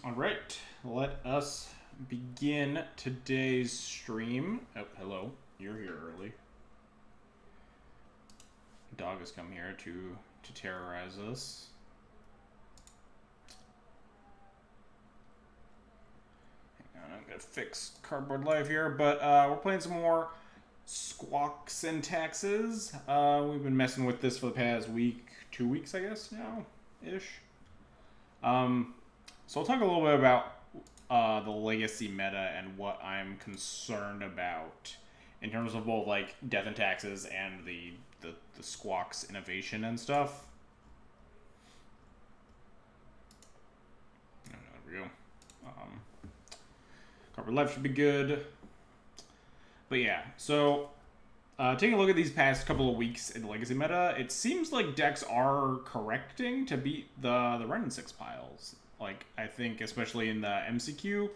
All right, let us begin today's stream. Oh, hello. You're here early. Dog has come here to terrorize us. Hang on, I'm gonna fix Cardboard Life here, but we're playing some more Squawk syntaxes. We've been messing with this for the past week, 2 weeks, I guess now, ish. So I'll talk a little bit about the legacy meta and what I'm concerned about in terms of both like death and taxes and the Squawk's innovation and stuff. There we go. Cardboard Life should be good. But yeah, so taking a look at these past couple of weeks in the legacy meta, it seems like decks are correcting to beat the Ren and 6 piles. Like, I think especially in the MCQ,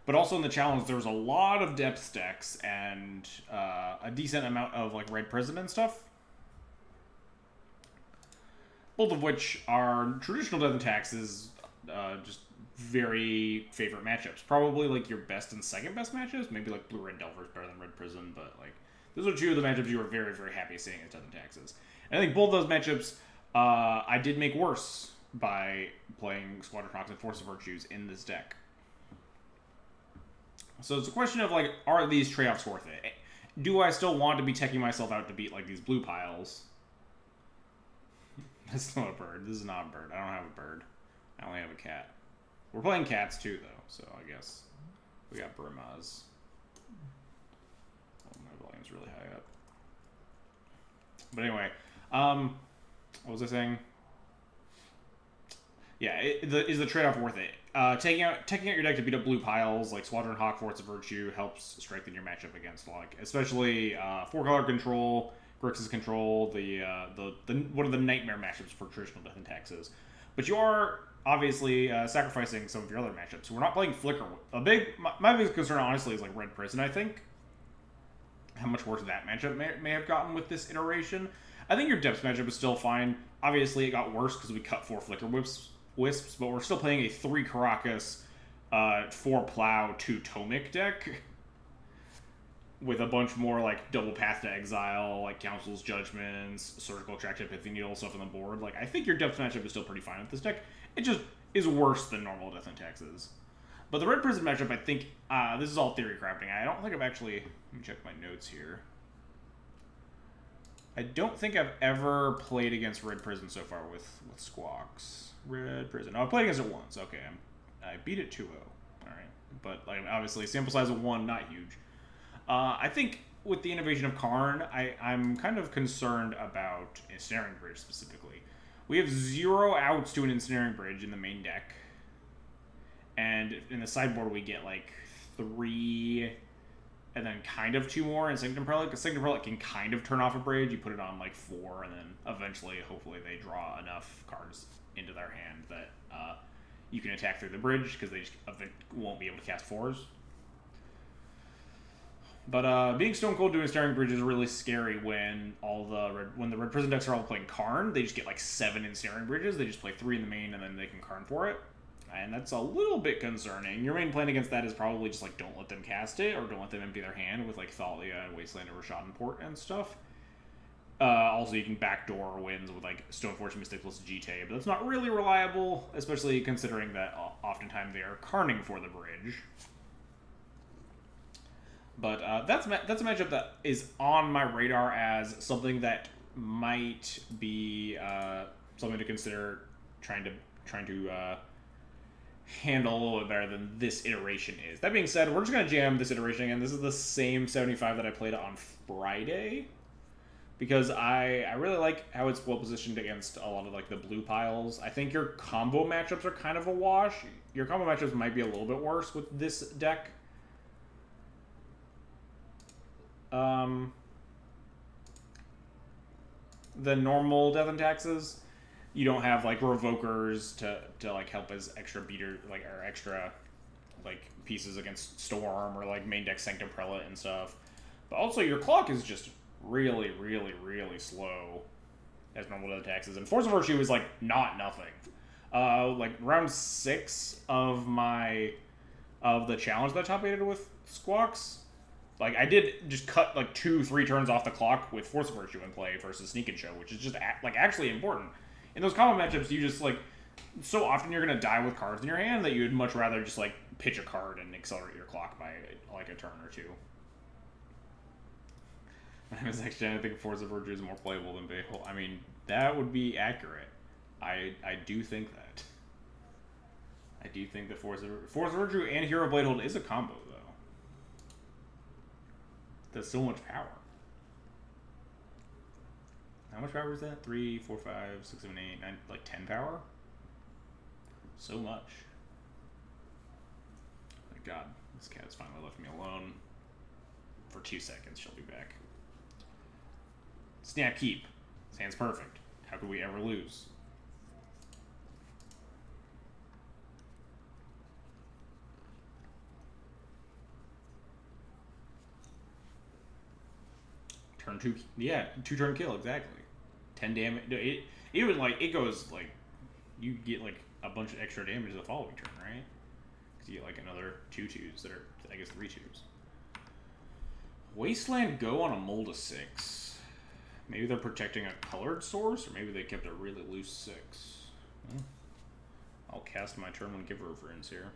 but also in the challenge, there was a lot of depth decks and a decent amount of like Red Prison and stuff. Both of which are traditional death and taxes, just very favorite matchups. Probably like your best and second best matchups. Maybe like Blue Red Delver is better than Red Prison, but like those are two of the matchups you were very, very happy seeing as death and taxes. And I think both those matchups I did make worse by playing Squadron Hawks and Force of Virtues in this deck. So it's a question of like, are these trade-offs worth it? Do I still want to be teching myself out to beat like these blue piles? That's not a bird. This is not a bird. I don't have a bird. I only have a cat. We're playing cats too, though, so I guess we got Burmas. Oh, my volume's really high up. But anyway, what was I saying? Yeah, is the trade-off worth it? Taking out your deck to beat up blue piles like Squadron Hawk, Force of Virtue helps strengthen your matchup against like especially 4-color control, Grixis control, the one of the nightmare matchups for traditional death and taxes. But you are obviously sacrificing some of your other matchups. We're not playing Flicker. My biggest concern honestly is like Red Prison. I think how much worse that matchup may have gotten with this iteration. I think your depth matchup is still fine. Obviously, it got worse because we cut 4 Flicker Wisps, but we're still playing a 3 Caracas, 4 Plow, 2 Tomic deck with a bunch more like double Path to Exile, like Council's Judgments, Surgical Attraction, Pithy Needle stuff on the board. Like I think your depth matchup is still pretty fine with this deck. It just is worse than normal Death and Taxes. But the Red Prison matchup, I think, this is all theory crafting. I don't think I've actually, let me check my notes here. I don't think I've ever played against Red Prison so far with Squawks. Red Prison. Oh, I played against it once. Okay, I beat it 2-0. All right, but like obviously sample size of 1, not huge. I think with the innovation of Karn, I'm kind of concerned about Ensnaring Bridge specifically. We have 0 outs to an Ensnaring Bridge in the main deck, and in the sideboard we get like 3, and then kind of 2 more in Sanctum Prelate, because Sanctum Prelate can kind of turn off a bridge. You put it on like 4, and then eventually, hopefully, they draw enough cards into their hand that you can attack through the bridge, because they just won't be able to cast 4s. But being Stone Cold doing Ensnaring Bridge is really scary when the Red Prison decks are all playing Karn. They just get like 7 Ensnaring Bridges. They just play 3 in the main, and then they can Karn for it. And that's a little bit concerning. Your main plan against that is probably just like don't let them cast it, or don't let them empty their hand with like Thalia and Wasteland and Rashadan Port and stuff. Also, you can backdoor wins with like Stoneforge Mystic plus GT, but that's not really reliable, especially considering that oftentimes they are Karning for the bridge. But that's a matchup that is on my radar as something that might be something to consider trying to handle a little bit better than this iteration is. That being said, we're just going to jam this iteration again. This is the same 75 that I played on Friday, because I really like how it's well positioned against a lot of like the blue piles. I think your combo matchups are kind of a wash. Your combo matchups might be a little bit worse with this deck. The normal Death and Taxes, you don't have like Revokers to like help as extra beater, like, or extra like pieces against Storm, or like main deck Sanctum Prelate and stuff. But also your clock is just really, really, really slow as normal Death and Taxes, and Force of Virtue is like not nothing. Like round 6 of the challenge that I top 8'd with Squawks. Like, I did just cut, like, 2-3 turns off the clock with Force of Virtue in play versus Sneak and Show, which is just, like, actually important. In those combo matchups, you just, like, so often you're going to die with cards in your hand that you'd much rather just, like, pitch a card and accelerate your clock by, like, a turn or two. I was actually, I think Force of Virtue is more playable than Bayhole. I mean, that would be accurate. I do think that. I do think that Force of Virtue and Hero Bladehold is a combo, though. That's so much power. How much power is that? 3, 4, 5, 6, 7, 8, 9, like 10 power? So much. My god, this cat's finally left me alone. For 2 seconds, she'll be back. Snap keep. This hand's perfect. How could we ever lose? Turn 2, yeah, 2-turn kill, exactly. 10 damage. Even like it goes like you get like a bunch of extra damage the following turn, right? Because you get like another 2/2s that are, I guess, 3/2s. Wasteland go on a mold of 6. Maybe they're protecting a colored source, or maybe they kept a really loose 6. Well, I'll cast my turn when Giver of Runes here.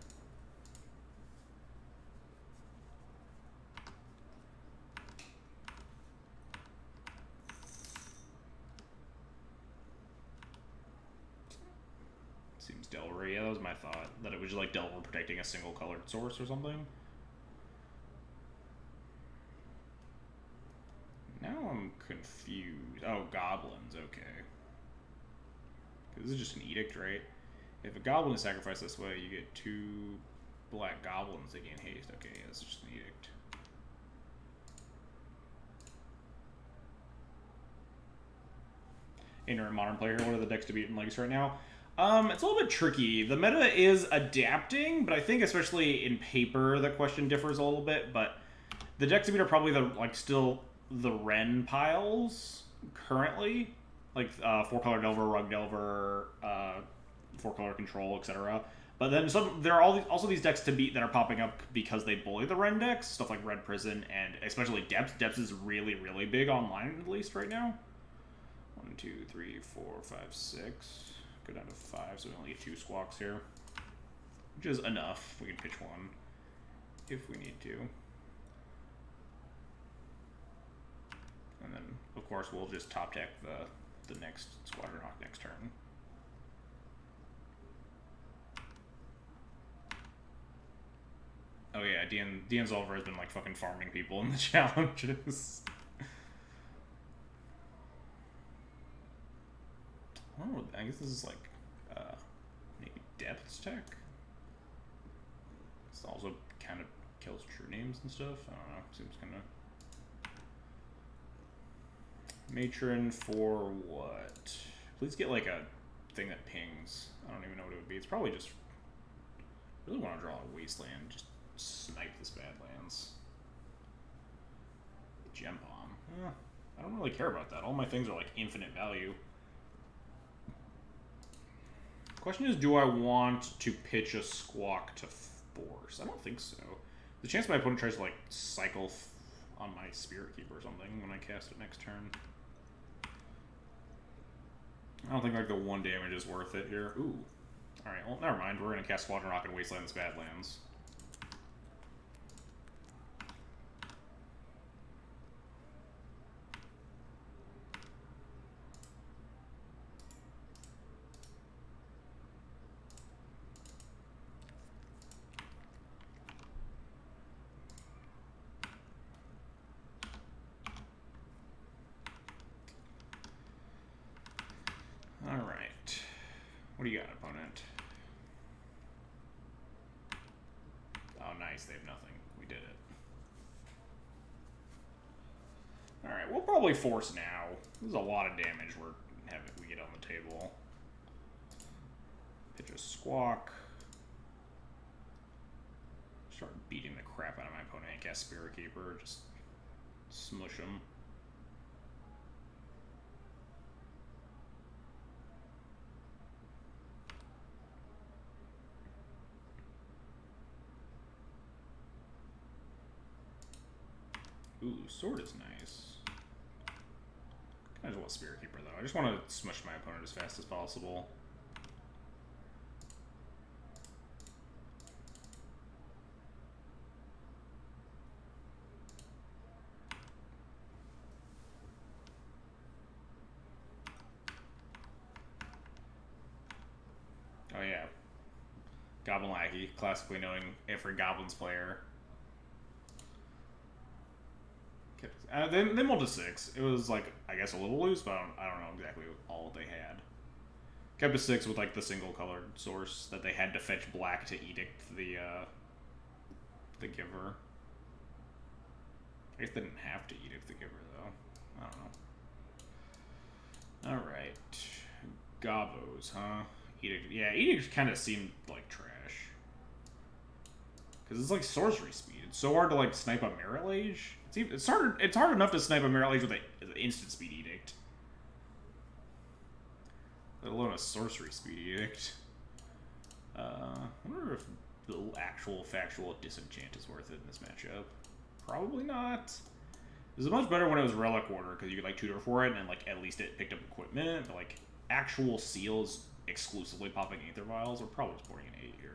Seems Delver. Yeah, that was my thought. That it was just like Delver protecting a single colored source or something. Now I'm confused. Oh, goblins. Okay. This is just an edict, right? If a goblin is sacrificed this way, you get 2 black goblins that gain haste. Okay, yeah, this is just an edict. Ignorant modern player, what are the decks to beat in Legacy right now? It's a little bit tricky. The meta is adapting, but I think especially in paper the question differs a little bit. But the decks to beat are probably still the Ren piles currently, like 4-color Delver, Rug Delver, 4-color Control, etc. But then there are also these decks to beat that are popping up because they bully the Ren decks, stuff like Red Prison and especially Depths. Depths is really, really big online at least right now. 1, 2, 3, 4, 5, 6. Go down to 5, so we only get 2 Squawks here, which is enough. We can pitch 1 if we need to. And then, of course, we'll just top deck the next Squadron Hawk next turn. Oh yeah, Dean Zolver has been like fucking farming people in the challenges. Oh, I guess this is like maybe Depths tech. This also kind of kills true names and stuff. I don't know. Seems kind of matron for what? Please get like a thing that pings. I don't even know what it would be. It's probably just really want to draw a wasteland. Just snipe this Badlands. Gem bomb. I don't really care about that. All my things are like infinite value. Question is, do I want to pitch a Squawk to force? I don't think so. The chance my opponent tries to like cycle on my Spirit Keeper or something when I cast it next turn. I don't think like the 1 damage is worth it here. Ooh. Alright, well never mind. We're gonna cast Squadron Rock and Wasteland this Badlands. Alright. What do you got, opponent? Oh, nice. They have nothing. We did it. Alright, we'll probably force now. This is a lot of damage we get on the table. Pitch a Squawk. Start beating the crap out of my opponent and cast Spirit Keeper. Just smush him. Ooh, sword is nice. I just want Spirit Keeper, though. I just want to smush my opponent as fast as possible. Oh, yeah. Goblin Lackey, classically knowing every Goblins player. They mulled to 6. It was, like, I guess a little loose, but I don't know exactly all they had. Kept to 6 with, like, the single-colored source that they had to fetch black to edict the Giver. I guess they didn't have to edict the Giver, though. I don't know. Alright. Gobos, huh? Edict. Yeah, Edict kind of seemed like trash. Because it's like sorcery speed. It's so hard to, like, snipe a Merit Lage. It's hard enough to snipe a Merit Lage with an instant speed edict. Let alone a sorcery speed edict. I wonder if the actual factual disenchant is worth it in this matchup. Probably not. It was much better when it was Relic Order, because you could, like, tutor for it, and, like, at least it picked up equipment, but, like, actual seals exclusively popping Aether Vials, we're probably sporting an 8 here.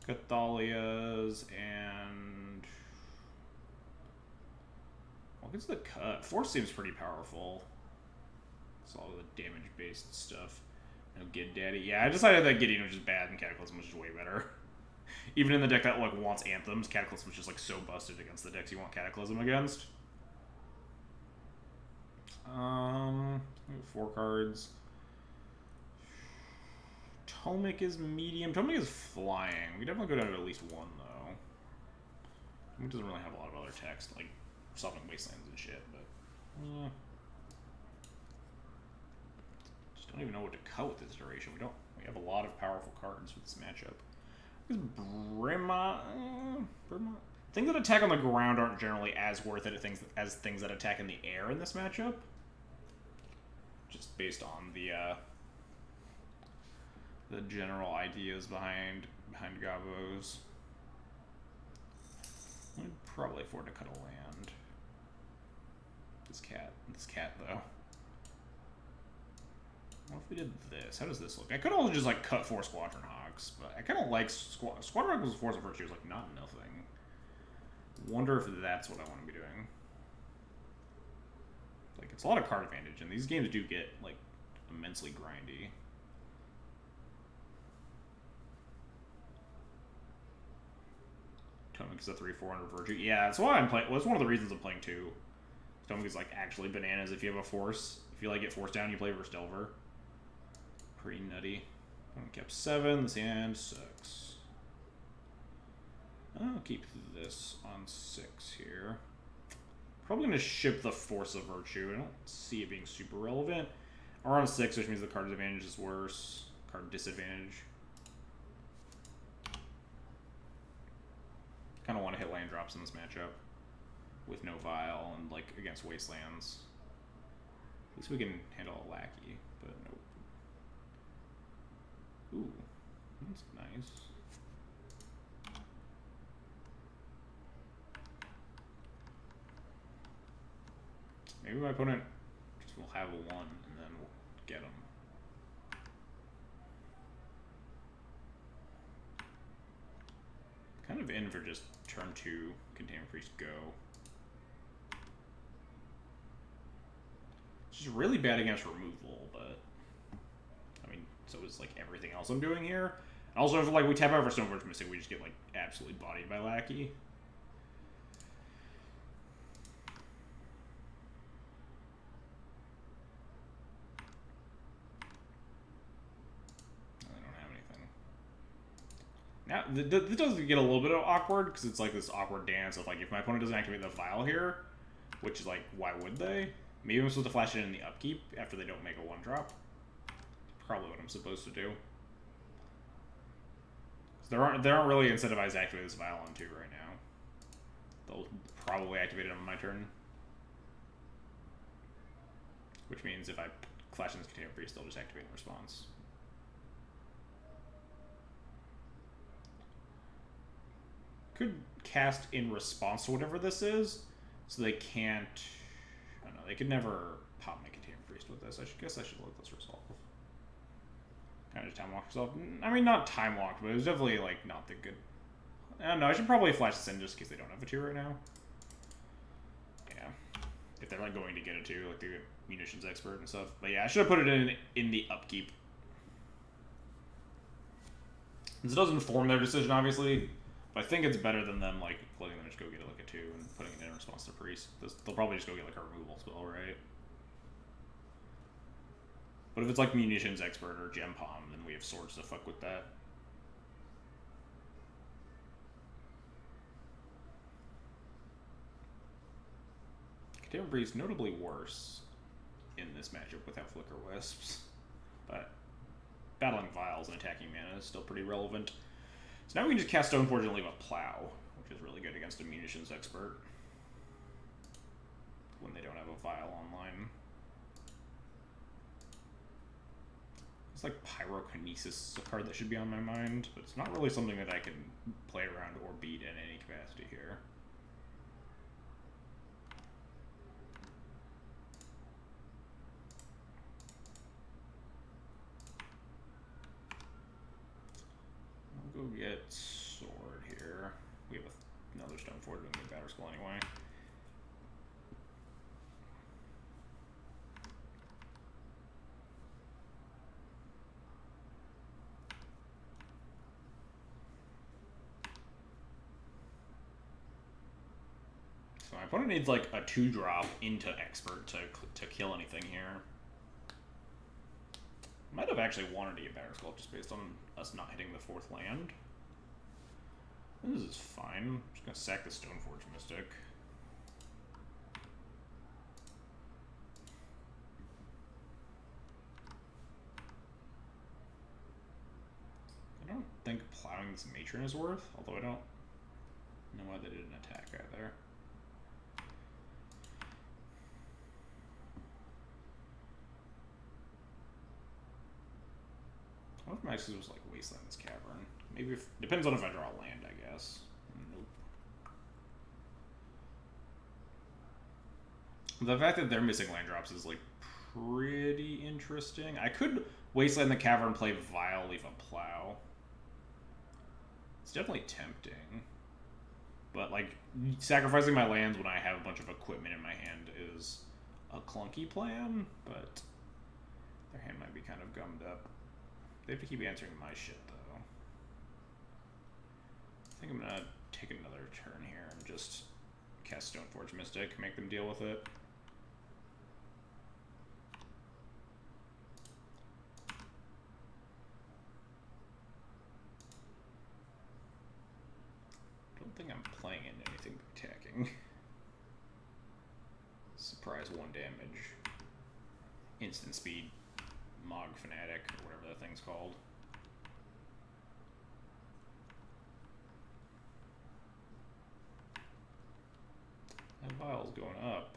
Cathalia's and... What gets the cut? Force seems pretty powerful. It's all the damage-based stuff. No Gid Daddy. Yeah, I decided that Gideon was just bad and Cataclysm was just way better. Even in the deck that, like, wants Anthems, Cataclysm was just, like, so busted against the decks you want Cataclysm against. 4 cards. Tomic is medium. Tomic is flying. We definitely go down to at least 1, though. Tomic doesn't really have a lot of other text, like Summoning Wastelands and shit, but... Just don't even know what to cut with this duration. We have a lot of powerful cards with this matchup. Is Brima... Things that attack on the ground aren't generally as worth it as things that attack in the air in this matchup. Just based on the general ideas behind Gabos. I'd probably afford to cut a land. This cat though. What if we did this? How does this look? I could also just, like, cut 4 Squadron Hawks, but I kind of like Squadron Hawks with Force of Virtue is, like, not nothing. Wonder if that's what I want to be doing. Like, it's a lot of card advantage, and these games do get, like, immensely grindy. Tomic is a 3/4 Virtue. Yeah, that's why I'm playing. Well, that's one of the reasons I'm playing 2. Tomic is, like, actually bananas if you have a Force. If you, like, get Force down, you play Verse Delver. Pretty nutty. Kept 7, this hand 6. I'll keep this on 6 here. Probably going to ship the Force of Virtue. I don't see it being super relevant. Or on 6, which means the card advantage is worse. Card disadvantage. Kind of want to hit land drops in this matchup. With no Vial and, like, against Wastelands. At least we can handle a Lackey, but nope. Ooh, that's nice. Maybe my opponent just will have a 1 and then we'll get him. Kind of in for just turn 2, Containment Priest go. It's just really bad against removal, but I mean, so is, like, everything else I'm doing here. And also, if, like, we tap out for Stoneforge Mystic, we just get, like, absolutely bodied by Lackey. Now, this does get a little bit awkward, because it's, like, this awkward dance of, like, if my opponent doesn't activate the Vial here, which is, like, why would they? Maybe I'm supposed to flash it in the upkeep after they don't make a 1-drop. Probably what I'm supposed to do. They aren't really incentivized to activate this Vial on 2 right now. They'll probably activate it on my turn. Which means if I flash in this Containment Priest, they'll just activate in response. could cast in response to whatever this is, so they can't. I don't know. They could never pop Nicotine Priest with this. I guess I should let this resolve. Kind of just time walk yourself. I mean, not time walked, but it was definitely like not the good. I don't know. I should probably flash this in just in case they don't have a 2 right now. Yeah, if they're like going to get a 2, like the munitions expert and stuff. But yeah, I should have put it in the upkeep. This does inform their decision, obviously, but I think it's better than them like letting them just go get like a 2 and putting it in response to priest. They'll probably just go get like a removal spell, right? But if it's like munitions expert or gem palm, then we have swords to fuck with that. Containment Breeze notably worse in this matchup without Flicker Wisps, but battling Vials and attacking mana is still pretty relevant. So now we can just cast Stoneforge and leave a Plow, which is really good against a munitions expert when they don't have a Vial online. It's like Pyrokinesis is a card that should be on my mind, but it's not really something that I can play around or beat in any capacity here. I'll go get Sword here. We have another Stoneforge and get Batter Skull anyway. So my opponent needs like a 2-drop into Expert to kill anything here. Might have actually wanted to get Batter Skull just based on us not hitting the 4th land. This is fine. I'm just gonna sack the Stoneforge Mystic. I don't think plowing this Matron is worth, although I don't know why they didn't attack either. What if Max's was like Wasteland this Cavern? Maybe if depends on if I draw land, I guess. Nope. The fact that they're missing land drops is like pretty interesting. I could Wasteland the Cavern, play Vial, leave a Plow. It's definitely tempting. But like sacrificing my lands when I have a bunch of equipment in my hand is a clunky plan, but their hand might be kind of gummed up. They have to keep answering my shit, though. I think I'm gonna take another turn here and just cast Stoneforge Mystic, make them deal with it. Don't think I'm playing into anything but attacking. Surprise 1 damage. Instant speed. Mog Fanatic, or whatever that thing's called. That Vial's going up.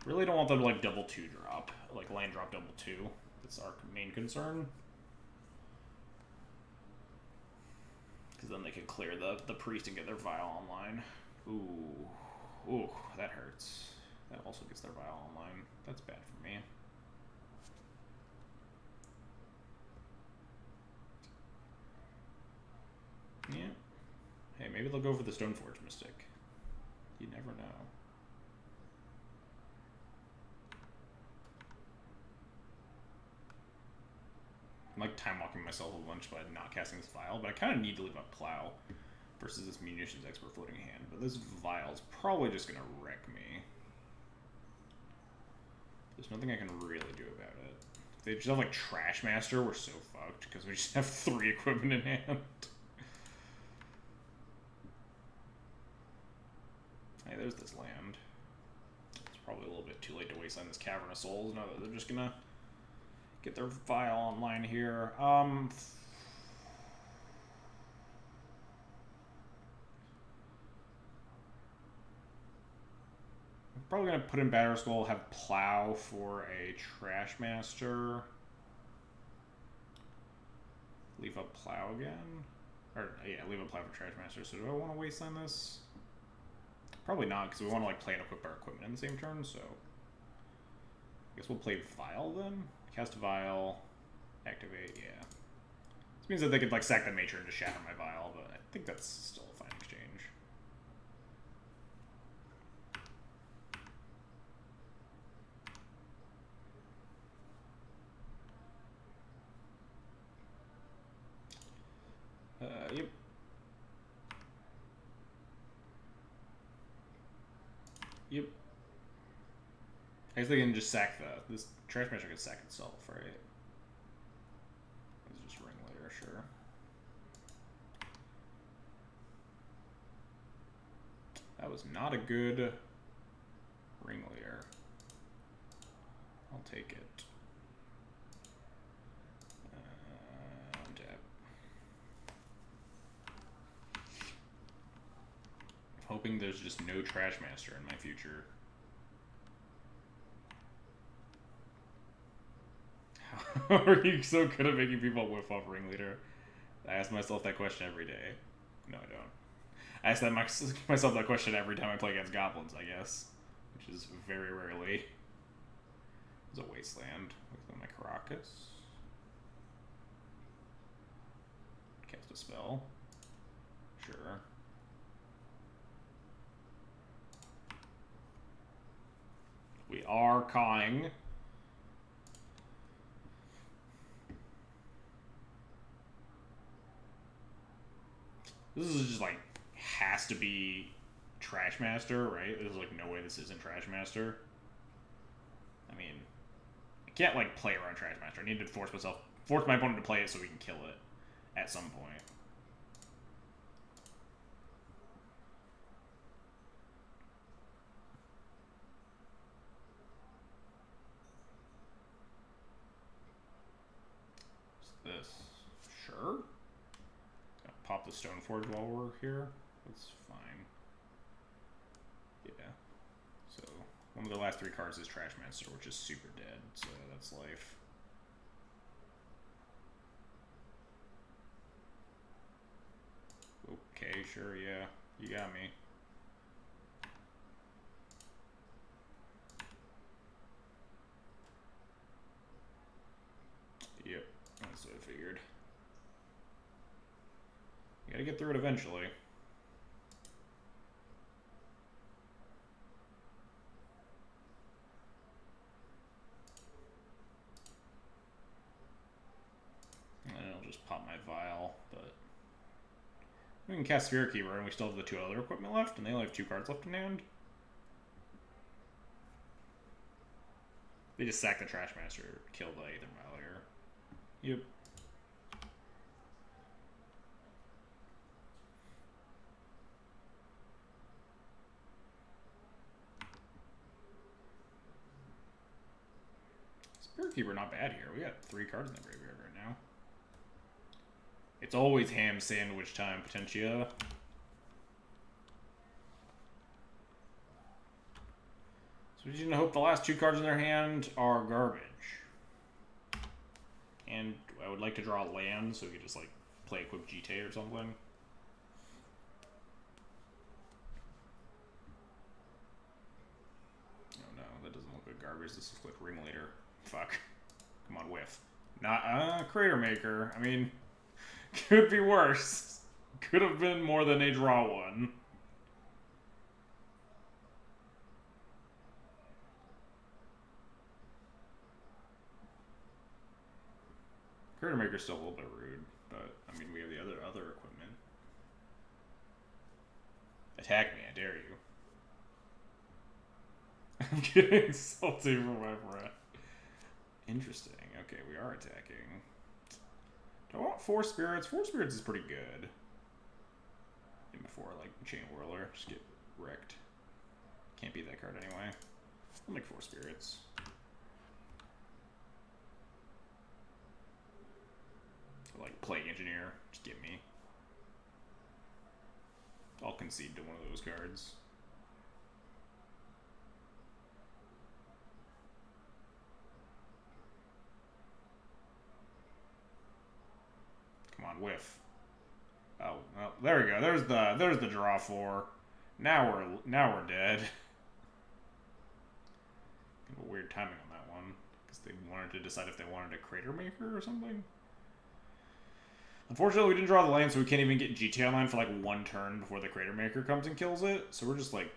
Really don't want them to like double 2-drop. Like land drop double 2. That's our main concern. Because then they can clear the priest and get their Vial online. Ooh. Ooh, that hurts. That also gets their Vial online. That's bad for me. Yeah. Hey, maybe they'll go for the Stoneforge Mystic. You never know. I'm like time walking myself a bunch by not casting this Vial, but I kind of need to leave a Plow versus this munitions expert floating hand. But this Vial's probably just gonna wreck me. There's nothing I can really do about it. If they just have like Trash Master, we're so fucked because we just have 3 equipment in hand. Hey, there's this land. It's probably a little bit too late to wasteland this Cavern of Souls now that they're just gonna get their Vial online here. I'm probably gonna put in Batter Skull, have Plow for a Trash Master. Leave a Plow again. Or, yeah, leave a play for Trash Master. So do I want to wasteland this? Probably not, because we want to like play and equip our equipment in the same turn, so... I guess we'll play Vial then? Cast a Vial, activate, yeah. This means that they could like sack the Matron to shatter my Vial, but I think that's still a fine exchange. Yep. Yep. I guess they can just sack this Trash Master can sack itself, right? It's just Ringleader, sure. That was not a good Ringleader. I'll take it. Untap. I'm hoping there's just no Trash Master in my future. How are you so good at making people whiff off Ringleader? I ask myself that question every day. No, I don't. I ask myself that question every time I play against goblins, I guess. Which is very rarely. It's a wasteland with my Caracas. Cast a spell. Sure. We are cawing. This is just like has to be Trash Master, right? There's like no way this isn't Trash Master. I mean, I can't like play around Trash Master. I need to force my opponent to play it so we can kill it at some point. What's this? Sure. Pop the Stoneforge while we're here. That's fine. Yeah. So, one of the last 3 cards is Trash Master, which is super dead, so that's life. Okay, sure, yeah. You got me. Yep, that's what I figured. You gotta get through it eventually. And I'll just pop my Vial, but... We can cast Spirit Keeper, and we still have the 2 other equipment left, and they only have 2 cards left in hand. They just sack the Trash Master, kill the Aether Vial. Yep. Spirit Keeper not bad here. We got 3 cards in the graveyard right now. It's always ham sandwich time, Potentia. So we need to hope the last 2 cards in their hand are garbage. And I would like to draw a land so we could just like play Equip Jite or something. Oh no, that doesn't look like garbage. This looks like Ringleader. Fuck. Come on, whiff. Not Crater Maker. I mean, could be worse. Could have been more than a draw one. Crater Maker's still a little bit rude, but I mean we have the other equipment. Attack me, I dare you. I'm getting salty for my breath. Interesting. Okay, we are attacking. Do I want 4 spirits? 4 spirits is pretty good. And before, like, Chain Whirler, just get wrecked. Can't beat that card anyway. I'll make 4 spirits. Like, Plague Engineer, just get me. I'll concede to one of those cards. Come on, whiff. Oh, well, there we go. There's the draw 4. Now we're dead. Kind of weird timing on that one, because they wanted to decide if they wanted a Crater Maker or something. Unfortunately, we didn't draw the land, so we can't even get GTA Online for like 1 turn before the Crater Maker comes and kills it. So we're just like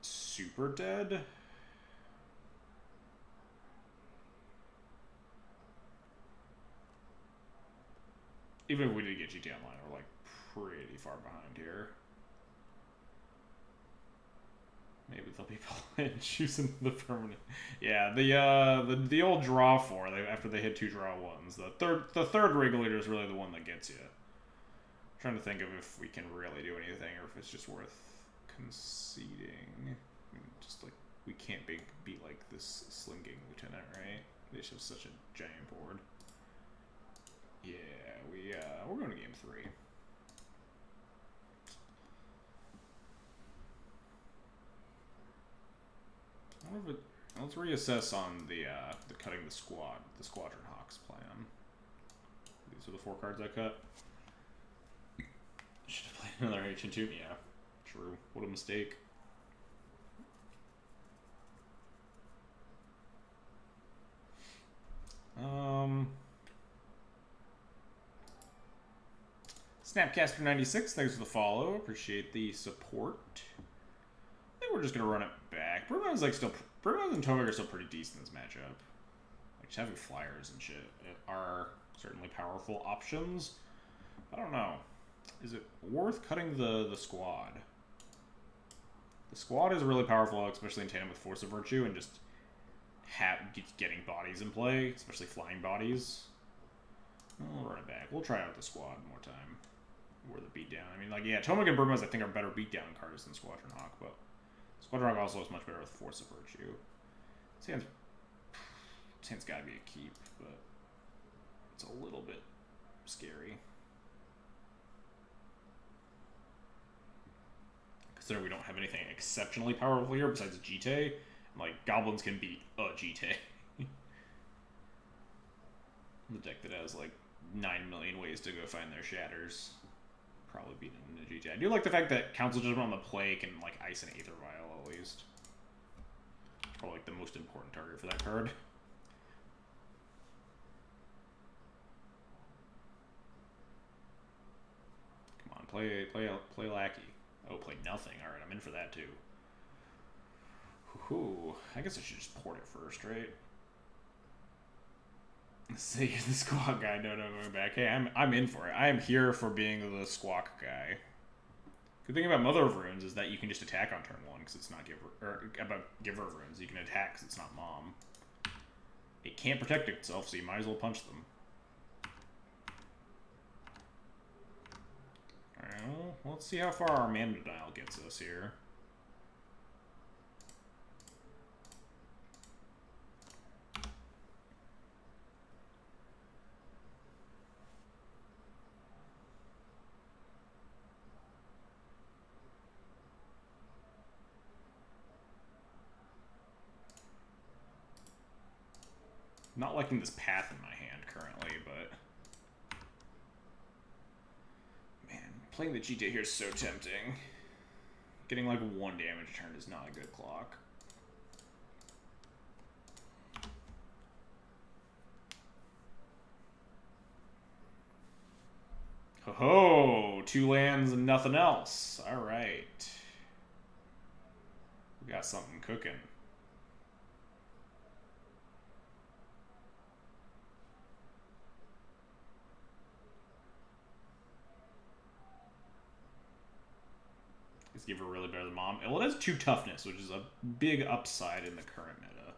super dead. Even if we did get GTA Online, we're like pretty far behind here. Maybe they'll be choosing the permanent. Yeah, the old draw 4. After they hit 2 draw 1s, the third regulator is really the one that gets you. I'm trying to think of if we can really do anything or if it's just worth conceding. I mean, just like we can't beat like this Slinging Lieutenant, right? They just have such a giant board. Yeah, we're going to game 3. Let's reassess on the cutting the Squadron Hawks plan. These are the 4 cards I cut. Should have played another Ancient Tomb. Yeah, true. What a mistake. Snapcaster96, thanks for the follow. Appreciate the support. I think we're just gonna run it back. Brumman's and Tomek are still pretty decent in this matchup. Like just having flyers and shit are certainly powerful options. I don't know. Is it worth cutting the squad? The squad is really powerful, especially in tandem with Force of Virtue, and just getting bodies in play, especially flying bodies. We'll run it back. We'll try out the squad one more time. Or the beatdown. I mean, like, yeah, Tomek and Burmaz I think are better beatdown cards than Squadron Hawk, but Squadron Hawk also is much better with Force of Virtue. This hand's gotta be a keep, but it's a little bit scary. Considering we don't have anything exceptionally powerful here besides Jite, like, goblins can beat a Jite. The deck that has, like, 9 million ways to go find their shatters. Probably beat it in a Jite. I do like the fact that Council Judgment on the play can, like, ice an Aether Vial, at least. Probably, like, the most important target for that card. Come on, play Lackey. Oh, play nothing. Alright, I'm in for that, too. Whew. I guess I should just port it first, right? Say you're the Squawk guy. No, going back. Hey, I'm in for it. I am here for being the Squawk guy. Good thing about Mother of Runes is that you can just attack on turn 1 because it's not Giver of Runes. You can attack because it's not Mom. It can't protect itself, so you might as well punch them. Alright, well, let's see how far our mana denial gets us here. Not liking this path in my hand currently, but man, playing the Jite here is so tempting. Getting like 1 damage a turn is not a good clock. Ho-ho! 2 lands and nothing else. Alright. We got something cooking. Give her really better than Mom. Well, it has 2 toughness, which is a big upside in the current meta.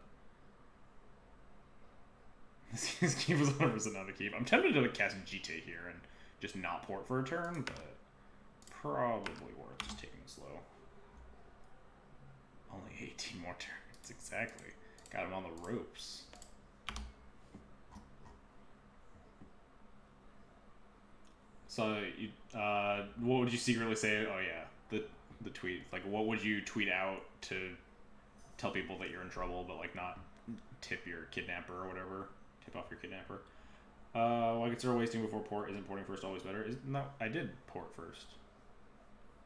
This keep was 100% not a keep. I'm tempted to cast Jite here and just not port for a turn, but probably worth just taking it slow. Only 18 more turns, exactly. Got him on the ropes. So, what would you secretly say? Oh yeah, the tweet. Like, what would you tweet out to tell people that you're in trouble, but like not tip your kidnapper or whatever? Tip off your kidnapper. Why consider wasting before port? Isn't porting first always better? No, I did port first.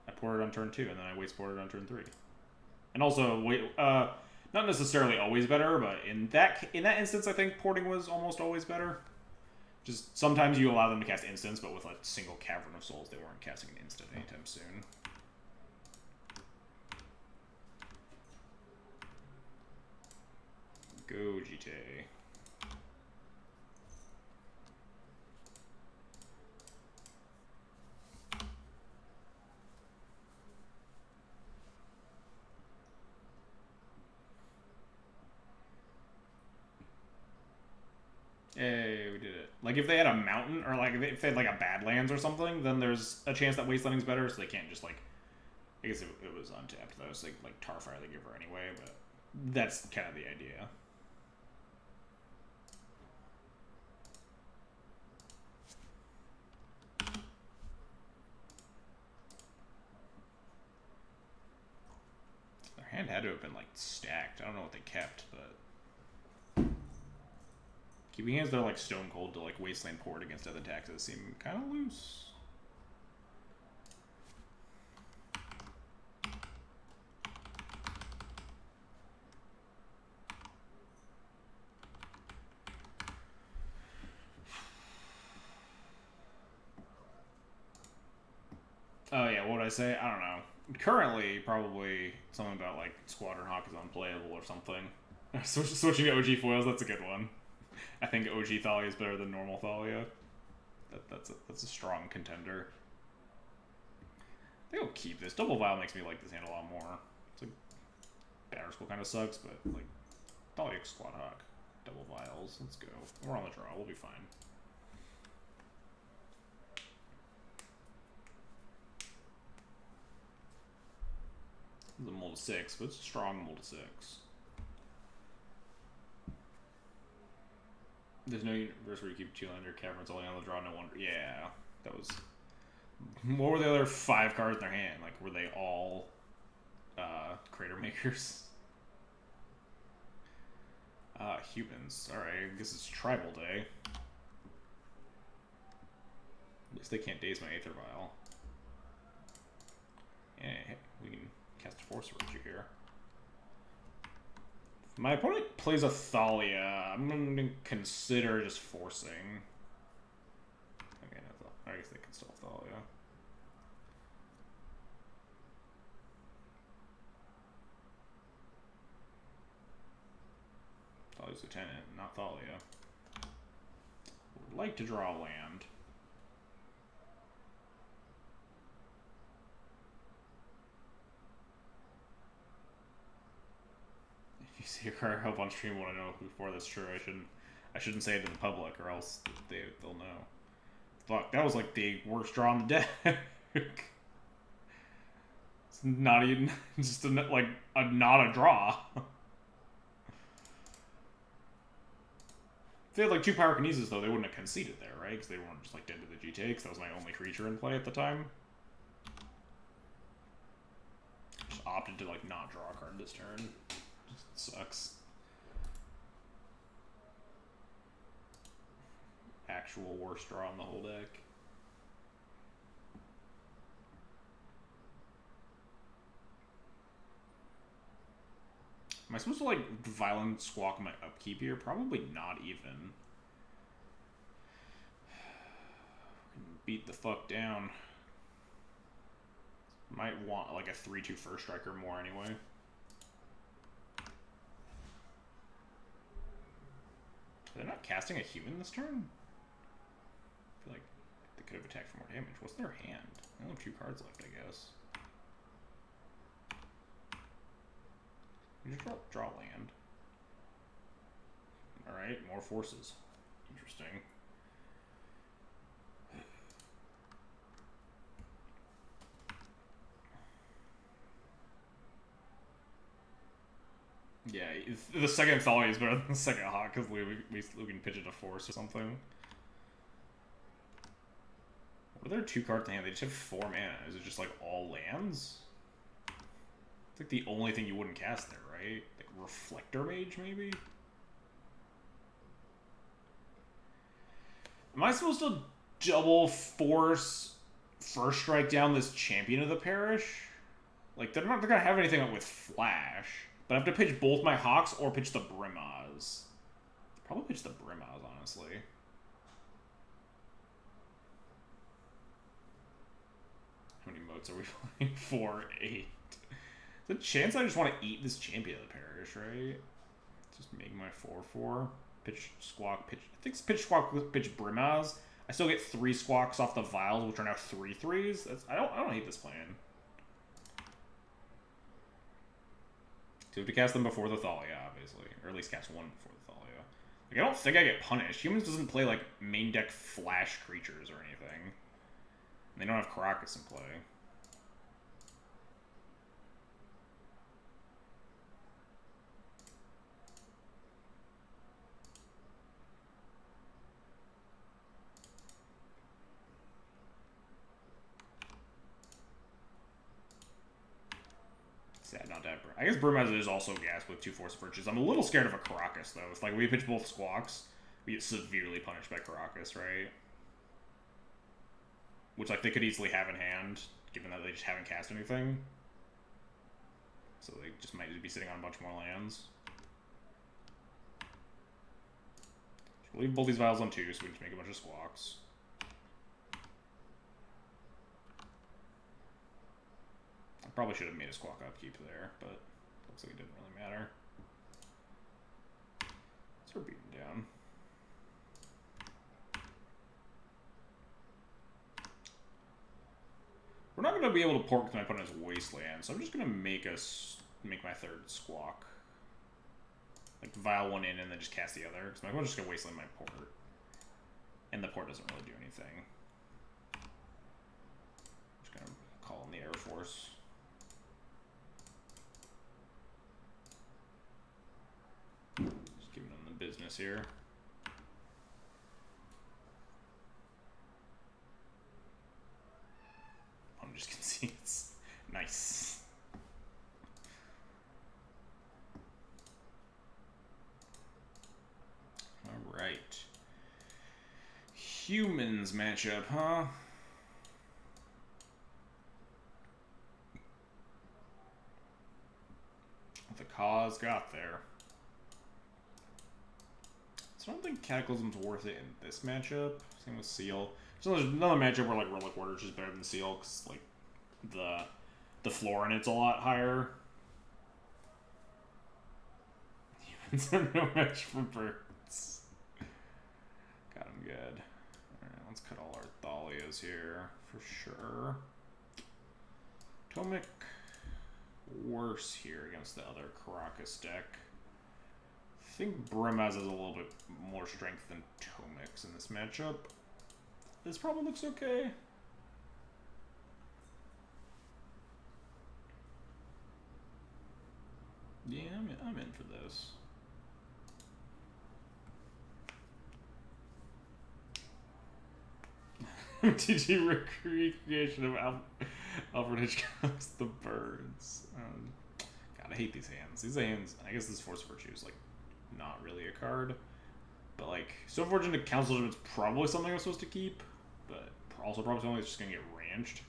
I ported on turn 2, and then I waste ported on turn 3. And also, not necessarily always better, but in that instance, I think porting was almost always better. Just sometimes you allow them to cast instants, but with a single Cavern of Souls, they weren't casting an instant anytime soon. Go, GTA. Hey, we did it. Like, if they had a mountain, or like if they had like a Badlands or something, then there's a chance that Wastelanding's better, so they can't just like... I guess it was untapped though, so like Tarfire they give her anyway, but that's kind of the idea. Their hand had to have been like stacked. I don't know what they kept, but keeping hands they're like stone cold to like Wasteland port against other taxes seem kind of loose. Oh yeah, what would I say? I don't know. Currently, probably something about like Squadron Hawk is unplayable or something. Switching to OG foils, that's a good one. I think OG Thalia is better than normal Thalia. That's a strong contender. I think I'll keep this. Double Vial makes me like this hand a lot more. It's like Banner School kind of sucks, but like Thalia Squad Hawk, Double Vials. Let's go. We're on the draw. We'll be fine. It's a mold of 6, but it's a strong mold of 6. There's no universe where you keep 2-lander caverns only on the draw, no wonder. Yeah, that was... What were the other 5 cards in their hand? Like, were they all Crater Makers? Humans. Alright, I guess it's Tribal Day. At least they can't daze my Aether Vial. Yeah, we can cast Force Virtue here. If my opponent plays a Thalia, I'm going to consider just forcing. Okay, I guess they can still have Thalia. Thalia's Lieutenant, not Thalia. Would like to draw a land. If you see a card help on stream, want to know before that's true. I shouldn't say it to the public, or else they'll know. Fuck, that was like the worst draw on the deck. It's not even just not a draw. If they had like 2 Pyrokinesis though, they wouldn't have conceded there, right? Because they weren't just like dead to the GTA, because that was my only creature in play at the time. Just opted to like not draw a card this turn. Just sucks. Actual worst draw on the whole deck. Am I supposed to like violent squawk my upkeep here? Probably not even. Beat the fuck down. Might want like a 3/2 first striker more anyway. They're not casting a human this turn? I feel like they could have attacked for more damage. What's their hand? They only have 2 cards left, I guess. You just draw land. Alright, more forces. Interesting. Yeah, the second Thalia is better than the second Hawk, because we can pitch it to force or something. What are their 2 cards in hand? They just have 4 mana. Is it just like all lands? It's like the only thing you wouldn't cast there, right? Like Reflector Mage, maybe? Am I supposed to double force first strike down this champion of the parish? Like, they're not gonna have anything with flash. But I have to pitch both my Hawks or pitch the Brimaz. Probably pitch the Brimaz, honestly. How many modes are we playing? 4, 8. There's a chance I just want to eat this champion of the parish, right? Just make my 4/4. Pitch Squawk, pitch. I think pitch Squawk, pitch Brimaz. I still get 3 Squawks off the vials, which are now 3 3s. That's, I don't hate this plan. So we have to cast them before the Thalia, obviously. Or at least cast one before the Thalia. Like, I don't think I get punished. Humans doesn't play, like, main deck flash creatures or anything. And they don't have Caracas in play. Sad not to have I guess Brimaz is also gas with 2 Force of Virtues. I'm a little scared of a Caracas, though. If like we pitch both Squawks, we get severely punished by Caracas, right? Which like they could easily have in hand, given that they just haven't cast anything. So they just might be sitting on a bunch more lands. We'll leave both these vials on 2, so we just make a bunch of Squawks. I probably should have made a Squawk upkeep there, but looks like it didn't really matter. So we're beating down. We're not going to be able to port because my opponent has Wasteland, so I'm just going to make my 3rd Squawk. Like, vial one in and then just cast the other, because my opponent's just going to Wasteland my port. And the port doesn't really do anything. Just going to call in the Air Force. Just giving them the business here. I'm just concedes. Nice. Alright. Humans matchup, huh? The cause got there. So I don't think Cataclysm's worth it in this matchup. Same with Seal. So there's another matchup where like Relic Warder is just better than Seal because like the floor in it's a lot higher. Humans are no match for birds. Got him good. Alright, let's cut all our Thalias here for sure. Tomic worse here against the other Caracas deck. I think Brimaz has a little bit more strength than Tomix in this matchup. This probably looks okay. Yeah, I'm in for this. MTG recreation of Alfred Hitchcock's The Birds. God, I hate these hands. These hands, I guess this Force of Virtue is like not really a card. But like, So Fortunate Council is probably something I'm supposed to keep. But also probably something that's just going to get ranched.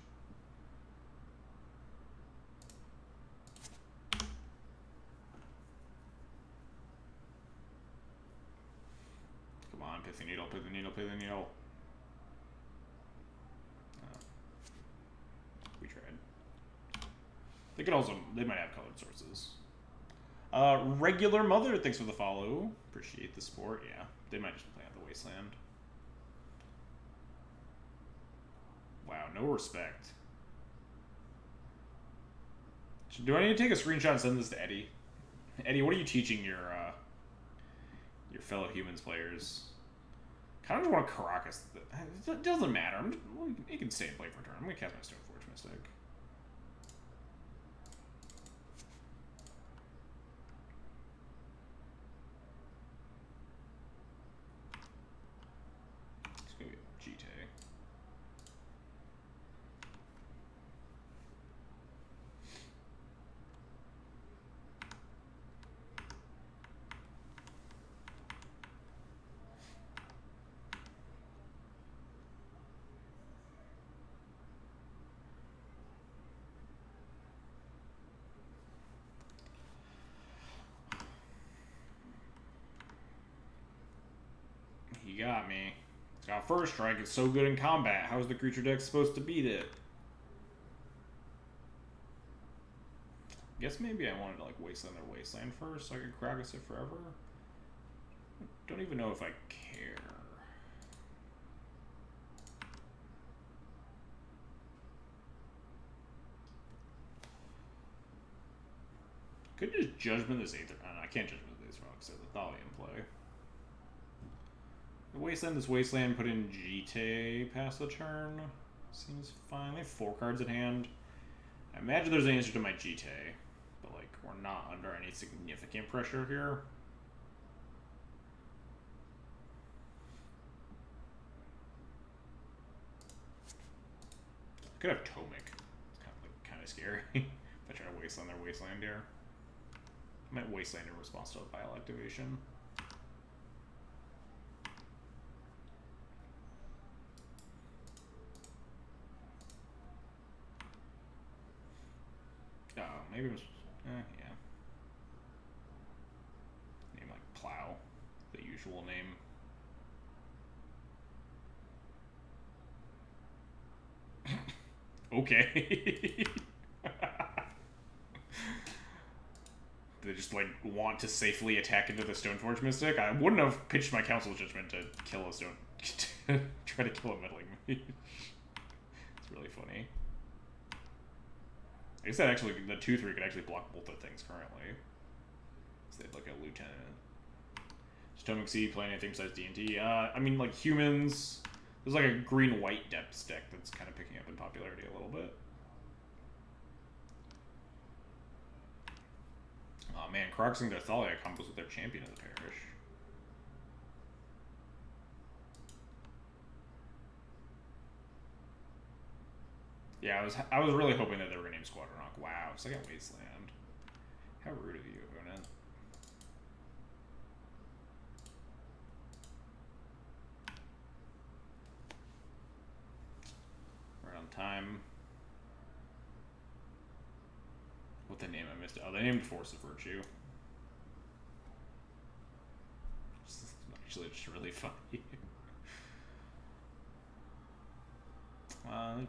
Come on, Pithy Needle, Pithy Needle, Pithy Needle. We tried. They could also, they might have colored sources. Regular Mother, thanks for the follow. Appreciate the support. Yeah, they might just play out the Wasteland. Wow, no respect. Do I need to take a screenshot and send this to Eddie? Eddie, what are you teaching your fellow humans players? Kind of just want to Caracas. It doesn't matter. He can stay and play for a turn. I'm going to cast my Stoneforge Mystic. It's going to be GT. got me. It's got first strike. It's so good in combat. How is the creature deck supposed to beat it? Guess maybe I wanted to like Wasteland their Wasteland first so I could Kragus it forever. Don't even know if I care. Could just Judgment this Aether. I can't Judgment this wrong because there's a Thalia in play. Wasteland this Wasteland, put in Jite past the turn. Seems fine. They have 4 cards at hand. I imagine there's an answer to my Jite, but like we're not under any significant pressure here. I could have Tomic. It's kind of scary. If I try to Wasteland their Wasteland here. I might Wasteland in response to a Vile activation. Oh, maybe it was... yeah. Name like Plow. The usual name. Okay. They just like want to safely attack into the Stoneforge Mystic. I wouldn't have pitched my Council's Judgment to kill a stone, to try to kill a meddling mage. It's really funny. I guess that actually the 2/3 could actually block both the things currently. So they'd look at Lieutenant. Stomach Seed playing anything besides D&D. I mean like humans. There's like a green-white depths deck that's kind of picking up in popularity a little bit. Oh man, Croxing their Thalia combos with their champion of the parish. Yeah, I was really hoping that they were gonna name Squadron Hawk. Wow, second Wasteland. How rude of you, opponent. Right on time. What the name I missed? Oh, they named Force of Virtue. It's actually just really funny.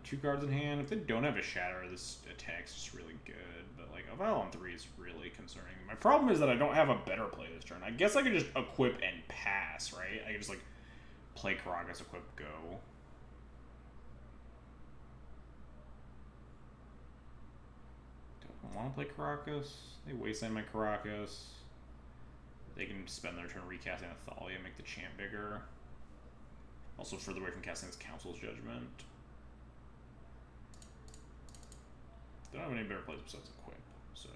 2 cards in hand. If they don't have a Shatter, this attack's just really good. But like a Vile on 3 is really concerning. My problem is that I don't have a better play this turn. I guess I could just equip and pass, right? I could just like play Karagas, equip, go. Don't want to play Karakas. They Wasteland my Karakas. They can spend their turn recasting a Thalia, make the champ bigger. Also further away from casting this Council's Judgment. They don't have any better plays besides equip, so.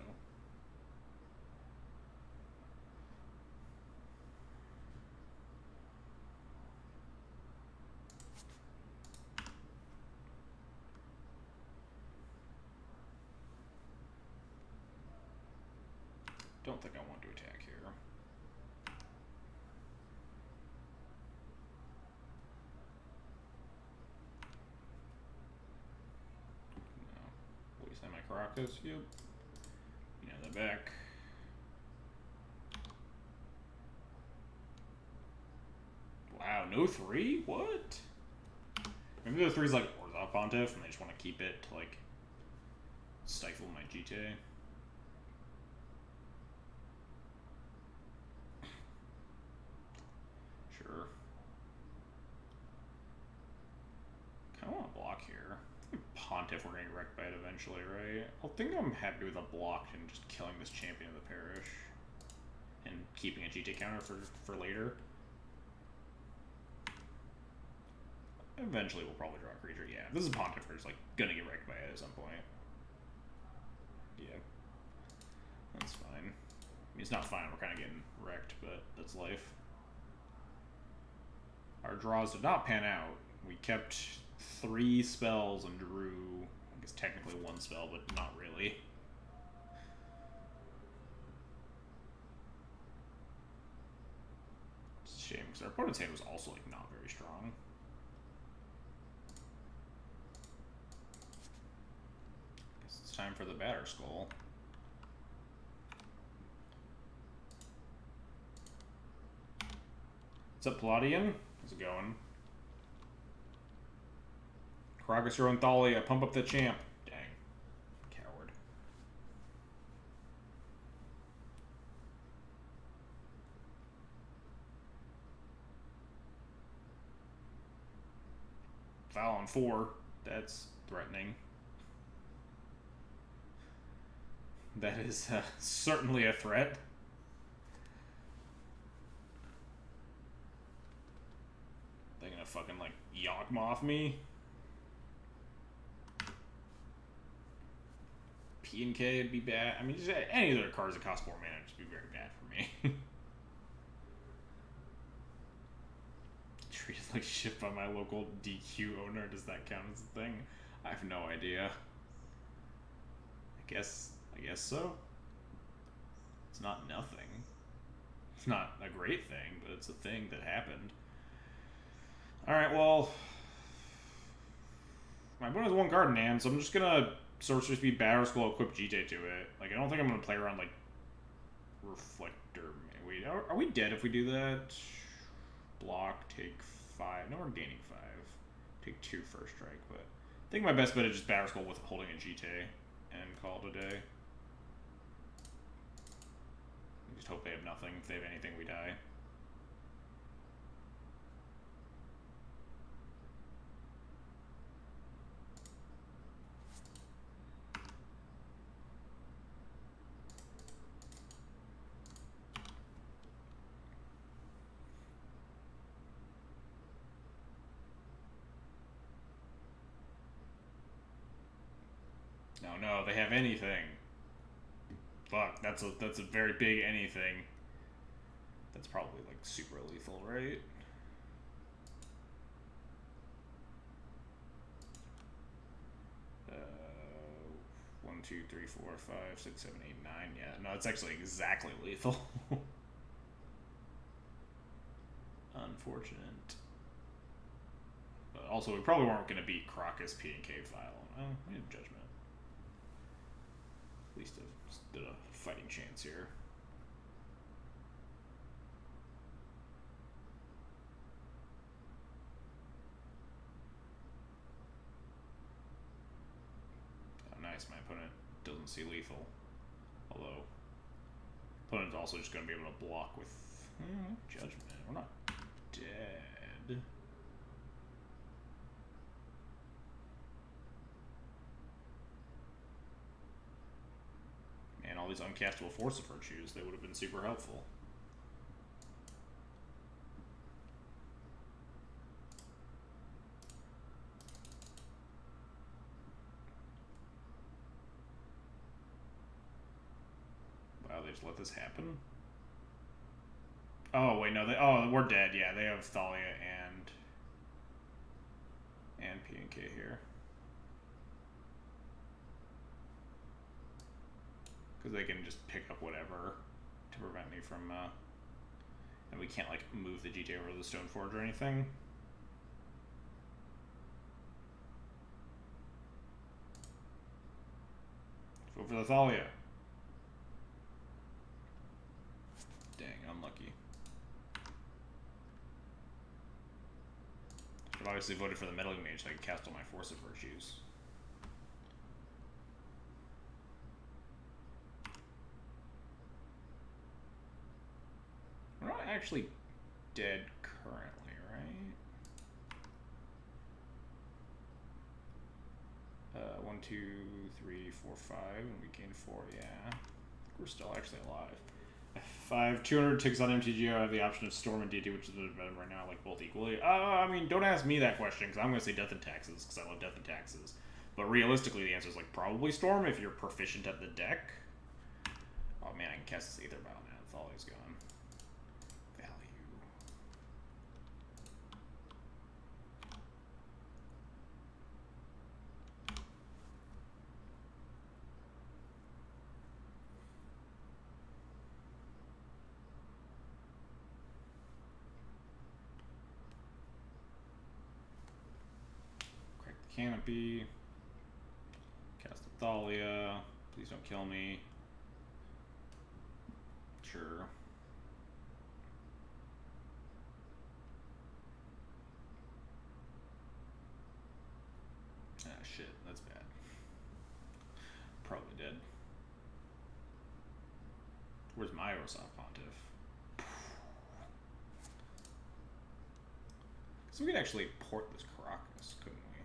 Don't think I want to attack here. No. Wasteland my Caracas, yep. You know, the back. Wow, no 3? What? Maybe the 3's like Orthodox Pontiff and they just want to keep it to like stifle my GTA. Sure. Kinda want to block here. Pontiff, we're gonna get wrecked by it eventually, right? I think I'm happy with a block and just killing this champion of the parish. And keeping a GTA counter for later. Eventually we'll probably draw a creature. Yeah, this is Pontiff, we're just like gonna get wrecked by it at some point. Yeah. That's fine. I mean, it's not fine, we're kinda getting wrecked, but that's life. Our draws did not pan out. We kept 3 spells and drew, I guess technically 1 spell, but not really. It's a shame, because our opponent's hand was also like not very strong. Guess it's time for the Batter Skull. What's up, Palladian? How's it going? Kragus your own Thalia. Pump up the champ. Dang. Coward. Foul on 4. That's threatening. That is certainly a threat. They're gonna fucking, like, Yawgmoth me. P and K would be bad. I mean, just any other cards that cost 4 mana would just be very bad for me. Treated like shit by my local DQ owner. Does that count as a thing? I have no idea. I guess so. It's not nothing. It's not a great thing, but it's a thing that happened. Alright, well, my opponent has 1 card in hand, so I'm just gonna Sorcerer Speed Battle Scroll equip GT to it. Like, I don't think I'm gonna play around, like, Reflector. Wait, are we dead if we do that? Block, take 5. No, we're gaining 5. Take 2 first strike, but I think my best bet is just Battle Scroll with holding a GT and call it a day. Just hope they have nothing. If they have anything, we die. No, they have anything. Fuck, that's a very big anything. That's probably like super lethal, right? Uh, 1, 2, 3, 4, 5, 6, 7, 8, 9. Yeah, no, it's actually exactly lethal. Unfortunate. But also, we probably weren't going to beat Krakus P and K file. Well, we have Judgment. At least a fighting chance here. Oh, nice. My opponent doesn't see lethal. Although, opponent's also just going to be able to block with Judgment. We're not dead. Man, all these uncastable Force of Virtues, they would have been super helpful. Wow, they just let this happen? Oh, wait, no, we're dead, yeah, they have Thalia and P and K here. Because they can just pick up whatever to prevent me from, and we can't, like, move the GTA over to the Stoneforge or anything. Go for the Thalia. Dang, unlucky. I've obviously voted for the Meddling Mage so I can cast all my Force of Virtues. We're not actually dead currently, right? 1, 2, 3, 4, 5, and we gain 4, yeah. I think we're still actually alive. 5, 200 ticks on MTGO. I have the option of Storm and DT, which is better right now, like both equally. I mean, don't ask me that question, because I'm going to say Death and Taxes, because I love Death and Taxes. But realistically, the answer is, like, probably Storm if you're proficient at the deck. Oh man, I can cast this Aether Vial now. Thalia's gone. Canopy. Cast a Thalia. Please don't kill me. Sure. Where's my Rosov Pontiff? So we could actually port this Caracas, couldn't we?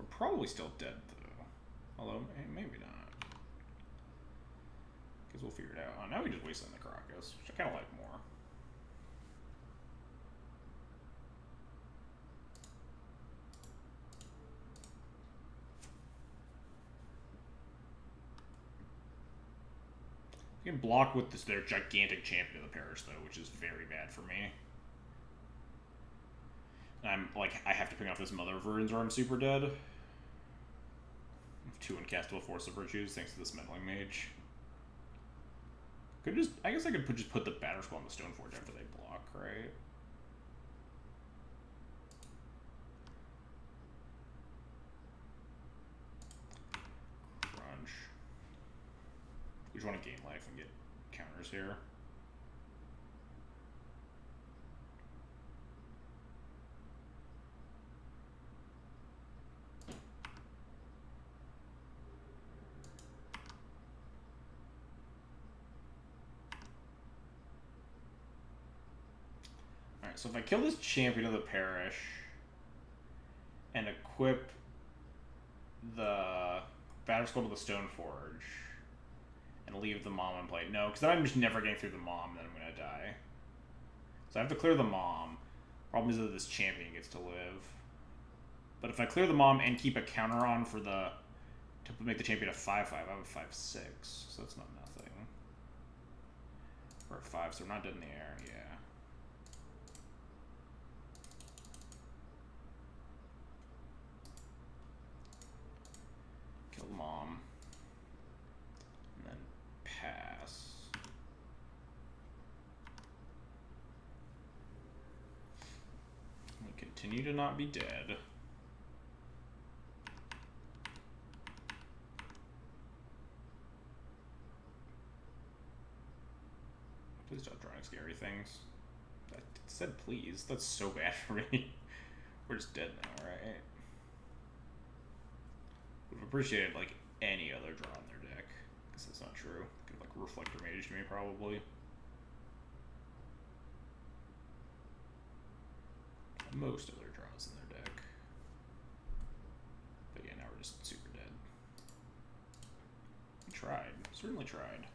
We're probably still dead, though. Although, maybe not. Because we'll figure it out. Oh, now we just wasteland the Caracas, which I kind of like more. You can block with their gigantic champion of the parish, though, which is very bad for me. And I'm, like, I have to pick off this Mother of Ruins or I'm super dead. I have 2 uncastable Force of Virtues thanks to this Meddling Mage. Could just, I guess I could just put the Batter Skull on the Stoneforge after they block, right? Crunch. We just want to gain life and get counters here. Alright, so if I kill this champion of the parish and equip the Batter Skull to the Stoneforge and leave the Mom in play. No, because then I'm just never getting through the Mom, and then I'm going to die. So I have to clear the Mom. Problem is that this champion gets to live. But if I clear the Mom and keep a counter on for the... to make the champion a 5-5, I have a 5-6, so that's not nothing. We're at 5, so we're not dead in the air, yeah. Kill the Mom. And then pass. We continue to not be dead. Please stop drawing scary things. I said please. That's so bad for me. We're just dead now, right? Would have appreciated, like, any other draw in their deck. I guess that's not true. Could have, like, Reflector Mage to me, probably. Most other draws in their deck. But yeah, now we're just super dead. We tried. Certainly tried.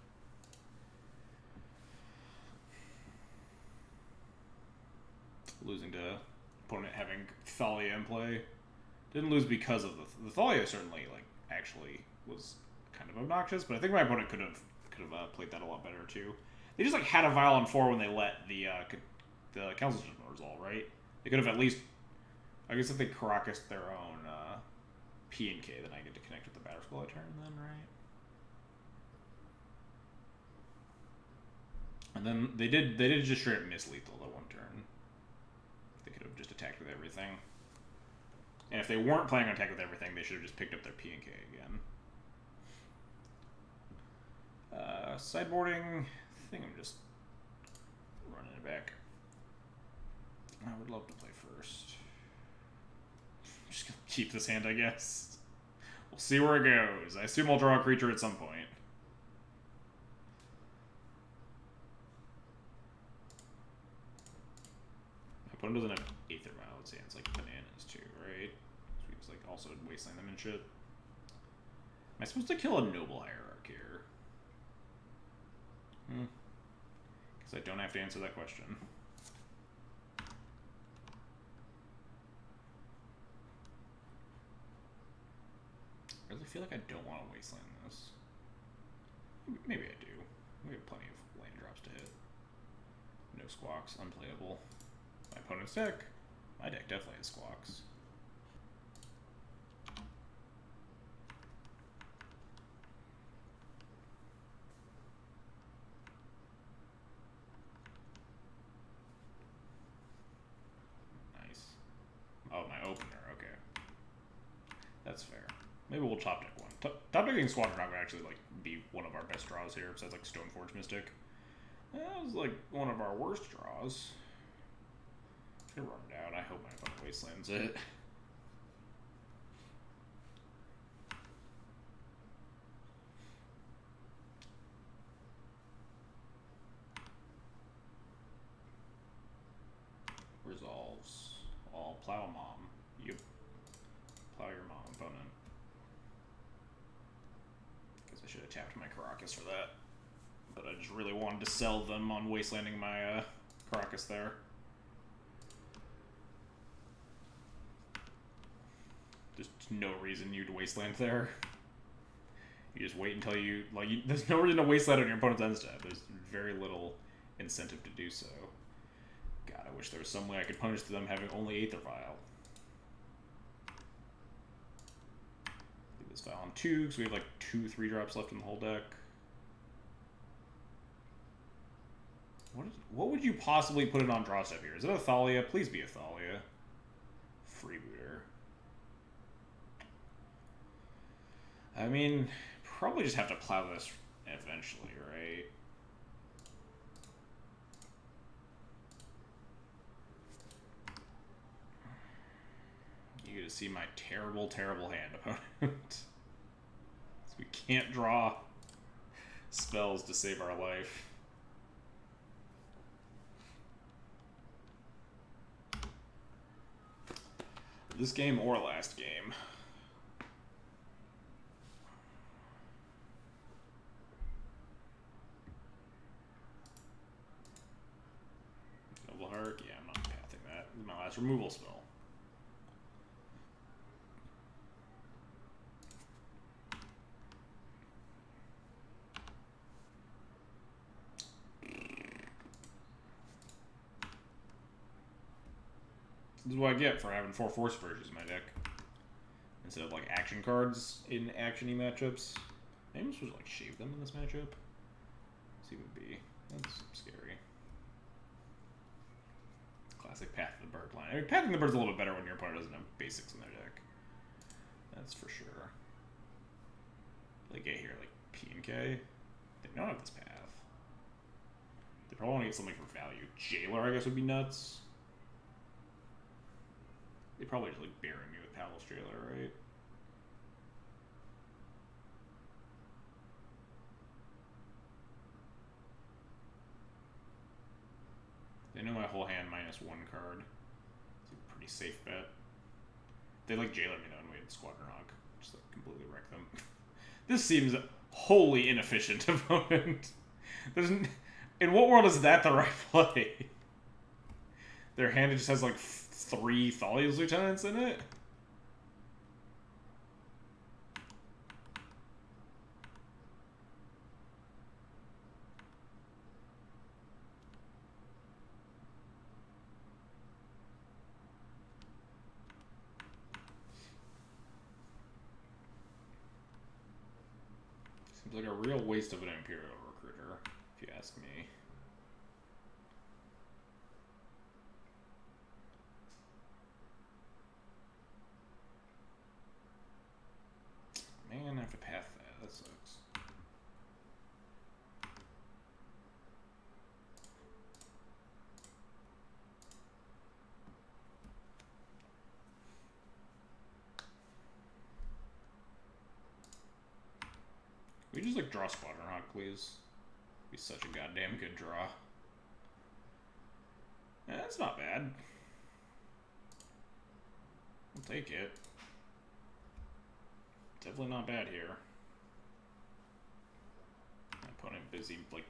Losing to opponent having Thalia in play. Didn't lose because of the Thalia certainly, like, actually was kind of obnoxious, but I think my opponent could have played that a lot better too. They just, like, had a Vial on 4 when they let the Council Judgment resolve, right? They could have at least, I guess if they Caracas their own P and K, then I get to connect with the Batter Skull I turn then, right? And then they did just straight up miss lethal that one turn. They could have just attacked with everything. And if they weren't planning on attack with everything, they should have just picked up their P and K again. Sideboarding, I think I'm just running it back. I would love to play first. I'm just gonna keep this hand, I guess. We'll see where it goes. I assume I'll draw a creature at some point. My opponent doesn't have Aether Vial, it's hands like bananas too, right? So he's like also wasteland them and shit. Am I supposed to kill a Noble Hierarch here? Because I don't have to answer that question. I really feel like I don't want to wasteland this. Maybe I do. We have plenty of land drops to hit. No Squawks, unplayable. My opponent's deck. My deck definitely has Squawks. Nice. Oh, my opener, okay. That's fair. Maybe we'll top deck one. Top decking Squadron would actually, like, be one of our best draws here, besides, like, Stoneforge Mystic. That was, like, one of our worst draws. It run down. I hope my opponent wastelands it. Resolves. All plow mom. Yep. Plow your mom, opponent. Guess I should have tapped my Caracas for that. But I just really wanted to sell them on wastelanding my Caracas there. There's no reason you'd wasteland there. You just wait until you, like, there's no reason to wasteland on your opponent's end step. There's very little incentive to do so. God, I wish there was some way I could punish them having only Aether Vial. Leave this Vial on 2, because we have like 2 3-drops left in the whole deck. What would you possibly put it on draw step here? Is it a Thalia? Please be a Thalia. Freebooter. I mean, probably just have to plow this eventually, right? You get to see my terrible, terrible hand, opponent. So we can't draw spells to save our life. This game or last game. Noble Heart? Yeah, I'm not pathing that. This is my last removal spell. This is what I get for having 4 Force Purges in my deck. Instead of, like, action cards in action-y matchups. Maybe I'm supposed to, like, shave them in this matchup. See what would be. That's scary. Classic Path of the Bird line. I mean, Pathing the Bird's a little bit better when your opponent doesn't have basics in their deck. That's for sure. They get here, like, P and K. They don't have this path. They probably want to get something for value. Jailer, I guess, would be nuts. They probably just, like, bury me with Palos Jailer, right? They know my whole hand minus 1 card. It's a pretty safe bet. They, like, Jailer me, though, and we had Squadron Hawk. Just, like, completely wreck them. This seems wholly inefficient, opponent. In what world is that the right play? Their hand just has, like, 3 Thalia's Lieutenants in it? Seems like a real waste of an Imperial Recruiter, if you ask me. Man, I have to path that. That sucks. Can we just, like, draw Squadron Hawk, please? Be such a goddamn good draw. Yeah, that's not bad. I'll take it. Definitely not bad here. My opponent busy, like,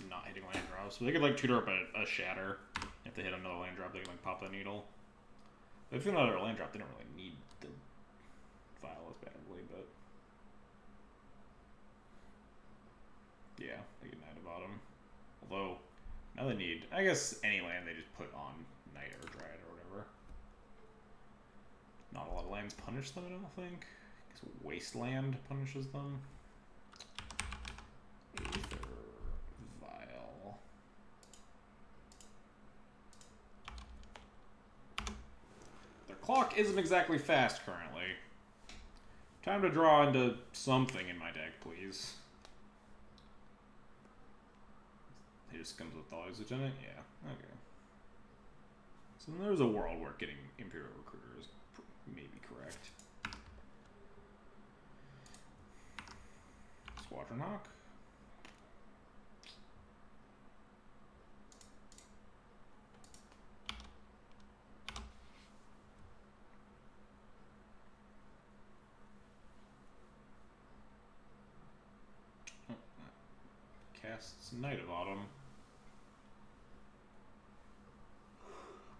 not hitting land drops. So they could, like, tutor up a Shatter. If they hit another land drop, they can, like, pop the needle. If they hit another land drop, they don't really need the file as badly, but... yeah, they get Knight of Autumn. Although, now they need... I guess any land they just put on Knight or Dryad or whatever. Not a lot of lands punish them, I don't think. Wasteland punishes them. Aether Vial. Their clock isn't exactly fast currently. Time to draw into something in my deck, please. He just comes with Thalia's Lieutenant? Yeah, okay. So there's a world where getting Imperial Recruiter is maybe correct. Squadron Hawk. Casts Knight of Autumn.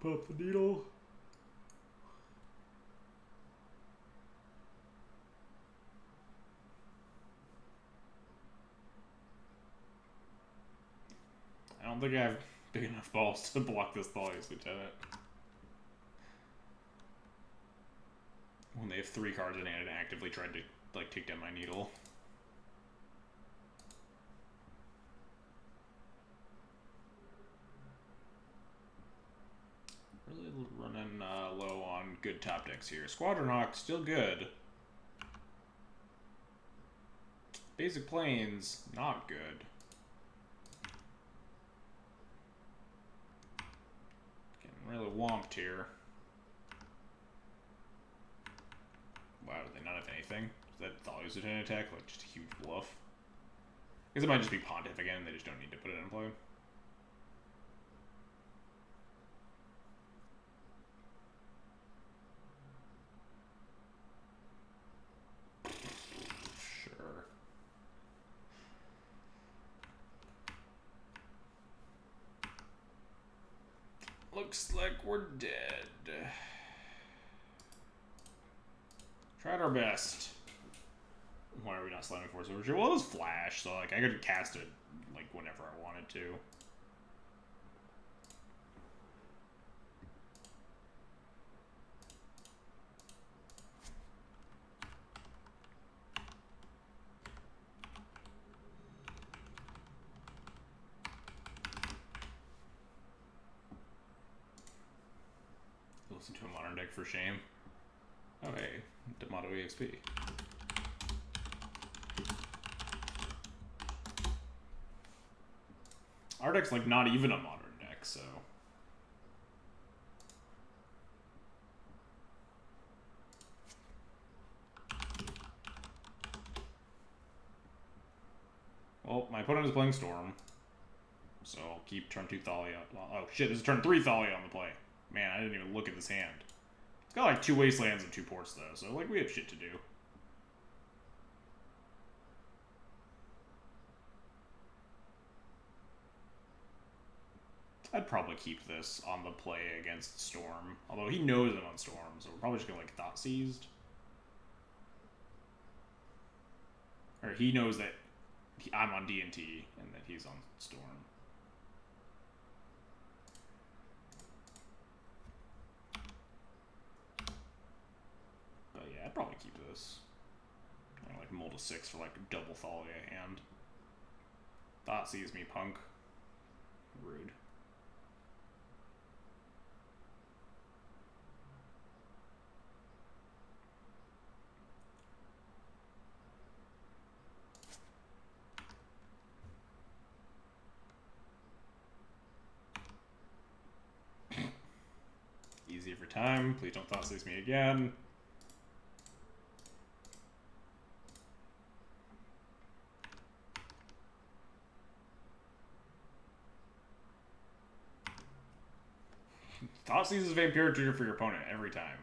Pop the needle. I don't think I have big enough balls to block this Thalia's Lieutenant. When they have 3 cards in hand and actively tried to like take down my needle. Really running low on good top decks here. Squadron Hawk, still good. Basic Plains, not good. Getting really womped here. Wow, do they not have anything? Is that Thalia's Lieutenant attack? Like, just a huge bluff? I guess it might just be Pontiff again, they just don't need to put it in play. Sure. Looks like we're dead. Tried our best. Why are we not slamming Force Overture? Well, it was Flash, so like I could cast it like whenever I wanted to. Listen to a modern deck for shame. Oh hey, D'Amato EXP. Our deck's like not even a modern deck, so. Well, my opponent is playing Storm, so I'll keep turn 2 Thalia. Oh shit, this is turn 3 Thalia on the play. Man, I didn't even look at this hand. It's got like 2 Wastelands and 2 ports though, so like we have shit to do. I'd probably keep this on the play against Storm. Although he knows I'm on Storm, so we're probably just gonna like Thought Seized. Or he knows that I'm on D&T and that he's on Storm. But yeah, I'd probably keep this. I like mull to 6 for like double Thalia hand. Thought Seize me, punk. Rude. Easy every time. Please don't Thought Seize me again. Thought Seizes Vampire trigger for your opponent every time.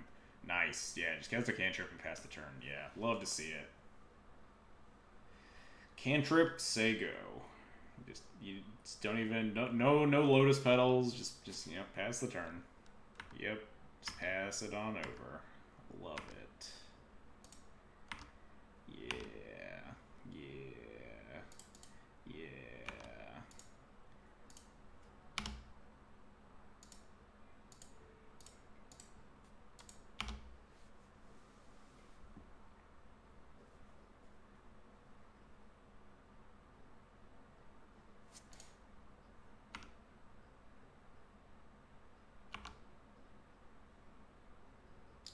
Nice. Yeah, just cast a cantrip and pass the turn. Yeah, love to see it. Cantrip, say go. You just don't even no Lotus Petals. Just you know, pass the turn. Yep, just pass it on over. Love it. Yeah, yeah, yeah.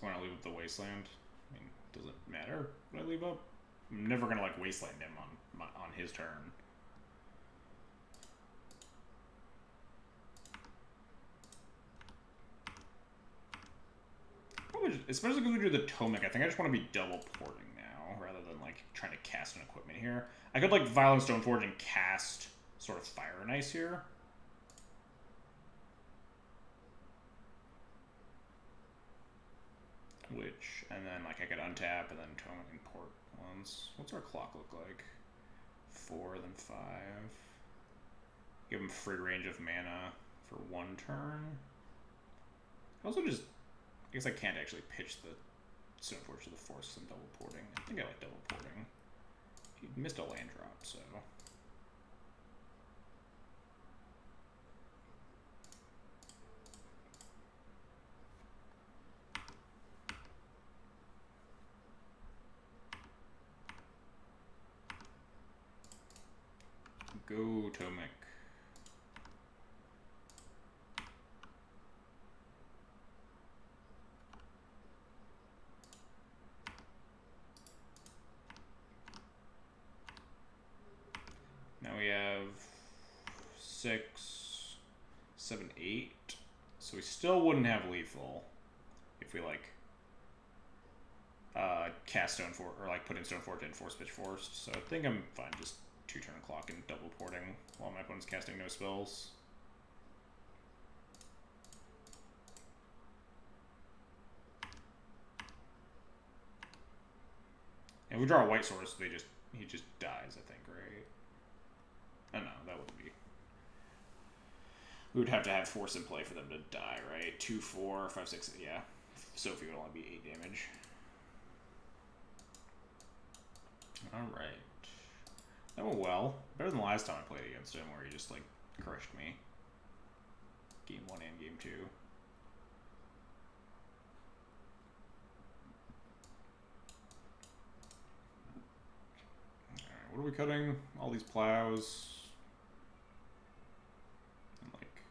When I leave up the Wasteland, I mean, does it matter what I leave up? I'm never gonna like Wasteland him on his turn. especially because we do the Tomic, I think I just want to be double porting now, rather than, like, trying to cast an equipment here. I could, like, Violent Stoneforge and cast sort of Fire and Ice here. Which, and then, like, I could untap and then Tomic and port once. What's our clock look like? 4, then 5. Give him free range of mana for 1 turn. Also just, I guess I can't actually pitch the Stoneforge to the Force because I'm double porting. I think I like double porting. He missed a land drop, so. Go Tomic. Now we have 6, 7, 8. So we still wouldn't have lethal if we like cast Stoneforge or like put in Stoneforge and Force Pitch Forced. So I think I'm fine just 2-turn clock and double porting while my opponent's casting no spells. And if we draw a white source, he just dies, I think, right? Oh no, that wouldn't be. We would have to have Force in play for them to die, right? 2, 4, 5, 6, yeah. Sophie would only be 8 damage. Alright. That went well. Better than the last time I played against him, where he just, like, crushed me. Game 1 and Game 2. Alright, what are we cutting? All these plows. And, like...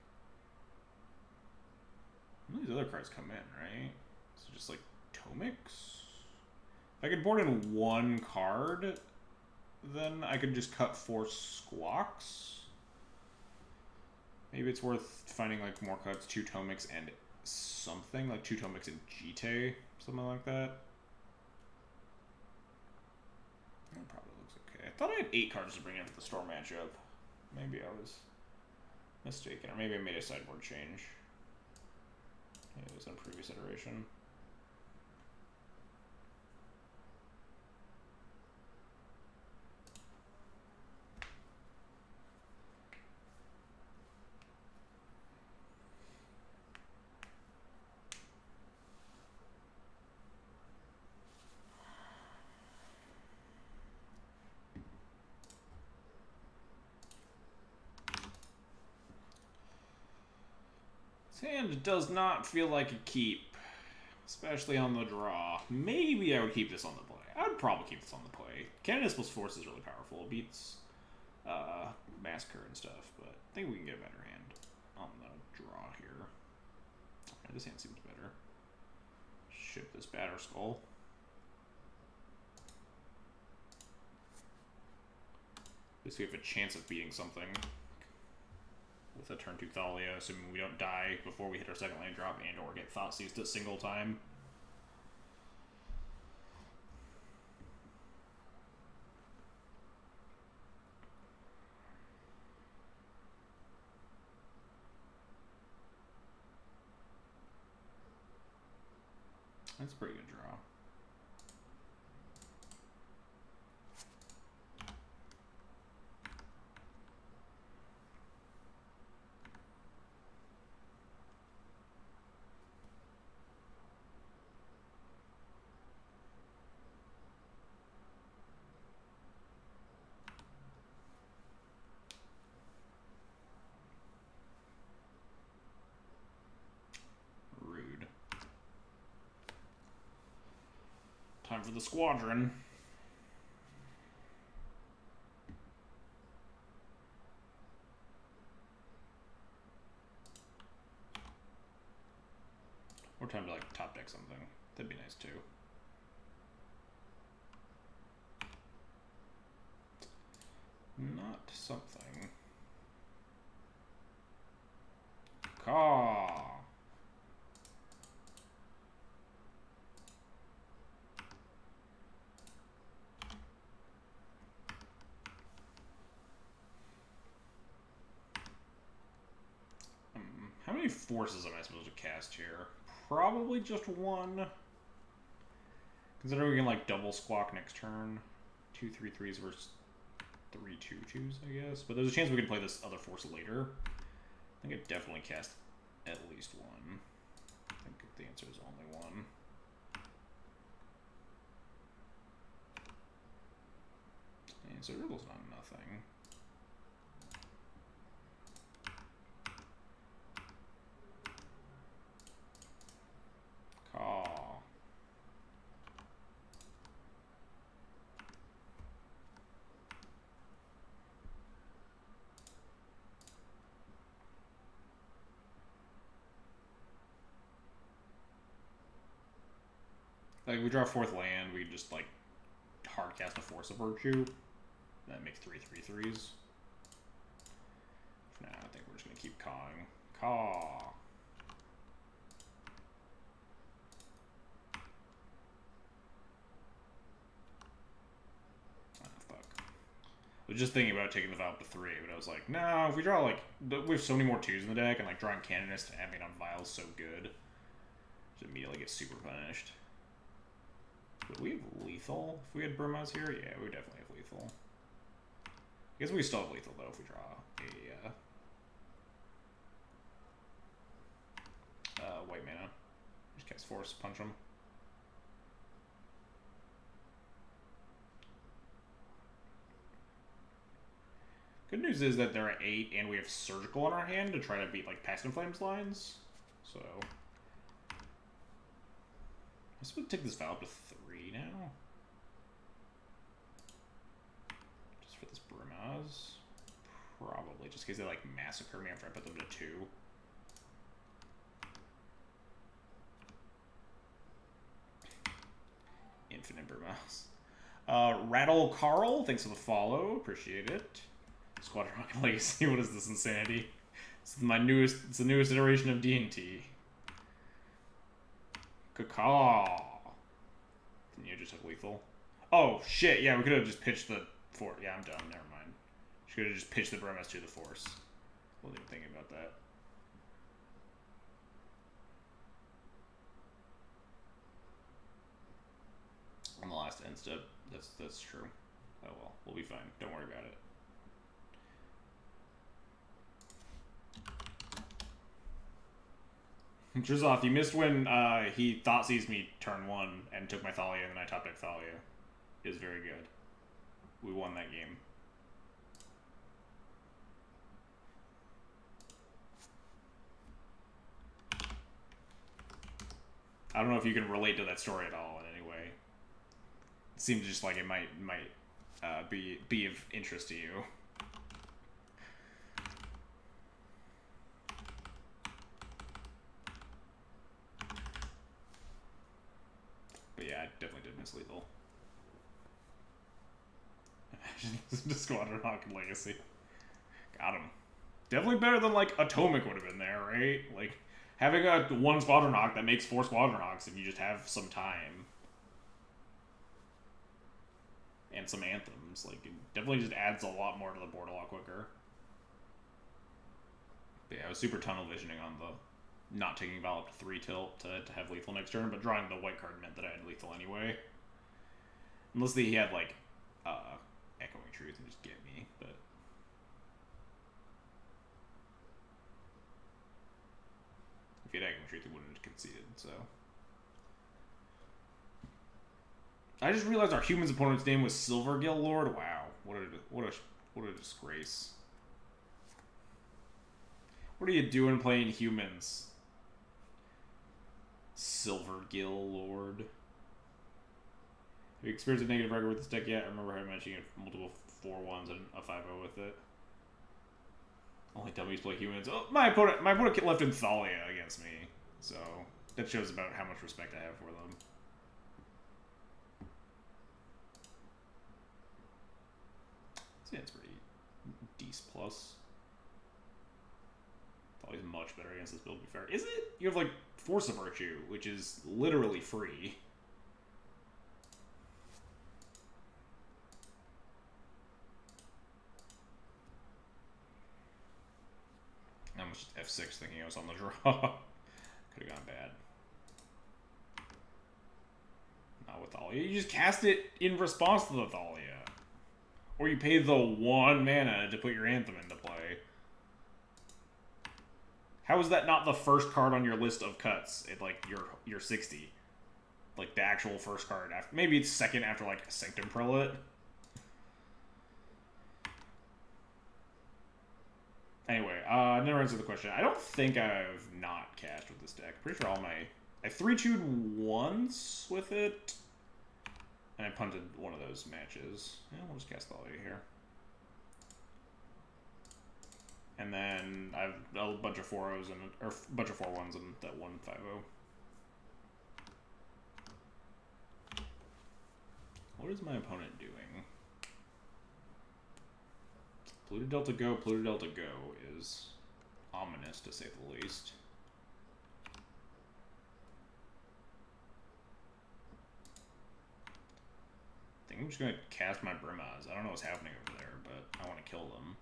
None of these other cards come in, right? So just, like, Tomics? If I could board in 1 card, then I could just cut 4 Squawks. Maybe it's worth finding like more cuts, 2 Tomics and something, like 2 Tomics and Jite, something like that. That probably looks okay. I thought I had 8 cards to bring in for the Storm matchup. Maybe I was mistaken, or maybe I made a sideboard change. Maybe it was in a previous iteration. Hand does not feel like a keep, especially on the draw. Maybe I would keep this on the play. I would probably keep this on the play. Canonist plus Force is really powerful. It beats Massacre and stuff, but I think we can get a better hand on the draw here. Right, this hand seems better. Ship this Batter Skull. At least we have a chance of beating something with a turn 2 Thalia, assuming we don't die before we hit our second land drop and or get Thoughtseized a single time. That's a pretty good draw. Time for the squadron. Or time to like top deck something. That'd be nice too. Not something. Caw. many forces am I supposed to cast here? Probably just one. Considering we can like double Squawk next turn. 2/3/3s versus 3/2/2s, I guess. But there's a chance we can play this other force later. I think I definitely cast at least one. I think the answer is only one. And so Riddle's not nothing. Call. Like, we draw 4th land, we just, like, hard cast a Force of Virtue. That makes 3/3/3s. For now, I think we're just going to keep cawing. Caw. Ah, fuck. I was just thinking about taking the Vial up to 3, but I was like, no, if we draw, like, we have so many more 2s in the deck, and, like, drawing Canonist and having it on Vial is so good. Just immediately get super punished. Would we have lethal if we had Burmaz here? Yeah, we would definitely have lethal. I guess we still have lethal, though, if we draw a white mana. Just cast Force, punch him. Good news is that they're at 8, and we have Surgical in our hand to try to beat, like, Past in Flames lines. So... I'm supposed to take this Vial up to 3 now. Just for this Brimaz. Probably, just in case they, like, massacre me after I put them to 2. Infinite Brimaz. Rattle Carl, thanks for the follow. Appreciate it. Squadron Rocket Legacy, what is this insanity? It's the newest iteration of D&T. Caw. Didn't you just have lethal? Oh, shit, yeah, we could have just pitched the Force. Yeah, I'm done, never mind. She could have just pitched the Brimaz to the Force. Wasn't even thinking about that. On the last end step, that's true. Oh well, we'll be fine. Don't worry about it. Drizoth, you missed when he thought seized me turn 1 and took my Thalia, and then I top deck Thalia. It was very good. We won that game. I don't know if you can relate to that story at all in any way. It seems just like it might be of interest to you. But yeah, I definitely did miss lethal. Imagine the Squadron Hawk Legacy. Got him. Definitely better than, like, Atomic would have been there, right? Like, having a 1 Squadron Hawk that makes 4 Squadron Hawks if you just have some time. And some Anthems. Like, it definitely just adds a lot more to the board a lot quicker. But yeah, I was super tunnel visioning on the not taking Val up to 3 tilt to have lethal next turn, but drawing the white card meant that I had lethal anyway. Unless he had, like, Echoing Truth and just get me, but... If he had Echoing Truth, he wouldn't have conceded, so... I just realized our human's opponent's name was Silvergill Lord. Wow, what a disgrace. What are you doing playing humans? Silvergill Lord. Have you experienced a negative record with this deck yet? I remember how mentioning it multiple 4-1s and a 5-0 with it. Only dummies play humans. Oh, my opponent left in Thalia against me, so that shows about how much respect I have for them. Yeah, it's pretty decent plus. Thalia's much better against this build, to be fair. Is it? You have, like, Force of Virtue, which is literally free. I was just F6 thinking I was on the draw. Could have gone bad. Not with Thalia. You just cast it in response to the Thalia. Or you pay the 1 mana to put your Anthem into play. How is that not the first card on your list of cuts at, like, your 60? Like, the actual first card. After, maybe it's second after, like, Sanctum Prelate. Anyway, never answered the question. I don't think I've not cast with this deck. Pretty sure all my... I 3-2'd once with it. And I punted one of those matches. Yeah, we'll just cast Thalia here. And then I have a bunch of 4-0s and or a bunch of 4-1s and that 1-5-0. What is my opponent doing? Pluto Delta Go, Pluto Delta Go is ominous to say the least. I think I'm just going to cast my Brimaz. I don't know what's happening over there, but I want to kill them.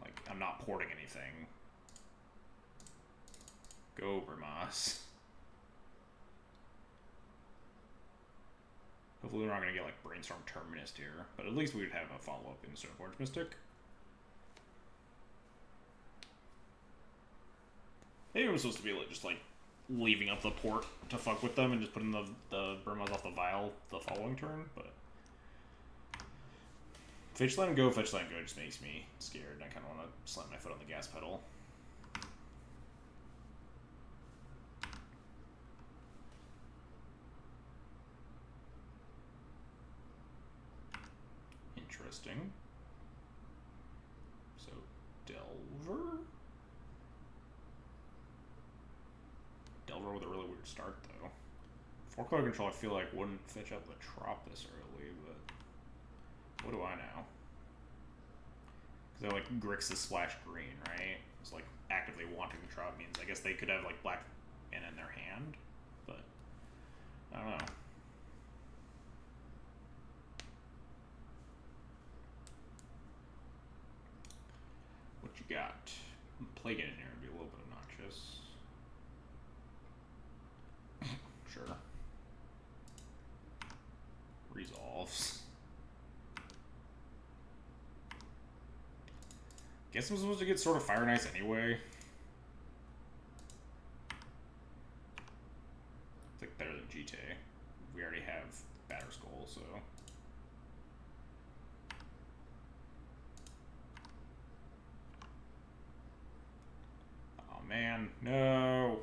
Like, I'm not porting anything. Go, Brimaz. Hopefully we're not going to get, like, Brainstorm Terminus here, but at least we would have a follow-up in Stoneforge Mystic. Maybe I'm supposed to be, like, just, like, leaving up the port to fuck with them and just putting the Brimaz off the vial the following turn, but... Fetchland Go just makes me scared, and I kind of want to slam my foot on the gas pedal. Interesting. So, Delver? Delver with a really weird start, though. 4-color control, I feel like, wouldn't fetch out the Trop this early, but... What do I know? Because they're like Grixis Splash Green, right? It's like actively wanting the Trop means I guess they could have like black mana in their hand, but I don't know. What you got? Plague Engineer would be a little bit obnoxious. Sure. Resolves. Guess I'm supposed to get sort of Fire and Ice anyway. It's like better than GT. We already have Batterskull, so. Oh man, no.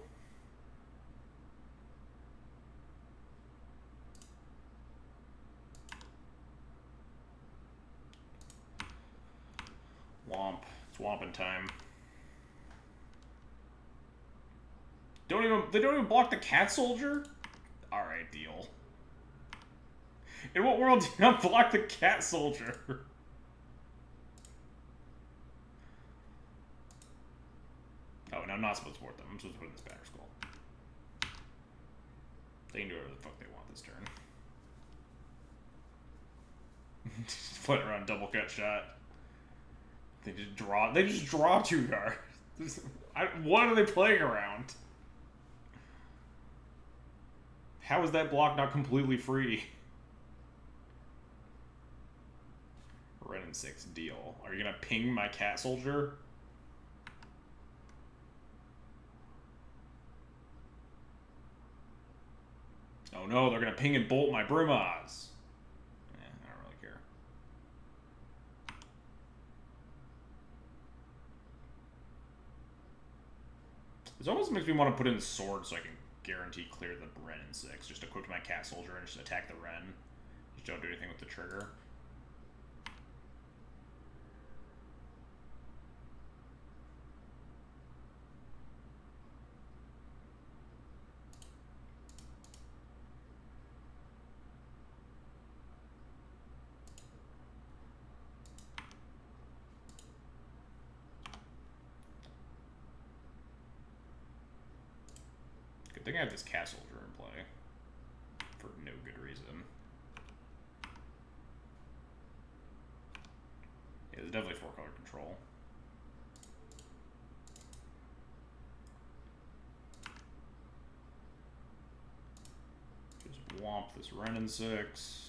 Womp. It's womping time. They don't even block the Cat Soldier? Alright, deal. In what world do you not block the Cat Soldier? Oh, and I'm not supposed to support them. I'm supposed to put in this Batterskull. They can do whatever the fuck they want this turn. Just put it around double cut shot. They just draw 2 cards. What are they playing around? How is that block not completely free? Red and 6 deal. Are you gonna ping my Cat Soldier? Oh no, they're gonna ping and bolt my Brimaz. I don't really care. This almost makes me want to put in Sword so I can guarantee clear the Ren in 6. Just equip my Cat Soldier and just attack the Ren. Just don't do anything with the trigger. I think I have this Cat Soldier in play. For no good reason. Yeah, definitely 4-color control. Just womp this Renin 6.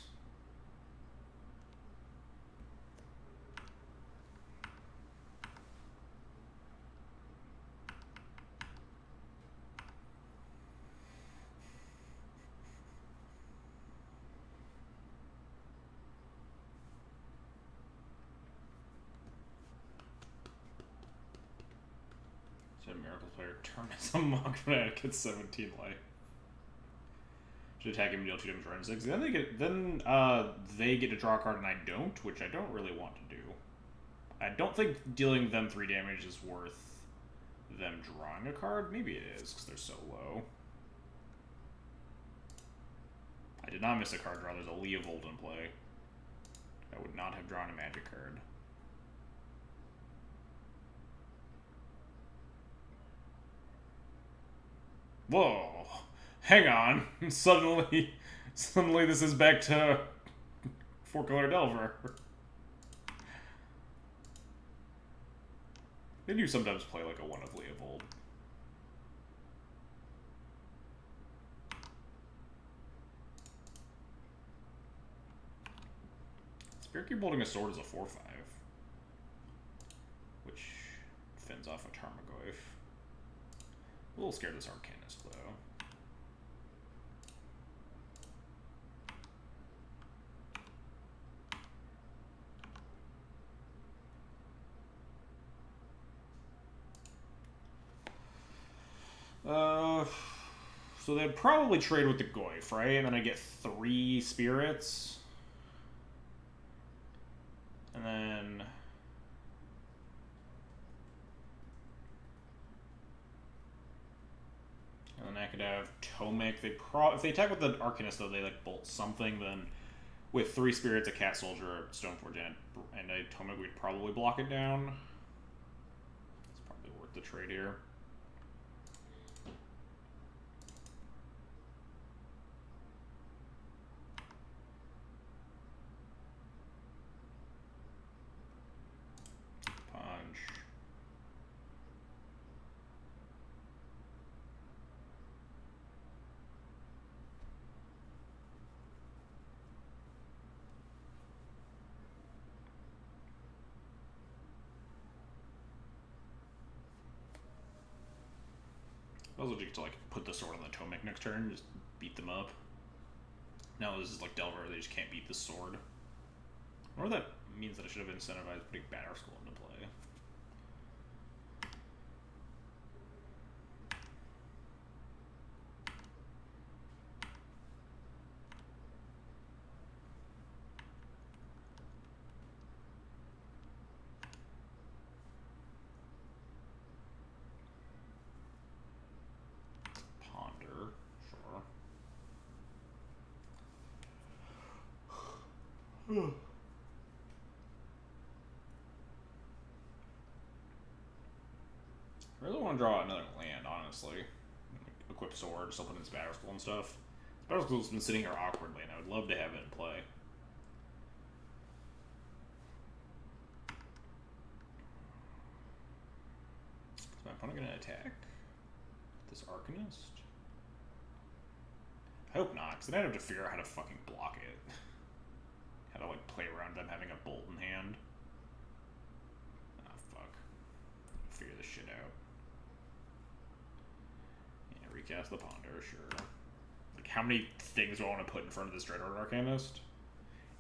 Miracle player turn as a monk fanatic at 17 life. Should attack him and deal 2 damage around 6. Then they get to draw a card and I don't, which I don't really want to do. I don't think dealing them 3 damage is worth them drawing a card. Maybe it is, because they're so low. I did not miss a card draw. There's a Leovold in play. I would not have drawn a magic card. Whoa, hang on. Suddenly this is back to 4-color Delver. They do sometimes play like a 1 of Leovold. Spirit Cube holding a sword is a 4/5. Which fends off a Tarmogoyf. A little scared of this Arcanist, though. So they'd probably trade with the Goyf, right? And then I get 3 spirits. And then... And then I could have Tomek. If they attack with the Arcanist, though, they like bolt something. Then with 3 spirits, a Cat Soldier, a Stoneforge, and a Tomek, we'd probably block it down. It's probably worth the trade here. Punch. Also, you get to like put the sword on the Tomek next turn, just beat them up. Now this is like Delver; they just can't beat the sword. I wonder if that means that I should have incentivized putting Banner Skull into play. Ponder, sure. I really want to draw another land, honestly. Like, equip sword, still put in its Battle Skull and stuff. Battle Skull's been sitting here awkwardly, and I would love to have it in play. Is my opponent going to attack this Arcanist? I hope not, because then I'd have to figure out how to fucking block it. How to, like, play around them having a bolt in hand. Ah, fuck. Figure this shit out. Yeah, recast the Ponder, sure. Like, how many things do I want to put in front of this Dreadhorde Arcanist?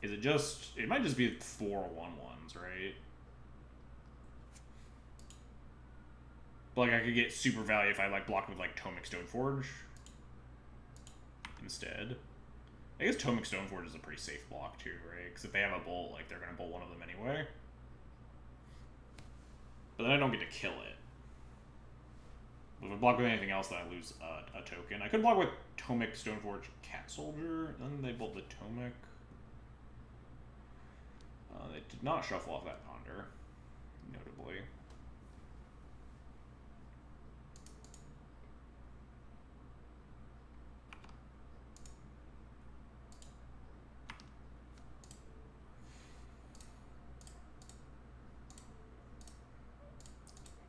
Is it just... It might just be 4 1/1s, right? But, like, I could get super value if I, like, blocked with, like, Tomek Stoneforge instead. I guess Tomek Stoneforge is a pretty safe block, too, right? Because if they have a bolt, like, they're going to bolt one of them anyway. But then I don't get to kill it. If I block with anything else, then I lose a token. I could block with Tomek Stoneforge Cat Soldier, and then they bolt the Tomek. They did not shuffle off that Ponder, notably.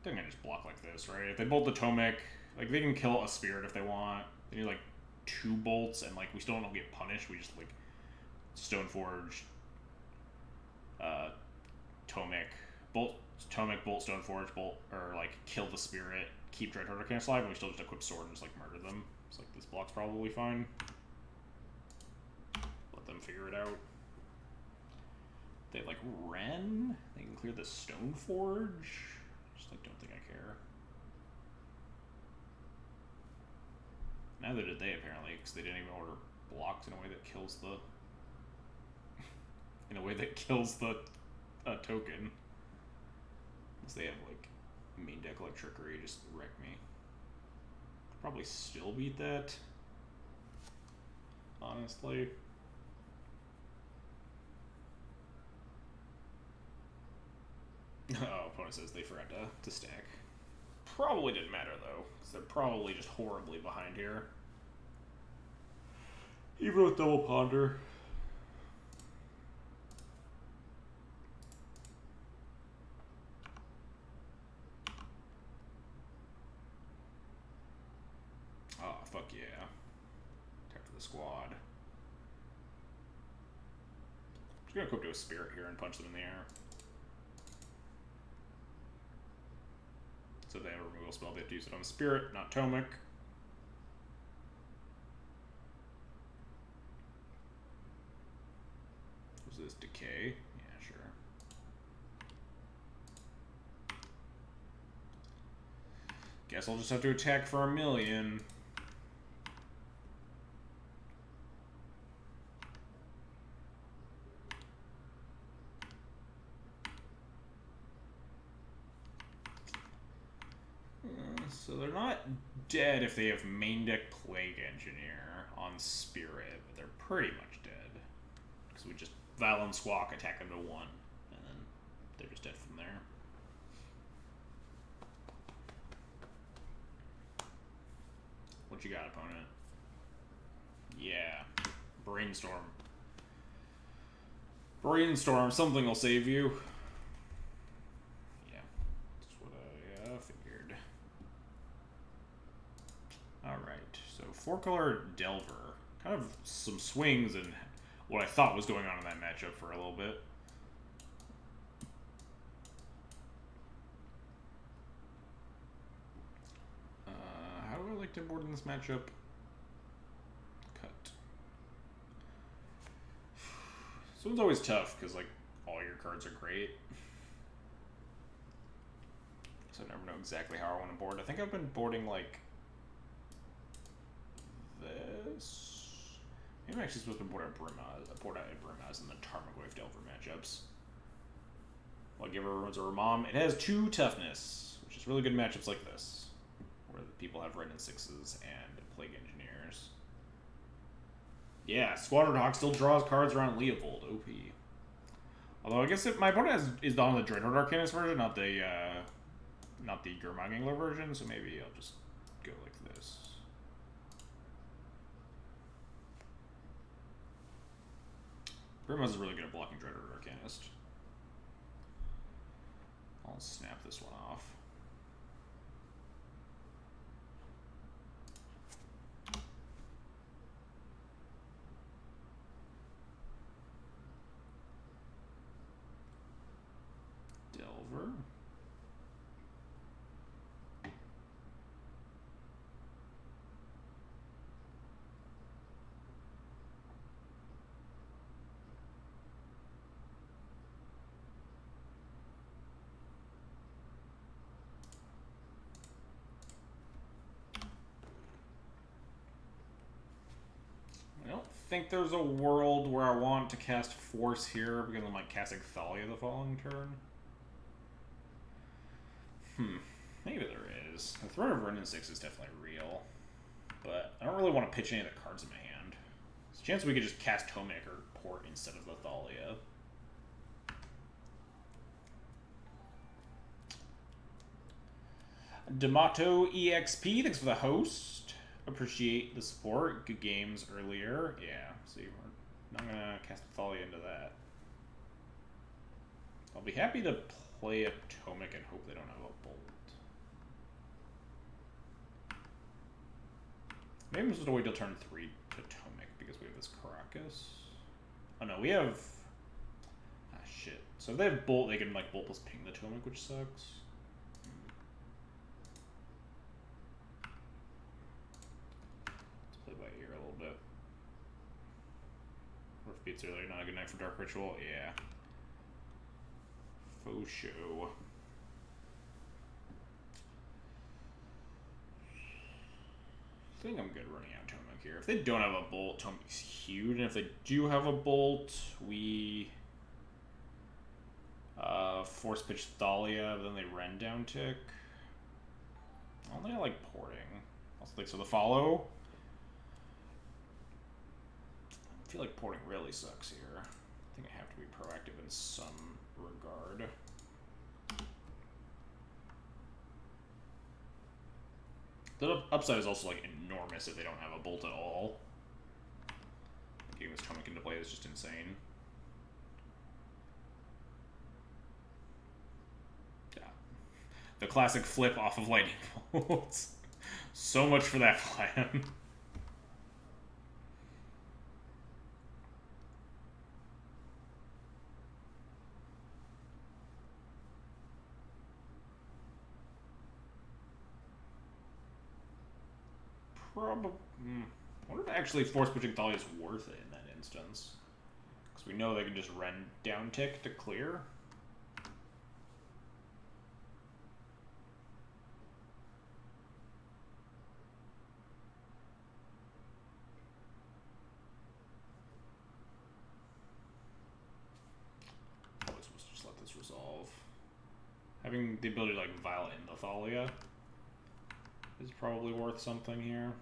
they're gonna just block like this, right? If they bolt the Tomek, like they can kill a spirit if they want. They need like 2 bolts, and like we still don't get punished. We just like Stoneforge, Tomek, bolt Stoneforge, bolt, or like kill the spirit, keep Dreadhorde Arcanist alive, and we still just equip sword and just like murder them. It's like this block's probably fine. Let them figure it out. They have like Ren. They can clear the Stoneforge. Just like don't think I care. Neither did they apparently, because they didn't even order blocks in a way that kills the token. Because they have like main deck like Trickery, just wreck me. Could probably still beat that. Honestly. Oh, opponent says they forgot to stack. Probably didn't matter though, because they're probably just horribly behind here. Even with double ponder. Oh, fuck yeah. Tap to the squad. Just gonna equip to a spirit here and punch them in the air. So if they have a removal spell, they have to use it on the spirit, not Tomek. Was this decay? Yeah, sure. Guess I'll just have to attack for 1,000,000. So they're not dead if they have main deck Plague Engineer on Spirit, but they're pretty much dead. Because we just Val and Squawk attack them to 1, and then they're just dead from there. What you got, opponent? Yeah. Brainstorm. Brainstorm, something will save you. Yeah. That's what I figured. Alright, so 4-color Delver. Kind of some swings and what I thought was going on in that matchup for a little bit. How do I like to board in this matchup? Cut. This one's always tough because like all your cards are great. So I never know exactly how I want to board. I think I've been boarding like this. Maybe I'm actually supposed to board out Brimaz in the Tarmogoyf Delver matchups. I'll give her a Ramam. It has 2 toughness, which is really good in matchups like this, where the people have red and 6s and Plague Engineers. Yeah, Squadron Hawk still draws cards around Leovold, OP. Although I guess my opponent is on the Dreadhorde Arcanist version, not the Gurmag Angler version, so maybe I'll just go like this. Brimaz is really good at blocking Dreadhorde Arcanist. I'll snap this one off. Delver. I don't think there's a world where I want to cast Force here because I'm like casting Thalia the following turn. Maybe there is. The Throne of Ren and 6 is definitely real, but I don't really want to pitch any of the cards in my hand. There's a chance we could just cast Tomek or Port instead of the Thalia. D'Amato EXP, thanks for the host. Appreciate the support. Good games earlier. Yeah, see, we're not gonna cast Thalia into that. I'll be happy to play a Tomek and hope they don't have a Bolt. Maybe I'm supposed to wait till turn 3 Potomac because we have this Caracas. Oh no, we have... Ah, shit. So if they have Bolt, they can, like, Bolt plus ping the Potomac, which sucks. Let's play by ear a little bit. Rough beats earlier, not a good night for Dark Ritual. Yeah. Faux show. I think I'm good running out Tomac here. If they don't have a Bolt, Tomac's huge. And if they do have a Bolt, we force pitch Thalia, but then they Ren down tick. I don't think I like porting. I also think so. The follow. I feel like porting really sucks here. I think I have to be proactive in some regard. The upside is also like enormous if they don't have a Bolt at all. Getting this Tomac into play is just insane. Yeah. The classic flip off of lightning bolts. So much for that plan. Probably. I wonder if actually force pitching Thalia is worth it in that instance. Because we know they can just Ren down tick to clear. Probably supposed to just let this resolve. Having the ability to like Vile in the Thalia is probably worth something here.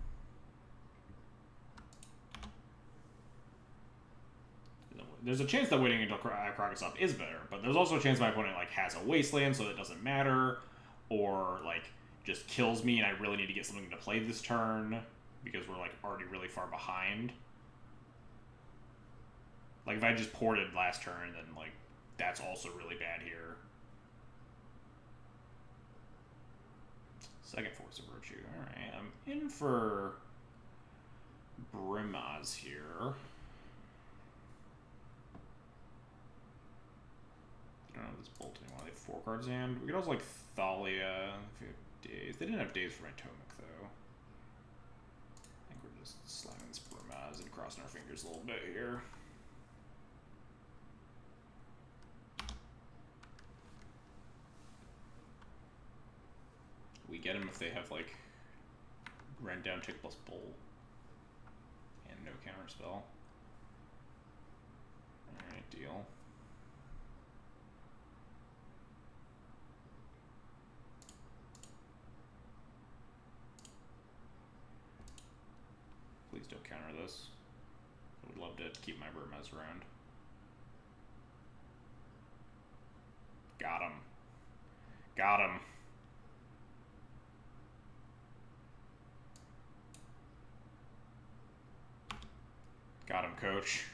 There's a chance that waiting until Krakus up is better, but there's also a chance my opponent like has a Wasteland, so it doesn't matter, or like just kills me and I really need to get something to play this turn because we're like already really far behind. Like if I just ported last turn, then like that's also really bad here. Second Force of Virtue. Alright, I'm in for Brimaz here. I don't know if this Bolt anymore. They have 4 cards in. We could also like Thalia if we have days. They didn't have days for my Tomac though. I think we're just slamming this Brimaz and crossing our fingers a little bit here. We get them if they have like Ren down tick plus Bolt and no counter spell. Alright, deal. Please don't counter this. I would love to keep my Burmaz around. Got him. Got him. Got him, coach.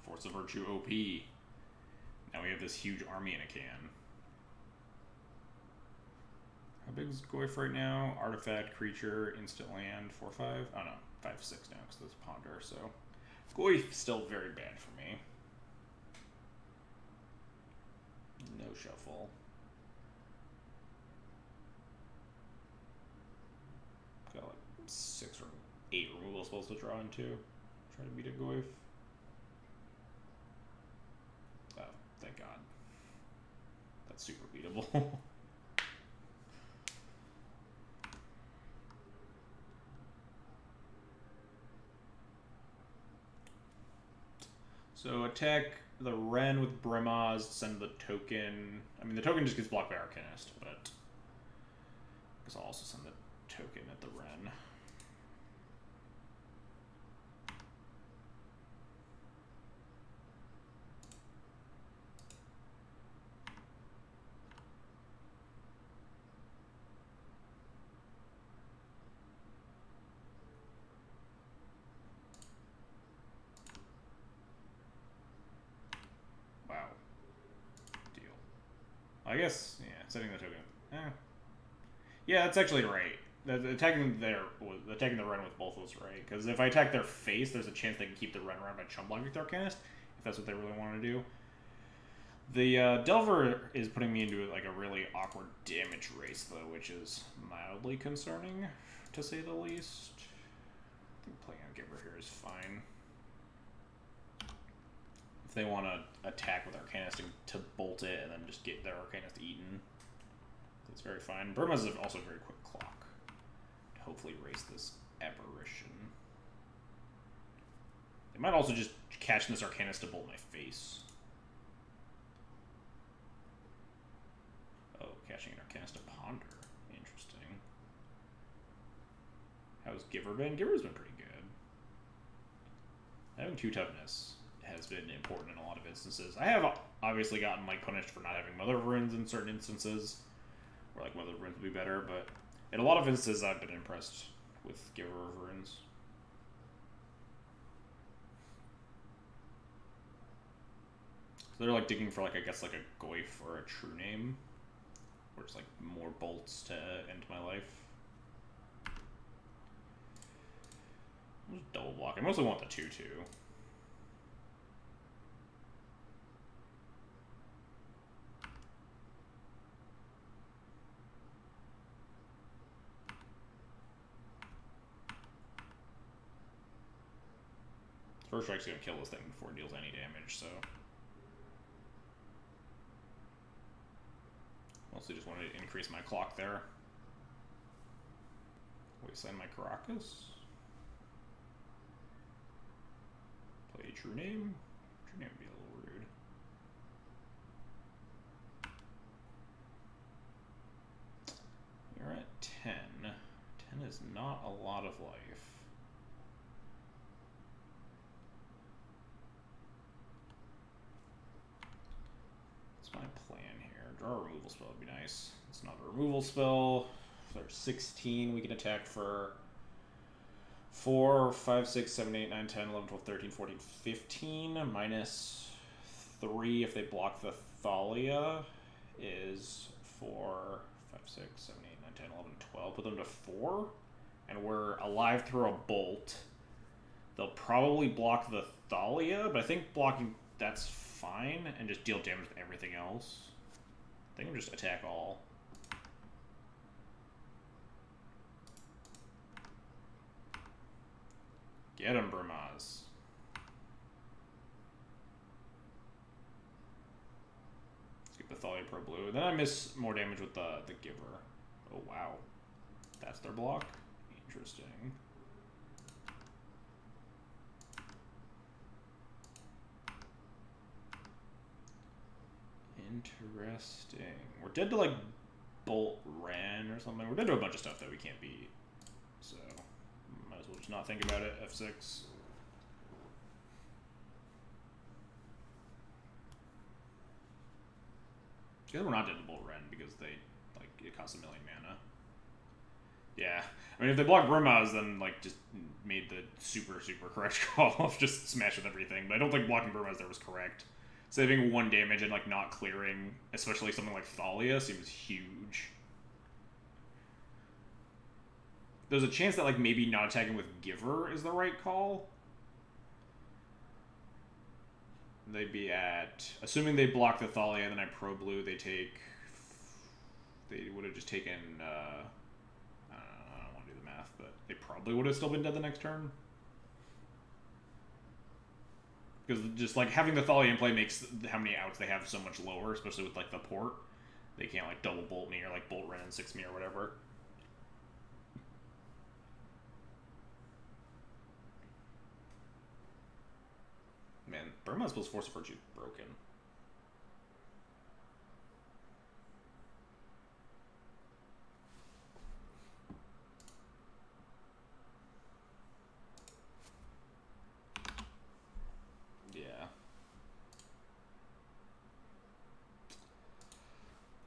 Force of Virtue OP. Now we have this huge army in a can. How big is Goyf right now? Artifact, creature, instant land, 4/5? Oh no, 5/6 now because there's Ponder, so Goyf still very bad for me. No shuffle. Got like 6 or 8 removal spells to draw into. Try to beat a Goyf. Oh, thank God. That's super beatable. So attack the Ren with Brimaz, send the token. I mean, the token just gets blocked by Arcanist, but I guess I'll also send the token at the Ren. I guess, yeah, setting the token. Yeah, that's actually right. Attacking the run with both was right. Because if I attack their face, there's a chance they can keep the run around by chump blocking with Arcanist, if that's what they really want to do. The Delver is putting me into like a really awkward damage race, though, which is mildly concerning, to say the least. I think playing on Giver here is fine. If they want to attack with Arcanist to bolt it and then just get their Arcanist eaten, that's very fine. Burma's is also a very quick clock to hopefully race this Apparition. They might also just catch this Arcanist to bolt my face. Oh, catching an Arcanist to ponder. Interesting. How's Giver been? Giver's been pretty good. Having 2 toughness has been important in a lot of instances. I have obviously gotten like punished for not having Mother of Runes in certain instances, where like Mother of Runes would be better, but in a lot of instances I've been impressed with Giver of Runes. So they're like digging for like, I guess, like a Goyf or a True Name, or just like more bolts to end my life. I'll just double block. I mostly want the 2/2. First Strike's gonna kill this thing before it deals any damage, so. Mostly just wanted to increase my clock there. Wasteland my Caracas. Play True Name. True Name would be a little rude. You're at 10. 10 is not a lot of life. What's my plan here? Draw a removal spell would be nice. It's not a removal spell. If there's 16, we can attack for 4, 5, 6, 7, 8, 9, 10, 11, 12, 13, 14, 15. Minus 3 if they block the Thalia is 4, 5, 6, 7, 8, 9, 10, 11, 12. Put them to 4. And we're alive through a bolt. They'll probably block the Thalia, but I think blocking that's fine and just deal damage with everything else. I think I'm just attack all. Get him, Burmaz. Let's get the Thalia Pro Blue. Then I miss more damage with the Giver. Oh, wow. That's their block? Interesting. Interesting. We're dead to, like, Bolt Ren or something. We're dead to a bunch of stuff that we can't beat. So, might as well just not think about it. F6. I guess we're not dead to Bolt Ren because they, like, it costs 1 million mana. Yeah. I mean, if they block Brimaz, then, like, just made the super correct call of just smash with everything. But I don't think blocking Brimaz there was correct. Saving 1 damage and, like, not clearing, especially something like Thalia, seems huge. There's a chance that, like, maybe not attacking with Giver is the right call. They'd be at... Assuming they block the Thalia and then I Pro Blue, they take... They would have just taken... I don't want to do the math, but they probably would have still been dead the next turn. Because just, like, having the Thalia in play makes how many outs they have so much lower, especially with, like, the port. They can't, like, double bolt me or, like, bolt Ren and 6 me or whatever. Man, Burma's plus Force of Virtue broken.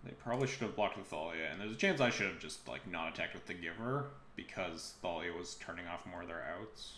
They probably should have blocked the Thalia, and there's a chance I should have just, like, not attacked with the Giver, because Thalia was turning off more of their outs.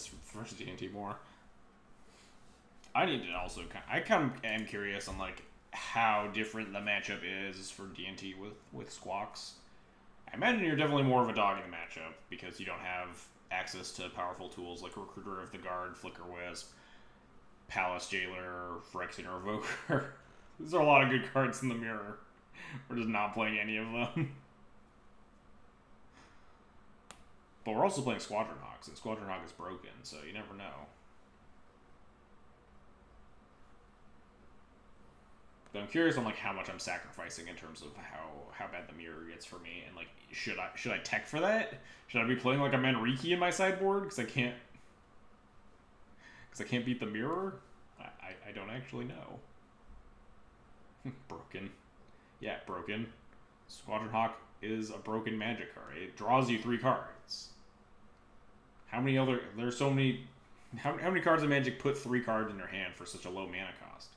this versus D&T more. I need to also I kind of am curious on like how different the matchup is for D&T with Squawks. I imagine you're definitely more of a dog in the matchup because you don't have access to powerful tools like Recruiter of the Guard, Flicker Wisp, Palace Jailer, Phyrexian Revoker. These are a lot of good cards in the mirror. We're just not playing any of them. But we're also playing Squadron Hawks, and Squadron Hawk is broken, so you never know. But I'm curious on like how much I'm sacrificing in terms of how bad the mirror gets for me, and like should I tech for that? Should I be playing like a Manriki in my sideboard because I can't beat the mirror? I don't actually know. Broken. Yeah, broken. Squadron Hawk is a broken magic card. It draws you 3 cards. How many other... There's so many... How many cards in Magic put 3 cards in your hand for such a low mana cost?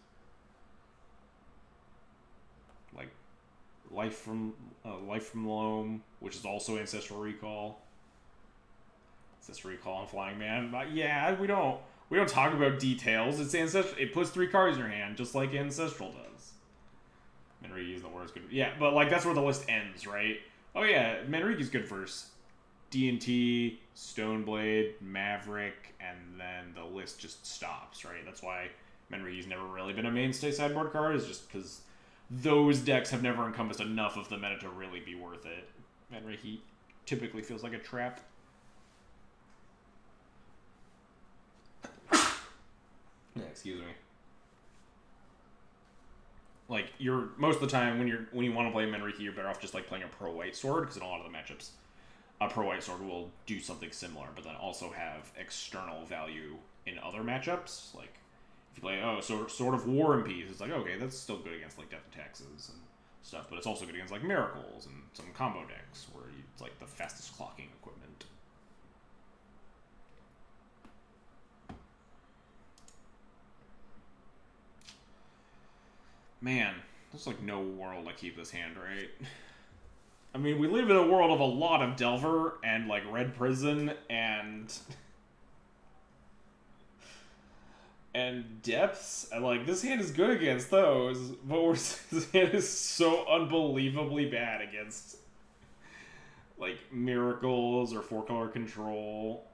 Like, Life from Loam, which is also Ancestral Recall. Ancestral Recall and Flying Man. But yeah, we don't talk about details. It's Ancestral. It puts 3 cards in your hand, just like Ancestral does. Manriki's the worst. Good. Yeah, but like that's where the list ends, right? Oh yeah, Manriki's good versus D&T, Stoneblade, Maverick, and then the list just stops, right? That's why Manriki's never really been a mainstay sideboard card, is just because those decks have never encompassed enough of the meta to really be worth it. Manriki typically feels like a trap. Yeah, excuse me. Like you're most of the time when you want to play Manriki, you're better off just like playing a pro white sword, because in a lot of the matchups, a pro white sword will do something similar, but then also have external value in other matchups. Like if you play Sword of War and Peace, it's like okay, that's still good against like Death and Taxes and stuff, but it's also good against like Miracles and some combo decks where it's like the fastest clocking equipment. Man, there's like no world I keep this hand, right? I mean, we live in a world of a lot of Delver and like Red Prison and Depths, and like this hand is good against those, but this hand is so unbelievably bad against like Miracles or 4-color Control.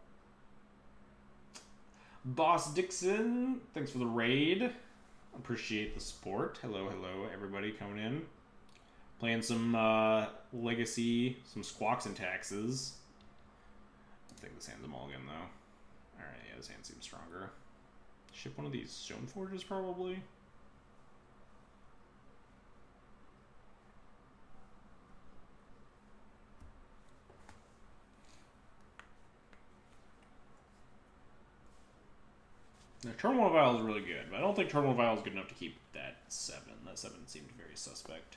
Boss Dixon, thanks for the raid. Appreciate the support. Hello, everybody coming in. Playing some Legacy, some Squawks and Taxes. I think this hand's a mulligan, though. Alright, yeah, this hand seems stronger. Ship one of these Stoneforges, probably. The Terminal Vial is really good, but I don't think Terminal Vial is good enough to keep that 7. That 7 seemed very suspect.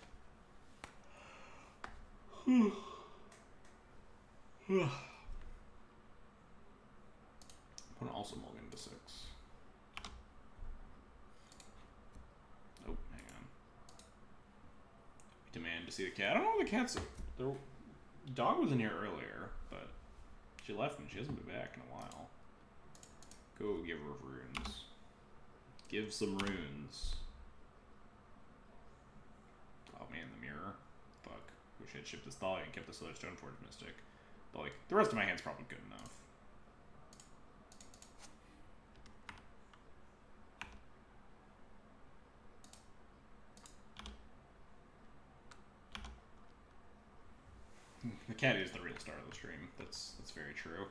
Put also mulligan to 6. Oh, hang on. Demand to see the cat. I don't know if the cat's... The dog was in here earlier, but she left and she hasn't been back in a while. Go give her runes. Give some runes. Oh man, the mirror. Fuck. Wish I had shipped this Thalia and kept this other Stoneforge Mystic. But like, the rest of my hand's probably good enough. The cat is the real star of the stream. That's very true.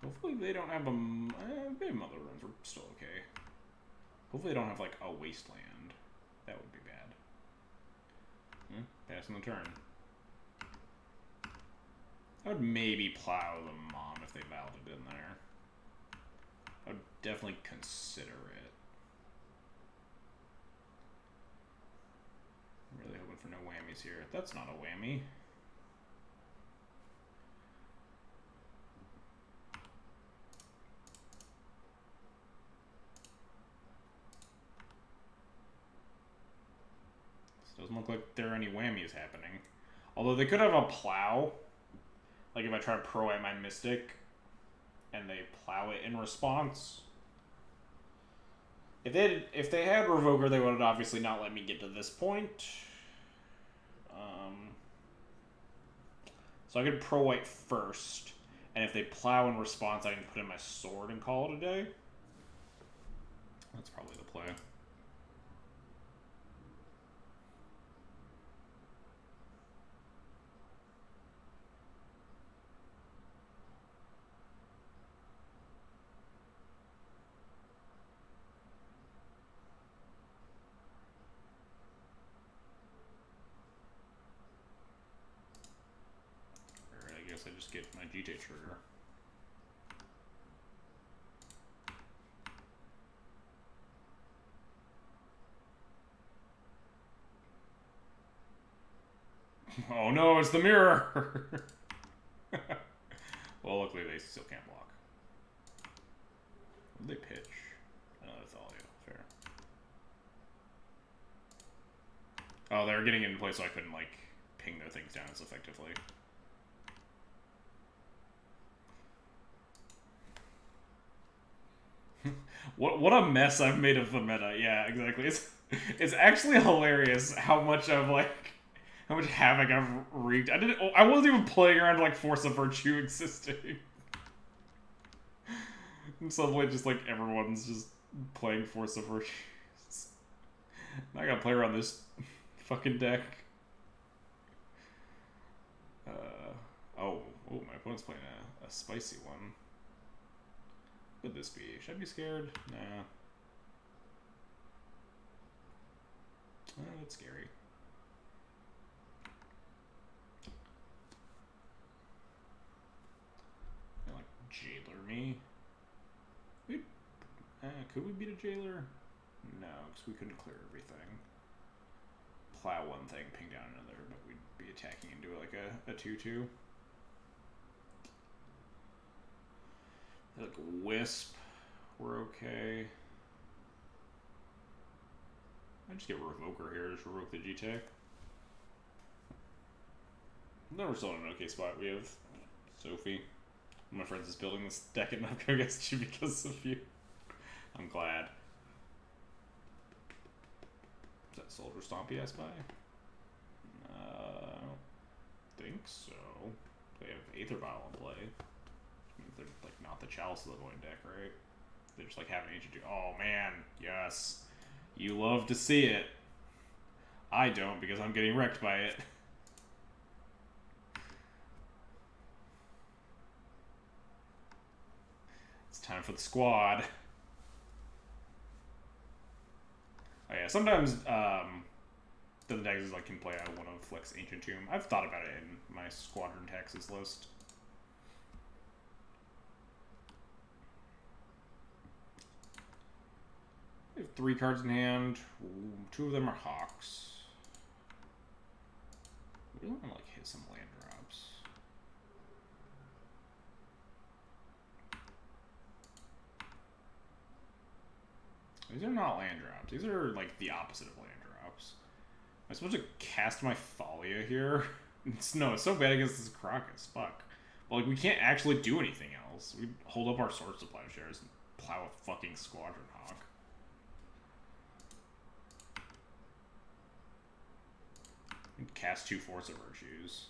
Hopefully they don't have maybe Mother Runes are still okay. Hopefully they don't have like a Wasteland. That would be bad. Passing the turn. I would maybe plow the Mom if they valid it in there. I would definitely consider it. I'm really hoping for no whammies here. That's not a whammy. Doesn't is happening. Although they could have a plow. Like if I try to pro at my Mystic and they plow it in response. If they had Revoker, they would obviously not let me get to this point. So I could pro white first, and if they plow in response, I can put in my sword and call it a day. That's probably the play. I guess I just get my GT trigger. Oh no, it's the mirror! Well, luckily they still can't block. What did they pitch? Oh, that's all, yeah, fair. Oh, they were getting it in place so I couldn't, like, ping their things down as effectively. What a mess I've made of the meta. Yeah, exactly. It's actually hilarious how much havoc I've wreaked. I wasn't even playing around like Force of Virtue existing. And suddenly just like everyone's just playing Force of Virtue. Now I gotta play around this fucking deck. Oh, my opponent's playing a spicy one. What would this be? Should I be scared? Nah. Oh, that's scary. They like jailer me. Could we beat a jailer? No, because we couldn't clear everything. Plow one thing, ping down another, but we'd be attacking into like a 2/2. Like Wisp, we're okay. I just get Revoker here, just revoke the G-Tech. No, we're still in an okay spot. We have Sophie. One of my friends is building this deck and I'm going against you because of you. I'm glad. Is that Soldier Stompy I spy? I don't think so. They have Aether Vial in play. They're like not the Chalice of the Void deck, right? They just like have an Ancient 2. Oh man, yes. You love to see it. I don't because I'm getting wrecked by it. It's time for the squad. Oh yeah, sometimes the decks like can play out one of Flex Ancient Tomb. I've thought about it in my Squadron Taxes list. We have 3 cards in hand. Ooh, 2 of them are Hawks. We really want to like hit some land drops. These are not land drops. These are like the opposite of land drops. Am I supposed to cast my Thalia here? No, it's so bad against this Crocus. Fuck. But like we can't actually do anything else. We hold up our Sword Supply shares and plow a fucking Squadron Hawk. And cast 2 Force of Virtues.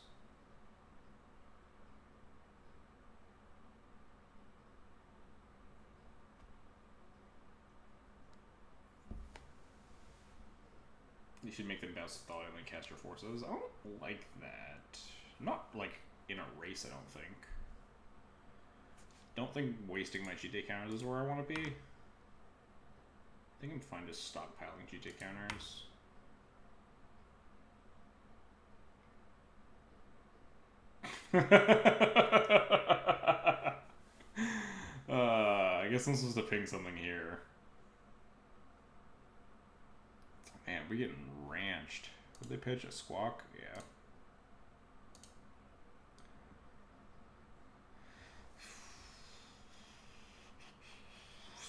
You should make them bounce the Thalia and then cast your forces. I don't like that. I'm not, like, in a race, I don't think. Don't think wasting my GT counters is where I want to be. I think I'm fine just stockpiling GT counters. I guess I'm supposed to ping something here. Man, we're getting ranched. Would they pitch a Squawk? Yeah.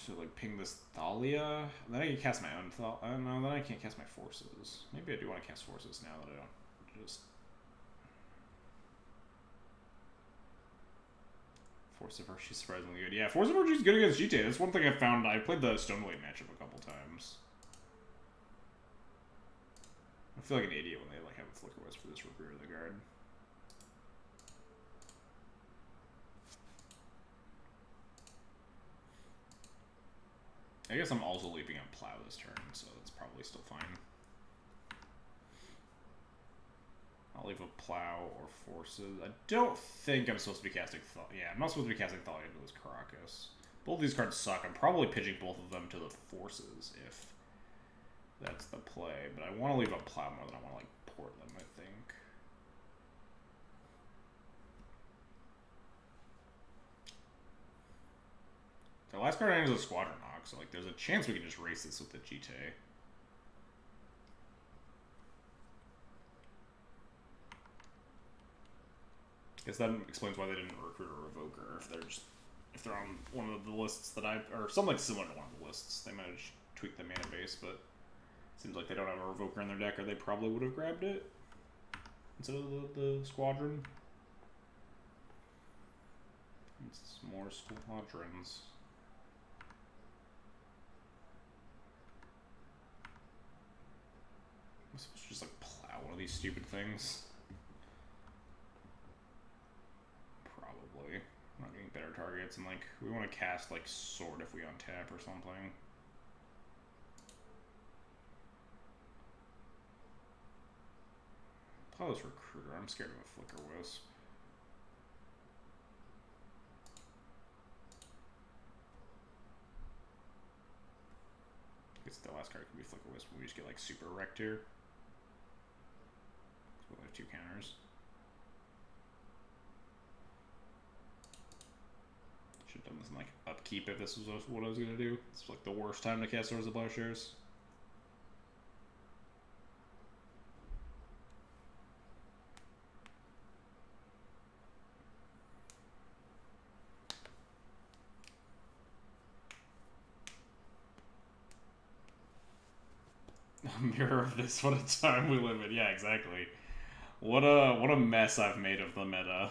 So, like, ping this Thalia. Then I can cast my own Thalia. No, then I can't cast my forces. Maybe I do want to cast forces now that I don't Just Force of Virtue is surprisingly good. Yeah, Force of Virtue is good against GTA. That's one thing I found. I played the Stoneway matchup a couple times. I feel like an idiot when they like have a Flicker Wisp for this Recruiter of the Guard. I guess I'm also leaping on Plow this turn, so that's probably still fine. I'll leave a Plow or Forces. I don't think I'm supposed to be casting Yeah, I'm not supposed to be casting Thalia into this Caracas. Both these cards suck. I'm probably pitching both of them to the Forces if that's the play. But I want to leave a Plow more than I want to, like, port them, I think. The last card I need is a Squadron Hawk, so, like, there's a chance we can just race this with the GTA. Guess that explains why they didn't recruit a Revoker. If they're on one of the lists that or something similar to one of the lists, they might have tweaked the mana base, but it seems like they don't have a Revoker in their deck, or they probably would have grabbed it instead of the Squadron. It's more Squadrons. I'm supposed to just like plow one of these stupid things. Probably. I'm not getting better targets, and like we want to cast like Sword if we untap or something. Plow this Recruiter. I'm scared of a Flicker Wisp. I guess the last card could be Flicker Wisp, but we just get like super wrecked here. So we'll have 2 counters. Should have done this in like upkeep if this was what I was gonna do. It's like the worst time to cast Swords of Plowshares. Mirror of this, what a time we live in. Yeah, exactly. What a mess I've made of the meta.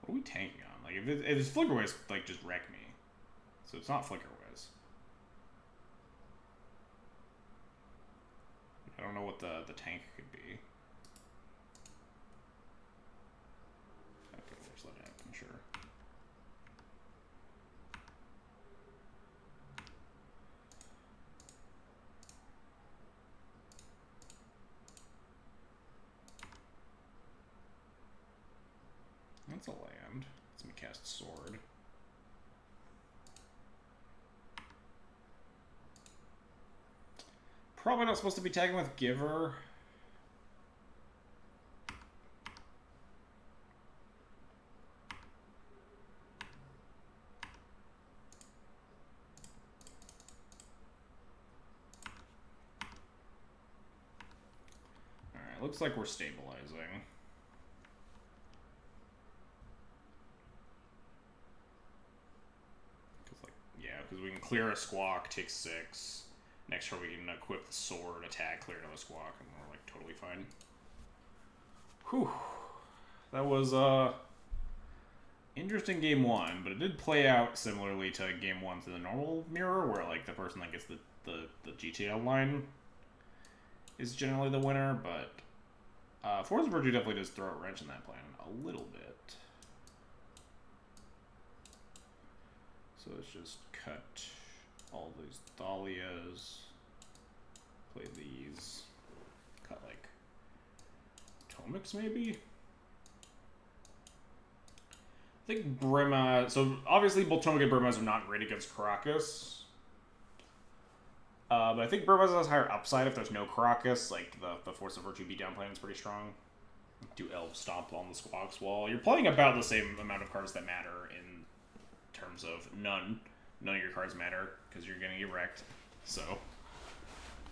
What are we tanking on? Like, if it's Flicker Wisp, like, just wreck me. So it's not Flicker Wisp. I don't know what the tank could be. Okay, just let it happen, sure. That's a land. Let's me cast Sword. Probably not supposed to be tagging with Giver. Alright, looks like we're stabilizing. Because we can clear a Squawk, take 6. Next turn we can equip the Sword, attack, clear another Squawk, and we're like totally fine. Whew. That was interesting game 1, but it did play out similarly to game 1 to the normal mirror, where like the person that gets the GTA line is generally the winner, but Force of Virtue definitely does throw a wrench in that plan a little bit. So let's just cut all these Thalias, play these, cut like Tomics maybe? I think Brema, so obviously both Tomic and Bremas are not great against Caracas. But I think Bremas has higher upside if there's no Caracas, like the Force of Virtue beatdown plan is pretty strong. Do Elf Stomp on the Squawk's wall. You're playing about the same amount of cards that matter in terms of none of your cards matter because you're gonna get wrecked. So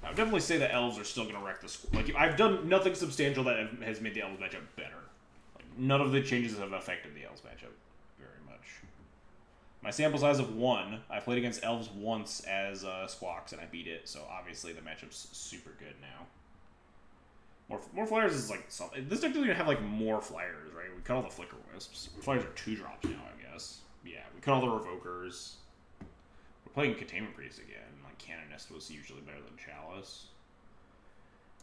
I would definitely say that Elves are still gonna wreck the squad. Like I've done nothing substantial that has made the Elves matchup better. Like none of the changes have affected the Elves matchup very much. My sample size of 1. I played against Elves once as Squawks and I beat it. So obviously the matchup's super good now. More flyers is like this deck doesn't even have like more flyers, right? We cut all the flicker wisps. Flyers are 2-drops now, I guess. Yeah, we cut all the revokers. We're playing Containment Priest again. Like Canonist was usually better than Chalice.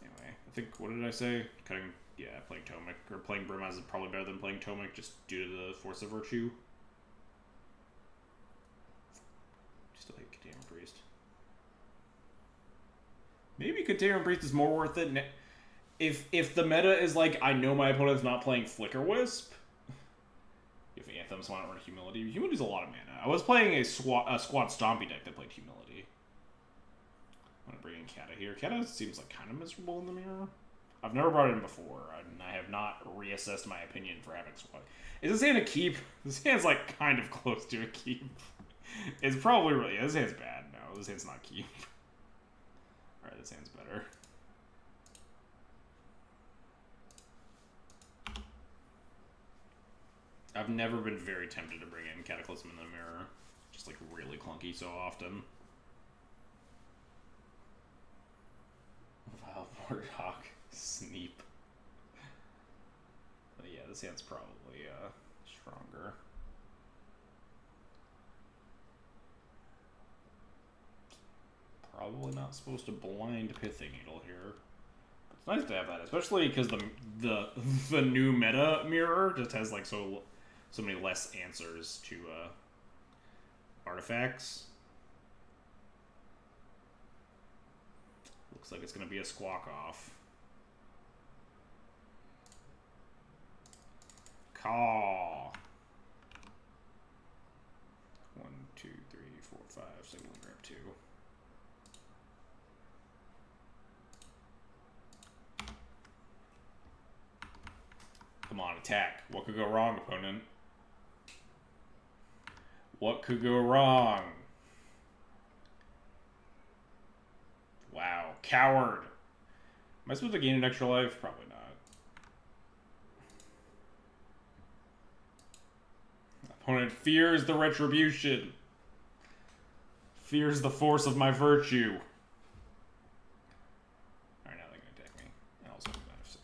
Anyway, I think what did I say? Playing Tomic or playing Brimaz is probably better than playing Tomic just due to the Force of Virtue. Still hate Containment Priest. Maybe Containment Priest is more worth it. If the meta is like, I know my opponent's not playing Flicker Wisp, if Anthems want to run Humility, Humility's a lot of mana. I was playing a squad Stompy deck that played Humility. I'm going to bring in Kata here. Kata seems like kind of miserable in the mirror. I've never brought it in before, and I have not reassessed my opinion for having squad. Is this hand a keep? This hand's like kind of close to a keep. It's probably really... Yeah, this hand's bad. No, this hand's not keep. Alright, this hand's better. I've never been very tempted to bring in Cataclysm in the mirror. Just like really clunky so often. Valvorg Hawk Sneep. But yeah, this hand's probably stronger. Probably not supposed to blind Pithing Needle here. It's nice to have that, especially because the new meta mirror just has like so many less answers to artifacts. Looks like it's gonna be a Squawk off. Caw. 1, 2, 3, 4, 5. Single and grab 2. Come on, attack. What could go wrong, opponent? What could go wrong? Wow. Coward. Am I supposed to gain an extra life? Probably not. Opponent fears the retribution. Fears the force of my virtue. Alright, now they're going to attack me. And also have 6.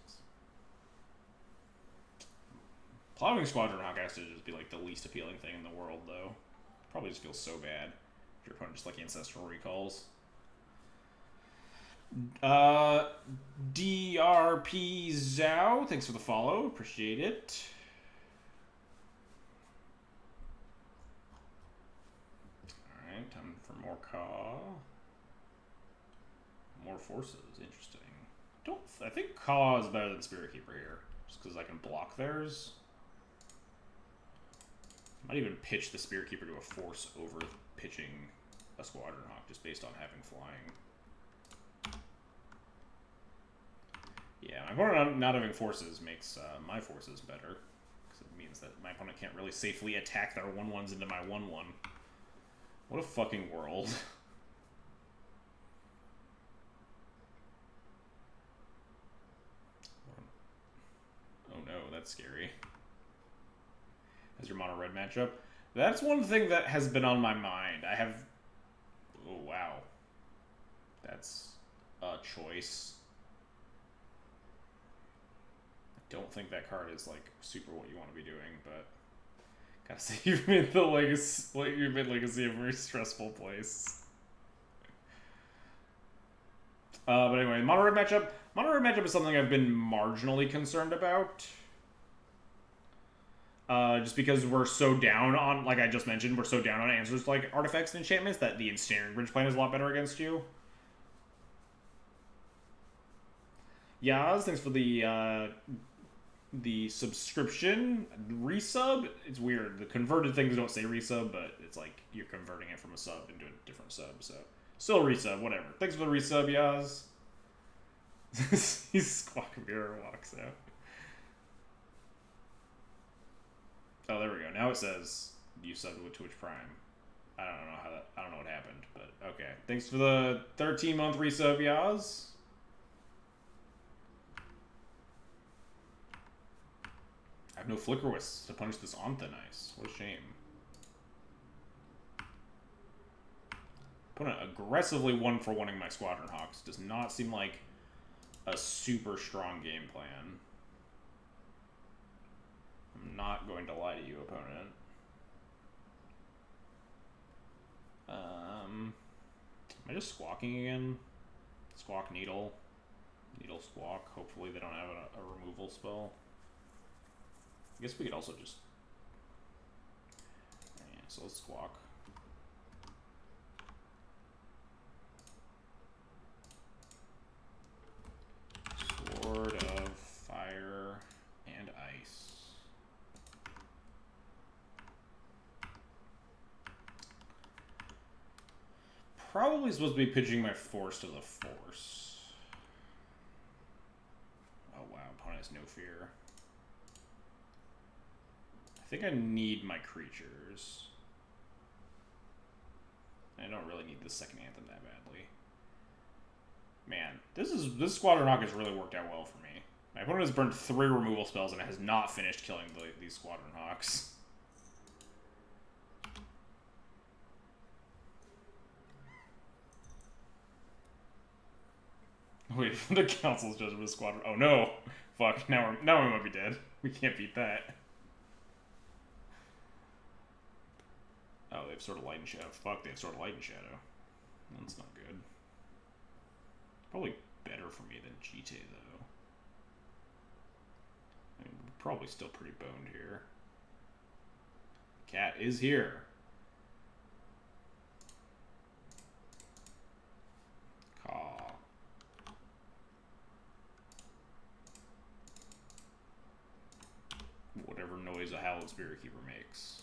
Plowing Squadron Hawk has to just be like the least appealing thing in the world, though. Probably just feels so bad if your opponent just like Ancestral Recalls. DRP Zhao, thanks for the follow. Appreciate it. Alright, time for more Caw. More forces, interesting. I think Caw is better than Spirit Keeper here, just because I can block theirs. Might even pitch the Spirit Keeper to a force over pitching a Squadron Hawk just based on having flying. Yeah, my opponent not having forces makes my forces better. Because it means that my opponent can't really safely attack their 1/1s into my 1/1. What a fucking world. Oh no, that's scary. As your mono red matchup. That's one thing that has been on my mind. I have... Oh, wow. That's a choice. I don't think that card is, like, super what you want to be doing, but... Gotta say, you've made the Legacy a very stressful place. But anyway, mono red matchup. Mono red matchup is something I've been marginally concerned about. Just because we're so down on, like I just mentioned, we're so down on answers like artifacts and enchantments that the Ensnaring Bridge plan is a lot better against you. Yaz, thanks for the subscription. Resub? It's weird. The converted things don't say resub, but it's like you're converting it from a sub into a different sub, so. Still resub, whatever. Thanks for the resub, Yaz. He's Squawk Mirror walks out. Oh, there we go. Now it says you subbed with Twitch Prime. I don't know what happened, but okay. Thanks for the 13-month resub, Yaz. I have no Flicker Wisps to punish this on thin ice. What a shame. Opponent aggressively 1-for-1ing my Squadron Hawks. Does not seem like a super strong game plan. I'm not going to lie to you, opponent. Am I just squawking again? Squawk Needle. Needle Squawk. Hopefully they don't have a removal spell. I guess we could also just... Yeah, so let's Squawk. Sword of Fire and Ice. Probably supposed to be pitching my Force to the Force. Oh wow, opponent has no fear. I think I need my creatures. I don't really need the second Anthem that badly. Man, this Squadron Hawk has really worked out well for me. My opponent has burned 3 removal spells and it has not finished killing these Squadron Hawks. Wait, the Council's Judgment of Squadron. Oh no! Fuck, now we might be dead. We can't beat that. Oh, they have Sword of Light and Shadow. Fuck, they have Sword of Light and Shadow. That's not good. Probably better for me than Jite, though. I mean, we're probably still pretty boned here. Cat is here. Caw. Whatever noise a Hallowed Spirit Keeper makes.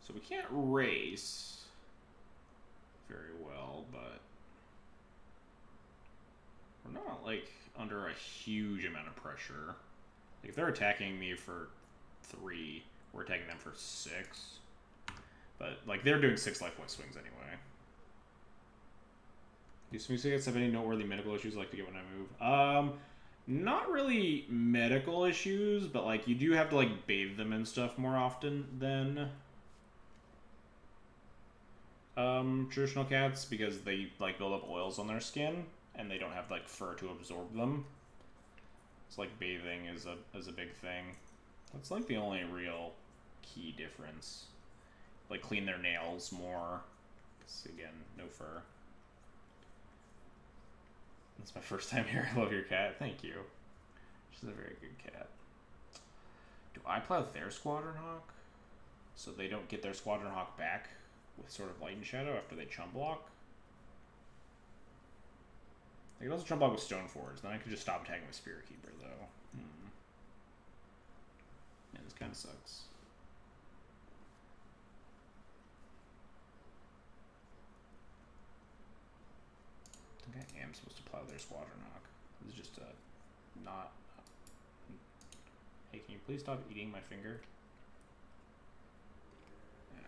So we can't race very well, but we're not, like, under a huge amount of pressure. Like, if they're attacking me for 3, we're attacking them for 6. But, like, they're doing 6 life point swings anyway. Do swing tickets have any noteworthy medical issues I like to get when I move? Not really medical issues, but, like, you do have to, like, bathe them and stuff more often than traditional cats, because they, like, build up oils on their skin, and they don't have, like, fur to absorb them. It's like bathing is a big thing. That's, like, the only real key difference. Like, clean their nails more. Because, again, no fur. That's my first time here. I love your cat. Thank you. She's a very good cat. Do I plow their Squadron Hawk? So they don't get their Squadron Hawk back with Sword of Light and Shadow after they chump block? They could also chump block with Stoneforge. Then I could just stop attacking with Spirit Keeper, though. Yeah, this kind of sucks. I think I am supposed to plow their Squadron Hawk. This is just a not... Hey, can you please stop eating my finger? Yeah.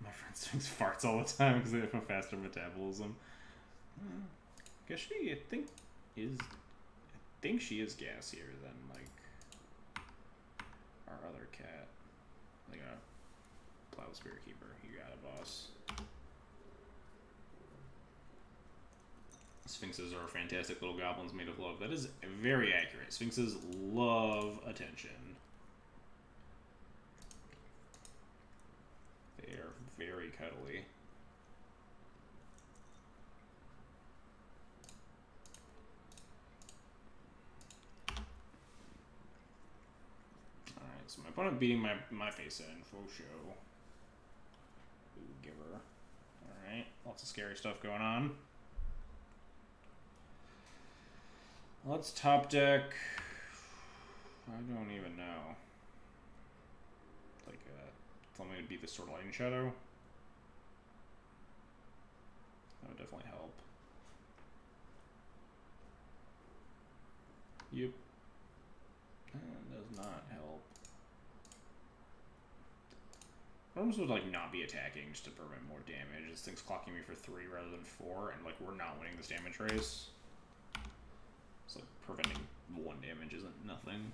My friend swings farts all the time because they have a faster metabolism. I guess she, I think she is gassier than, like, our other cat. Like a Plow Spirit Keeper. You got it, boss. Sphinxes are fantastic little goblins made of love. That is very accurate. Sphinxes love attention. They are very cuddly. Alright, so my opponent beating my face in. Faux show. Ooh, giver. Alright, lots of scary stuff going on. Let's top deck. I don't even know. Like, tell me to beat the Sword of Light and Shadow. That would definitely help. Yep. That does not help. I'm supposed to like not be attacking just to prevent more damage. This thing's clocking me for 3 rather than 4, and like we're not winning this damage race. It's like preventing 1 damage isn't nothing.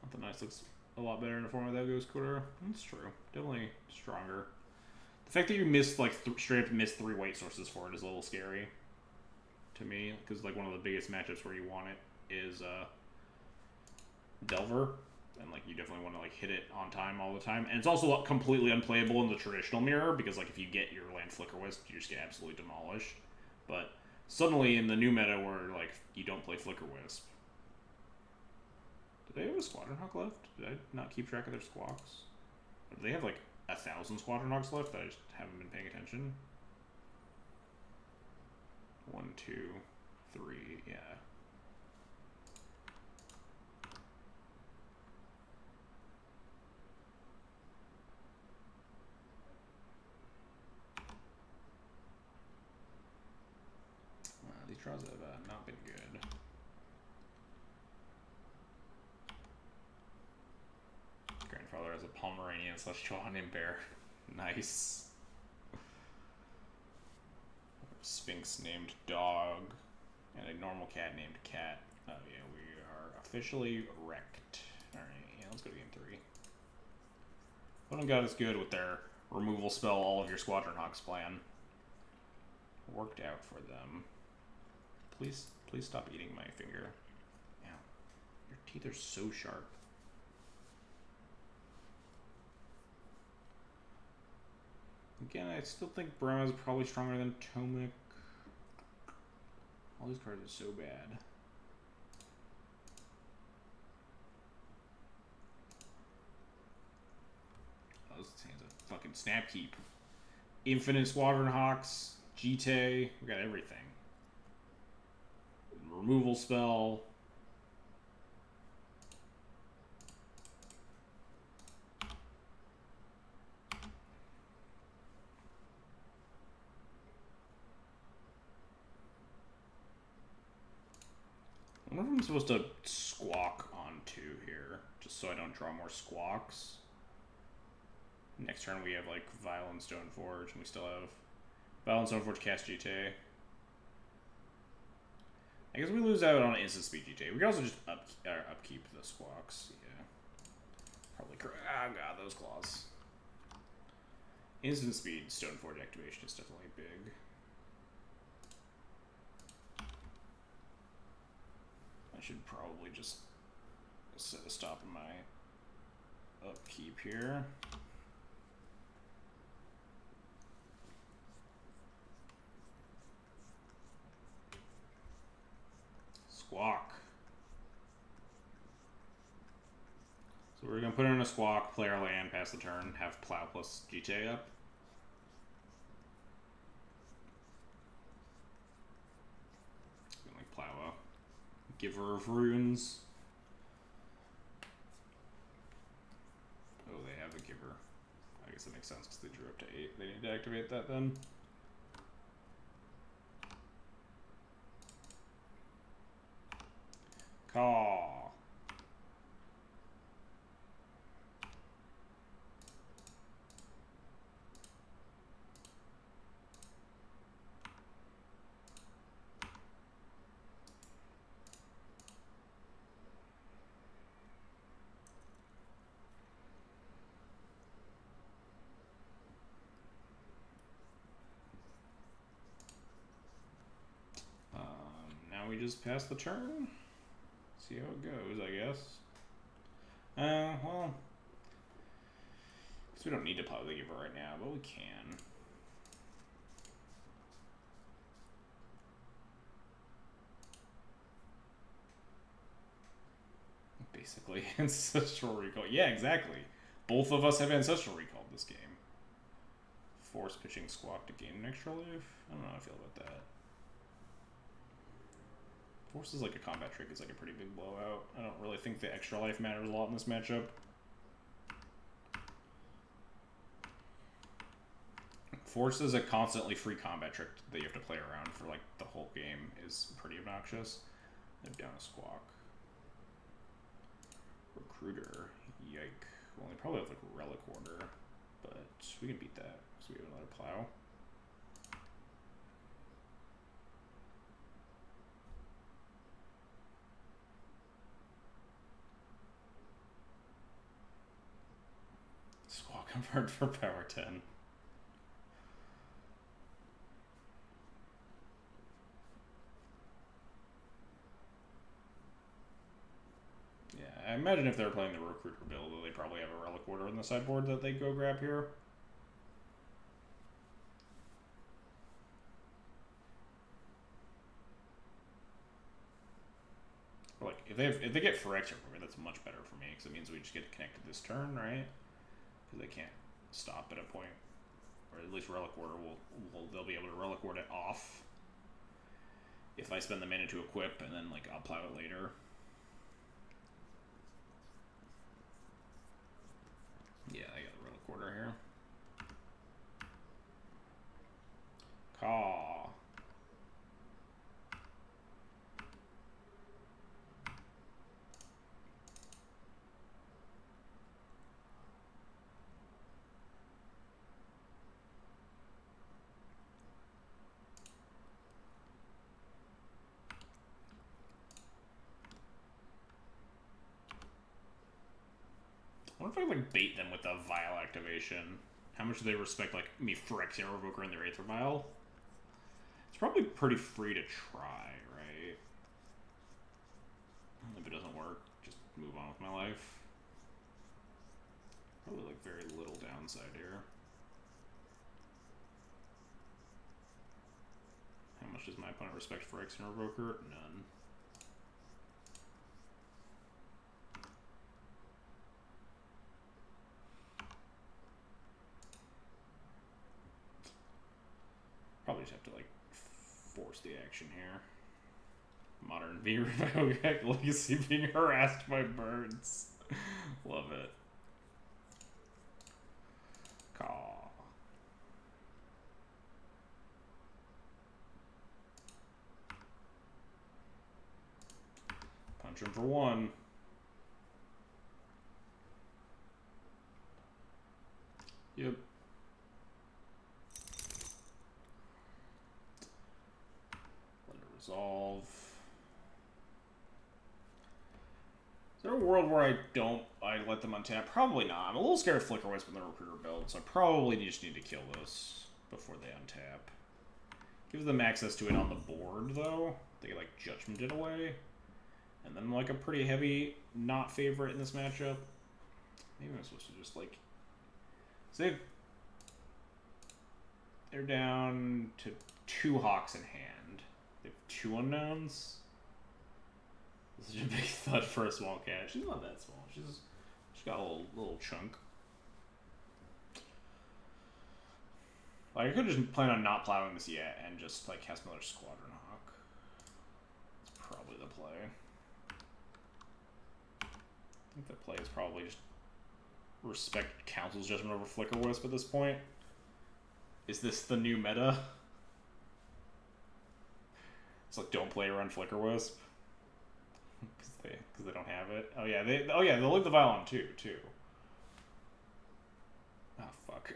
Nothing nice looks a lot better in a form of that Ghost Quarter. That's true. Definitely stronger. The fact that you missed like straight up missed 3 white sources for it is a little scary to me, because like one of the biggest matchups where you want it is Delver, and like you definitely want to like hit it on time all the time. And it's also completely unplayable in the traditional mirror, because like if you get your land Flicker Wisp, you just get absolutely demolished. But suddenly in the new meta where like you don't play Flicker Wisp. Do they have a Squadron Hawk left? Did I not keep track of their squawks? Or do they have like 1,000 Squadron Hawks left that I just haven't been paying attention? 1, 2, 3, yeah. These draws have not been good. Grandfather has a Pomeranian / Johannin bear. Nice. Sphinx named Dog, and a normal cat named Cat. Oh yeah, we are officially wrecked. Alright, yeah, let's go to game 3. What got us good with their removal spell, all of your Squadron Hawks plan. Worked out for them. Please stop eating my finger. Ow. Your teeth are so sharp. Again, I still think Brahma is probably stronger than Tomic. All these cards are so bad. Oh, this thing's a fucking snap heap. Infinite Squadron Hawks, GT, we got everything. Removal spell. I wonder if I'm supposed to squawk on 2 here, just so I don't draw more squawks. Next turn we have like Violent Stoneforge, and we still have Violent Stoneforge, cast GTA. I guess we lose out on instant speed GTA. We can also just upkeep the squawks. Yeah, probably correct. Ah, god, those claws. Instant speed Stoneforge activation is definitely big. I should probably just set a stop in my upkeep here. Squawk. So we're going to put in a Squawk, play our land, pass the turn, have Plow plus GTA up. Like Plow up. Giver of Runes. Oh, they have a Giver. I guess that makes sense because they drew up to 8. They need to activate that then. Call. Now we just pass the turn. See how it goes, I guess. Well, because we don't need to plow the Giver right now, but we can. Basically, Ancestral Recall. Yeah, exactly. Both of us have Ancestral Recall this game. Force pitching Squawk to gain an extra life? I don't know how I feel about that. Force is like a combat trick. It's like a pretty big blowout. I don't really think the extra life matters a lot in this matchup. Force is a constantly free combat trick that you have to play around for like the whole game is pretty obnoxious. They're down a Squawk. Recruiter. Yike. Well, they probably have like Relic Order, but we can beat that because we have another plow. Squawk convert for power 10. Yeah, I imagine if they're playing the Recruiter build, they probably have a Relic Order in the sideboard that they go grab here. Like, if they get Phyrexian for me, that's much better for me, because it means we just get connected this turn, right? Because they can't stop at a point. Or at least Relic Order they'll be able to Relic Order it off. If I spend the mana to equip, and then, like, I'll plow it later. Yeah, I got a Relic Order here. Caw. I wonder if I like bait them with a Vial activation. How much do they respect like me Phyrexian Revoker in their Aether Vial? It's probably pretty free to try, right? If it doesn't work, just move on with my life. Probably like very little downside here. How much does my opponent respect Phyrexian Revoker? None. Probably just have to like force the action here. Modern V Revoke Legacy being harassed by birds. Love it. Caw. Punch him for one. Yep. Let it resolve. Is there a world where I let them untap? Probably not. I'm a little scared of Flicker Wisp in the Recruiter build, so I probably just need to kill this before they untap. Gives them access to it on the board, though. They get, like, Judgment it away. And then, like, a pretty heavy not favorite in this matchup. Maybe I'm supposed to just, like... So they're down to 2 Hawks in hand. They have 2 unknowns. This is a big thud for a small cat. She's not that small. She's got a little chunk. Like, I could just plan on not plowing this yet and just, like, cast another Squadron Hawk. That's probably the play. I think the play is probably just respect Council's judgment over Flicker Wisp at this point. Is this the new meta? It's like, don't play around Flicker Wisp. Because they don't have it. Oh yeah, they'll leave the Vial on too. Oh fuck.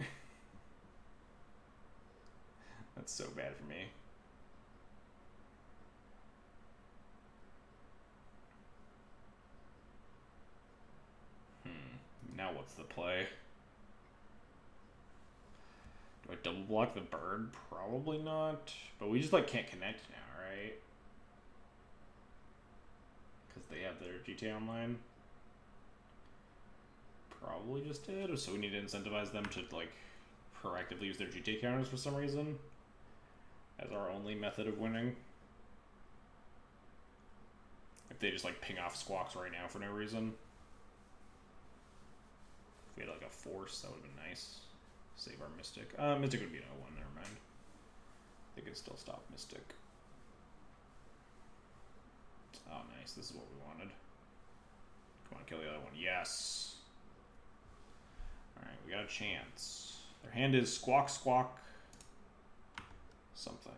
That's so bad for me. Now what's the play? Do I double block the bird? Probably not. But we just like can't connect now, right? Because they have their GTA Online. Probably just did. So we need to incentivize them to like proactively use their GTA counters for some reason. As our only method of winning. If they just like ping off Squawks right now for no reason. If we had like a force, that would have been nice. Save our Mystic. Mystic would be an 0-1, never mind. They could still stop Mystic. Oh, nice. This is what we wanted. Come on, kill the other one. Yes. Alright, we got a chance. Their hand is Squawk, Squawk. Something.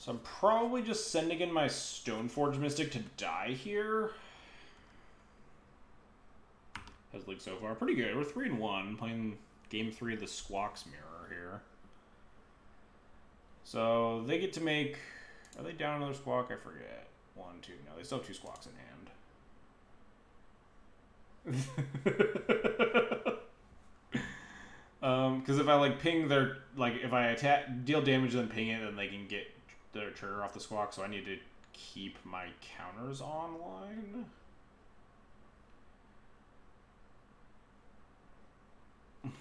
So I'm probably just sending in my Stoneforge Mystic to die here. Has league so far. Pretty good. We're 3-1, playing game 3 of the Squawk's Mirror here. So they get to make... Are they down another Squawk? I forget. 1, 2. No, they still have 2 Squawks in hand. Because if I like ping their... Like if I attack, deal damage then ping it, then they can get their trigger off the Squawk. So I need to keep my counters online.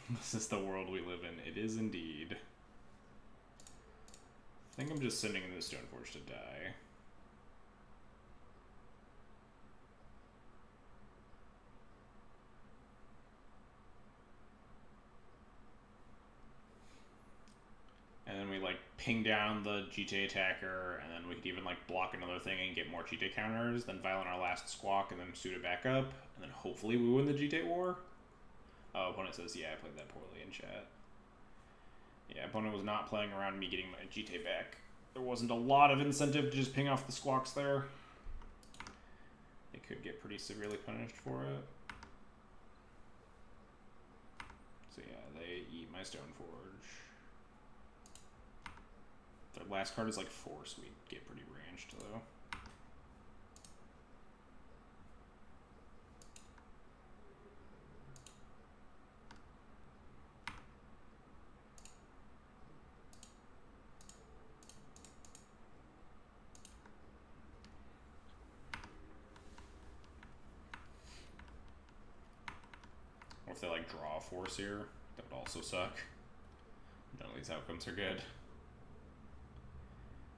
This is the world we live in. It is indeed. I think I'm just sending in the Stoneforge to die. And then we like ping down the GTA attacker, and then we could even like block another thing and get more GTA counters, then violent our last Squawk, and then suit it back up, and then hopefully we win the GTA war. Oh, opponent says, yeah, I played that poorly in chat. Yeah, opponent was not playing around me getting my GTA back. There wasn't a lot of incentive to just ping off the Squawks there. They could get pretty severely punished for it. So yeah, they eat my Stoneforge. Their last card is like 4, so we get pretty ranched though. Or if they like draw a force here, that would also suck. None of these outcomes are good.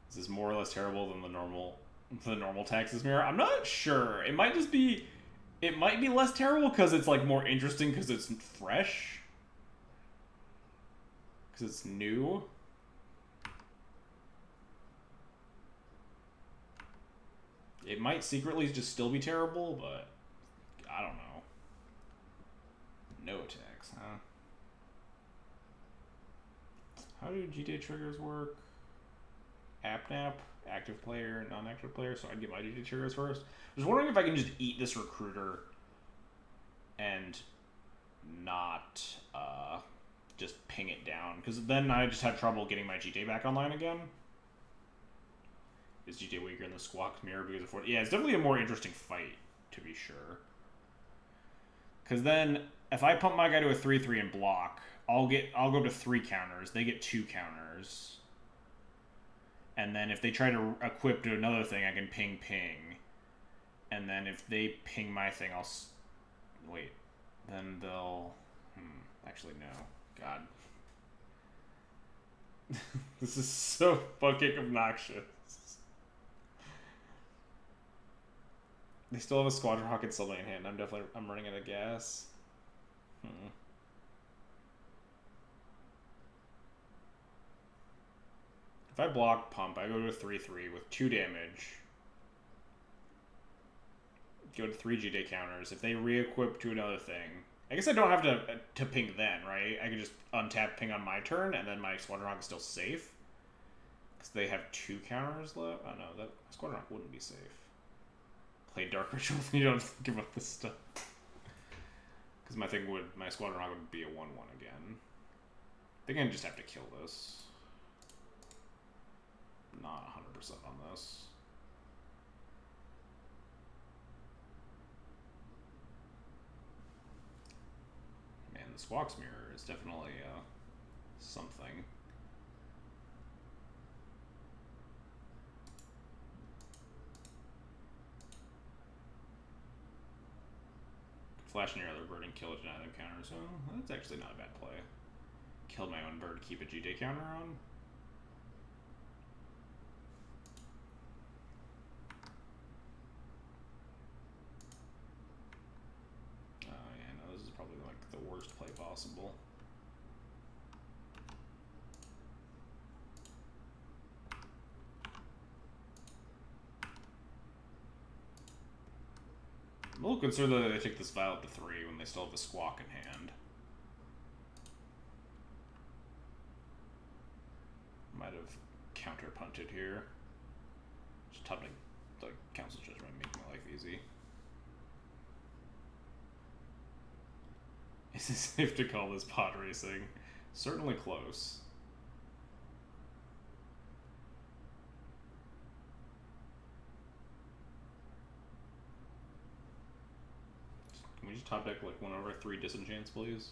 This is more or less terrible than the normal Taxes Mirror. I'm not sure. It might just be... It might be less terrible because it's like more interesting because it's fresh. Because it's new. It might secretly just still be terrible, but I don't know. No attacks, huh? How do GTA triggers work? AppNap, active player, non-active player, so I'd get my GTA triggers first. I was wondering if I can just eat this recruiter and not just ping it down, because then I just had trouble getting my GTA back online again. Is GTA weaker in the Squawk's Mirror because of 40? Yeah, it's definitely a more interesting fight, to be sure. Because then, if I pump my guy to a 3-3 and block, I'll go to 3 counters. They get 2 counters. And then if they try to equip to another thing, I can ping. And then if they ping my thing, I'll... Wait. Then they'll... Actually, no. God. This is so fucking obnoxious. They still have a Squadron Hawk and Suddenly in hand. I'm running out of gas. If I block pump, I go to a 3-3 with 2 damage. Go to 3 GTA counters. If they re-equip to another thing, I guess I don't have to ping then, right? I can just untap ping on my turn, and then my Squadron Hawk is still safe. Because they have 2 counters left. Oh no, that Squadron Hawk wouldn't be safe. Play Dark Ritual, you don't give up this stuff. Because my Squadron Hawk would be a 1-1 again. I think I just have to kill this. Not 100% on this. Man, the Squawk's Mirror is definitely something. Flash near other bird and kill a deny them counter, so that's actually not a bad play. Killed my own bird, keep a GTA counter on. Oh yeah, no, this is probably like the worst play possible. I'm a little concerned that they take this Violet to 3 when they still have the Squawk in hand. Might have counter punted here. Just top deck the Council Judgment, make my life easy. Is it safe to call this pod racing? Certainly close. Can we just top deck like 1 over 3 disenchants, please?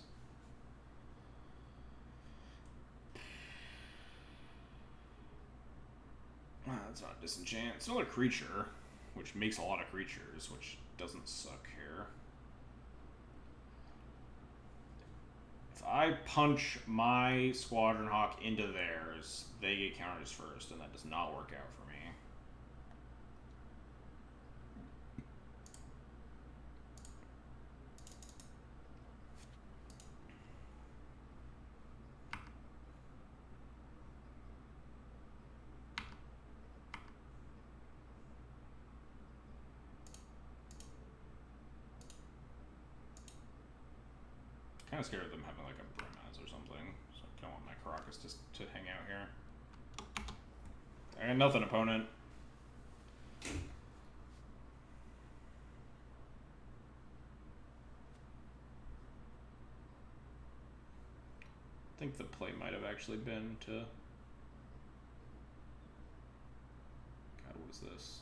That's not disenchant. It's another creature, which makes a lot of creatures, which doesn't suck here. If I punch my Squadron Hawk into theirs, they get counters first, and that does not work out for me. Kind of scared of them having like a Brimaz or something, so I don't want my Caracas to hang out here. I got nothing, opponent. I think the play might have actually been to... God, what is this?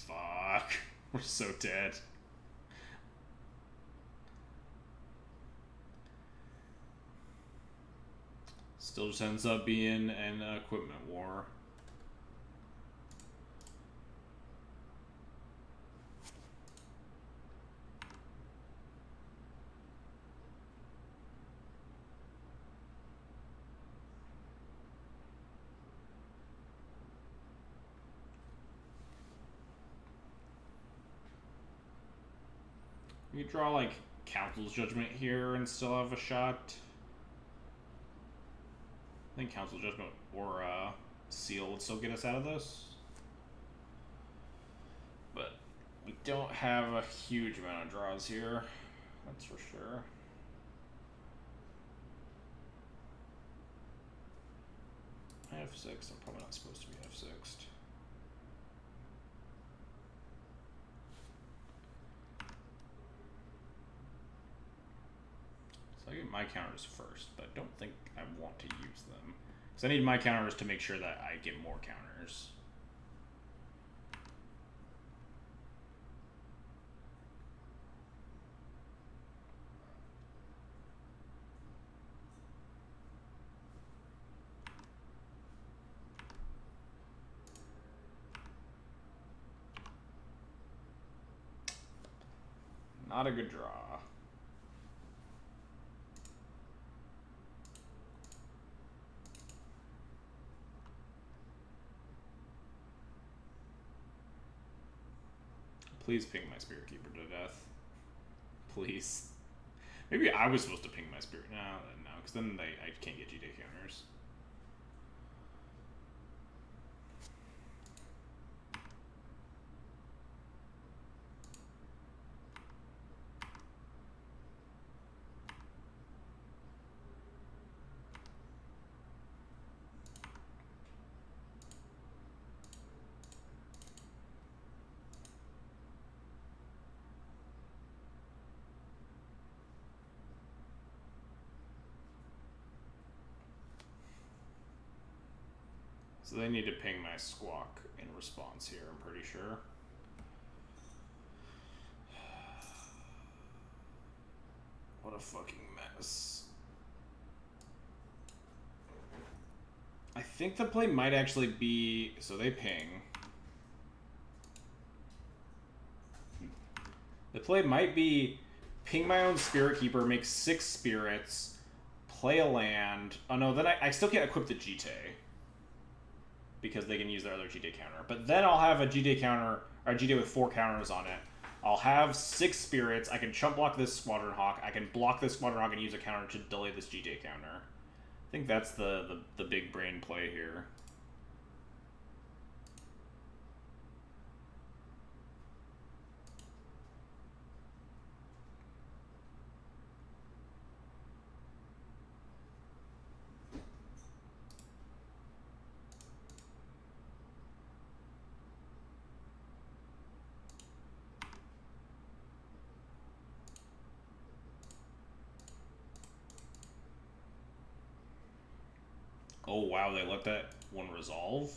Fuck. We're so dead. Still just ends up being an equipment war. You could draw like Council's Judgment here and still have a shot. I think Council Judgment or Seal would still get us out of this. But we don't have a huge amount of draws here, that's for sure. F6, I'm probably not supposed to be F6'd. So I get my counters first, but I don't think I want to use them. Because I need my counters to make sure that I get more counters. Not a good draw. Please ping my Spirit Keeper to death. Please. Maybe I was supposed to ping my Spirit. No, because then I can't get GD counters. So they need to ping my Squawk in response here, I'm pretty sure. What a fucking mess. I think the play might actually be... So they ping. The play might be ping my own Spirit Keeper, make 6 spirits, play a land. Oh no, then I still can't equip the GT. Because they can use their other GD counter. But then I'll have a GD counter, or a GD with 4 counters on it. I'll have 6 spirits, I can chump block this Squadron Hawk, I can block this Squadron Hawk and use a counter to delay this GD counter. I think that's the big brain play here. Oh wow, they let that one resolve?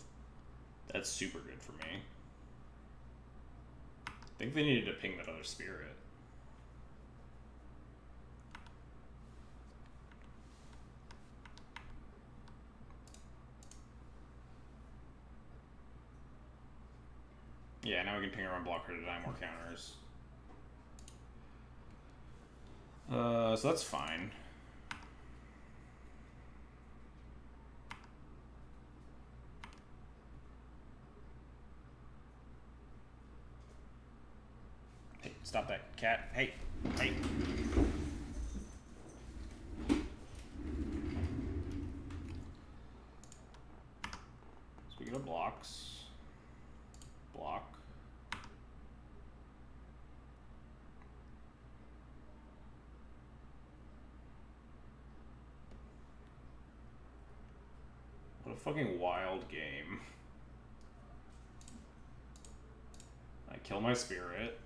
That's super good for me. I think they needed to ping that other spirit. Yeah, now we can ping our unblocker to deny more counters. So that's fine. Hey, stop that, cat. Hey, hey. Speaking of blocks, block. What a fucking wild game. I kill my spirit.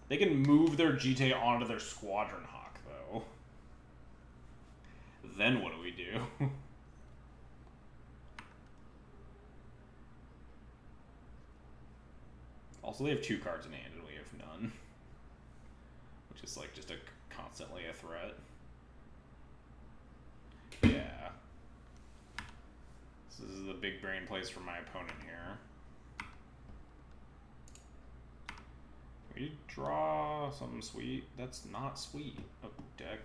They can move their GTA onto their Squadron Hawk, though. Then what do we do? Also, they have 2 cards in hand and we have none. Which is like just constantly a threat. Yeah. This is the big brain plays for my opponent here. We draw something sweet. That's not sweet. Oh, deck.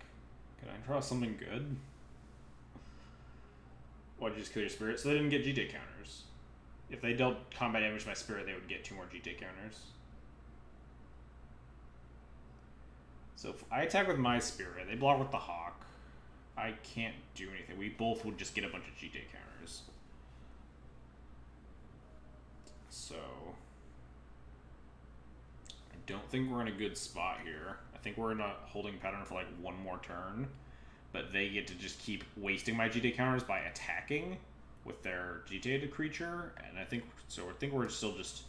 Can I draw something good? Why'd you just kill your spirit? So they didn't get GTA counters. If they dealt combat damage to my spirit, they would get 2 more GTA counters. So if I attack with my spirit, they block with the hawk. I can't do anything. We both would just get a bunch of GTA counters. So I don't think we're in a good spot here. I think we're in a holding pattern for like 1 more turn. But they get to just keep wasting my GTA counters by attacking with their GTA creature, and I think we're still just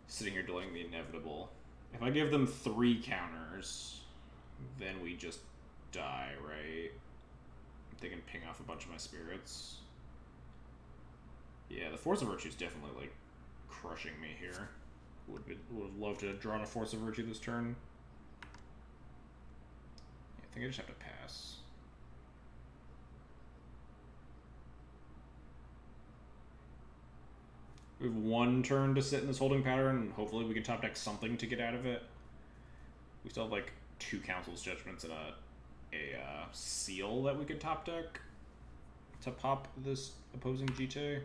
sitting here delaying the inevitable. If I give them 3 counters, then we just die, right? They can ping off a bunch of my spirits. Yeah, the Force of Virtue is definitely like crushing me here. Would love to draw on a Force of Virtue this turn. I think I just have to pass. We have 1 turn to sit in this holding pattern, and hopefully we can top deck something to get out of it. We still have like 2 Council's Judgments and a seal that we could top deck to pop this opposing GTA.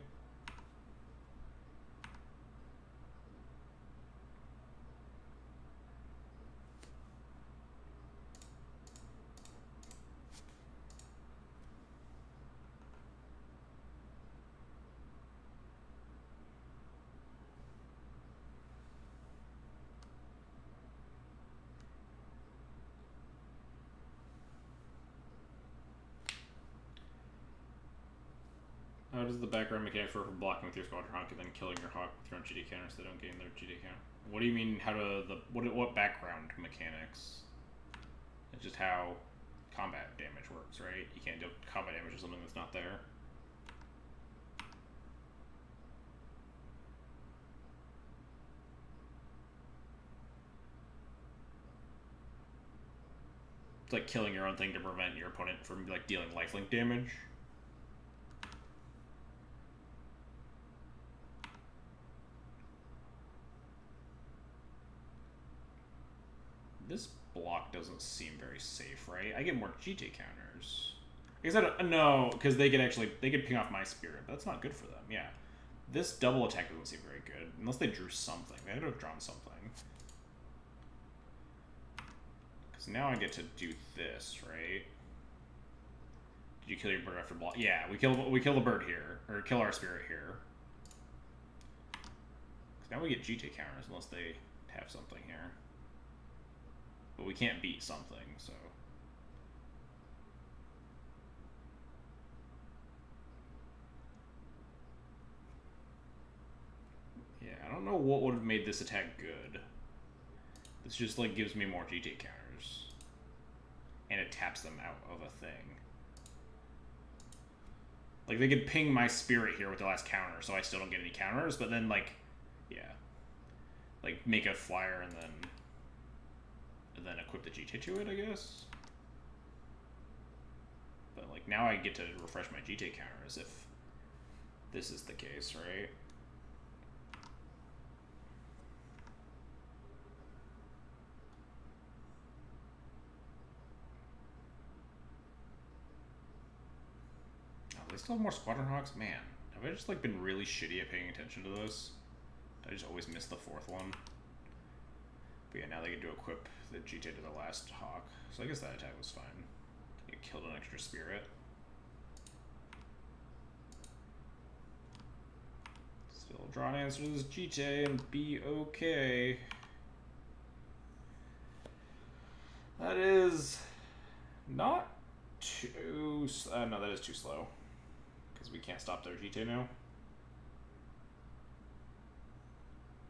How does the background mechanics work for blocking with your Squadron Hawk and then killing your Hawk with your own GD counters so they don't gain their GD count? What do you mean, how do what background mechanics? It's just how combat damage works, right? You can't do combat damage to something that's not there. It's like killing your own thing to prevent your opponent from like dealing lifelink damage. This block doesn't seem very safe, right? I get more GT counters. I guess I don't know, because they could ping off my spirit, but that's not good for them. Yeah, this double attack doesn't seem very good unless they drew something. They had to have drawn something. Because now I get to do this, right? Did you kill your bird after block? Yeah, we kill the bird here, or kill our spirit here. Because now we get GT counters unless they have something here. But we can't beat something, so. Yeah, I don't know what would have made this attack good. This just like gives me more GT counters. And it taps them out of a thing. Like, they could ping my spirit here with the last counter, so I still don't get any counters, but then, like, yeah. Like, make a flyer and then equip the GT to it, I guess. But, like, now I get to refresh my GT counters if this is the case, right? They still have more Squadron Hawks? Man, have I just, like, been really shitty at paying attention to this? I just always miss the fourth one. But yeah, now they get to equip the GT to the last Hawk. So I guess that attack was fine. It killed an extra spirit. Still draw an answer to this GT and be okay. That is not too... no, that is too slow. Because we can't stop their GT now.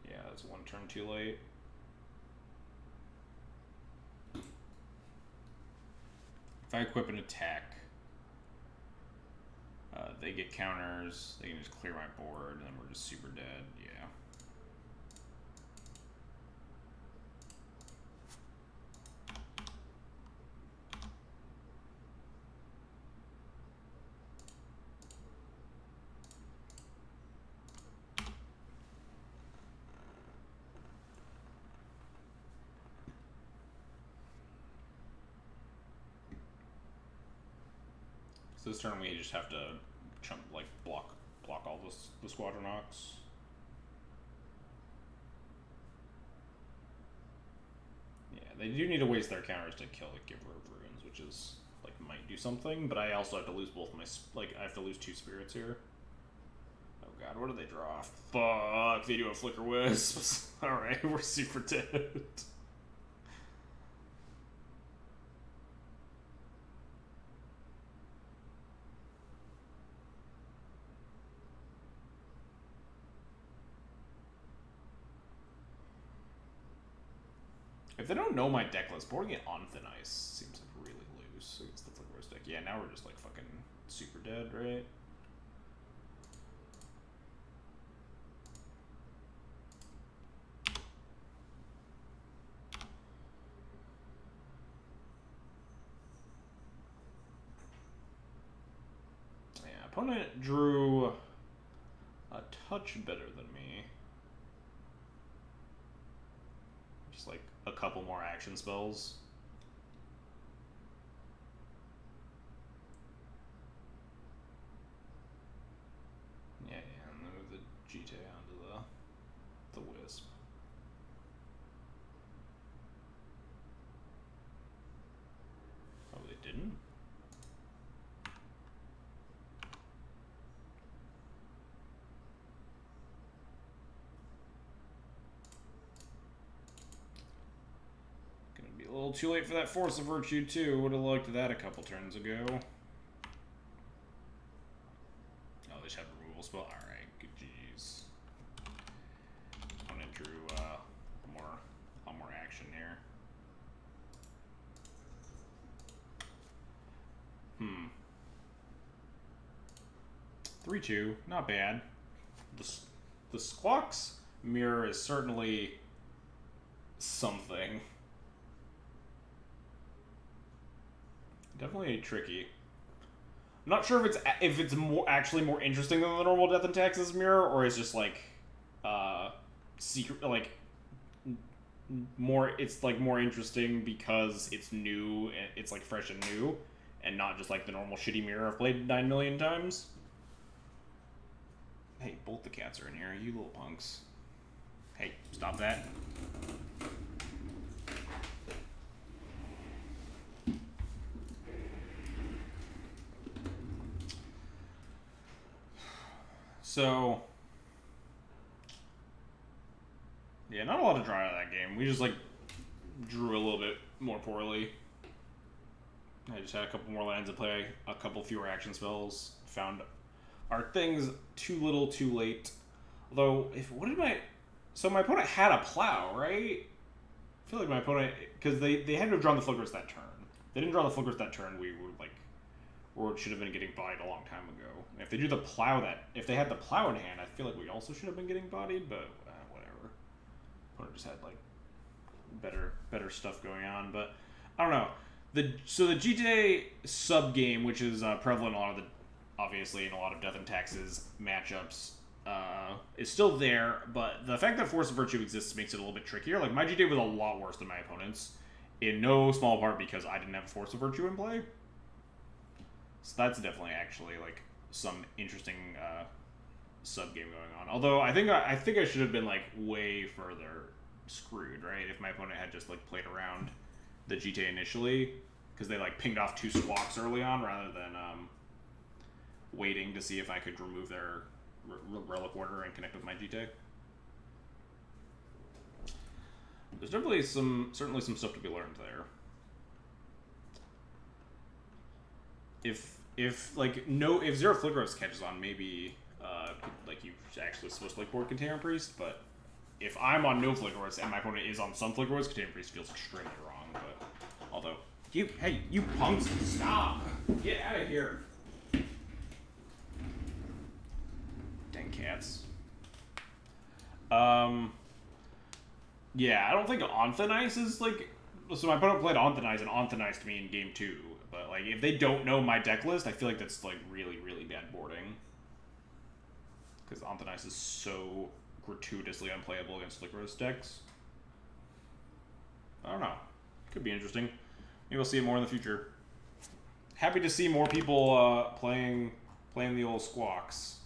Yeah, that's one turn too late. If I equip an attack, they get counters, they can just clear my board, and then we're just super dead, yeah. So this turn we just have to like block all the Squadron Hawks. Yeah, they do need to waste their counters to kill the Giver of Runes, which is like might do something, but I also have to lose both my I have to lose 2 spirits here. Oh god, what do they draw? Fuck, they do a Flicker Wisps. Alright, we're super dead. If they don't know my deck list, boarding it on thin ice seems like really loose against the Flicker Wisp deck. Yeah, now we're just like fucking super dead, right? Yeah, opponent drew a touch better than me. Just like a couple more action spells. Yeah, and then move the GT onto the Wisp. Oh, they didn't? A little too late for that Force of Virtue, too. Would have liked that a couple turns ago. Oh, they just have a removal spell? Alright, good GG's. Opponent drew a lot more action here. 3-2, not bad. The Squawk's mirror is certainly something. Definitely tricky. I'm not sure if it's actually more interesting than the normal Death and Taxes mirror, or it's just like secret, like more. It's like more interesting because it's new and it's like fresh and new, and not just like the normal shitty mirror I've played 9 million times. Hey, both the cats are in here, you little punks. Hey, stop that. So, yeah, not a lot to draw out of that game. We just, like, drew a little bit more poorly. I just had a couple more lands to play, a couple fewer action spells. Found our things too little, too late. Although, so my opponent had a plow, right? I feel like my opponent, because they had to have drawn the Flickers that turn. They didn't draw the Flickers that turn, we were, like, or it should have been getting bodied a long time ago. And if they do the plow if they had the plow in hand, I feel like we also should have been getting bodied, but whatever. Opponent just had like better stuff going on, but I don't know. So the GTA sub game, which is prevalent obviously in a lot of Death and Taxes matchups, is still there, but the fact that Force of Virtue exists makes it a little bit trickier. Like, my GTA was a lot worse than my opponent's, in no small part because I didn't have Force of Virtue in play. So that's definitely actually, like, some interesting sub-game going on. Although, I think I should have been, like, way further screwed, right? If my opponent had just, like, played around the GTA initially, because they, like, pinged off 2 squawks early on rather than waiting to see if I could remove their relic order and connect with my GTA. There's definitely certainly some stuff to be learned there. If Zero Flickeros catches on, maybe like you're actually supposed to like board Container Priest, but if I'm on no Flickeros and my opponent is on some Flickeros, Container Priest feels extremely wrong. But although you punks, stop, get out of here. Dang cats. Yeah, I don't think Onthanize is like. So my opponent played Onthanize and Onthanized me in game 2. But like, if they don't know my deck list, I feel like that's like really, really bad boarding. Because Onthanize is so gratuitously unplayable against Flickeros decks. I don't know. Could be interesting. Maybe we'll see it more in the future. Happy to see more people playing the old Squawks.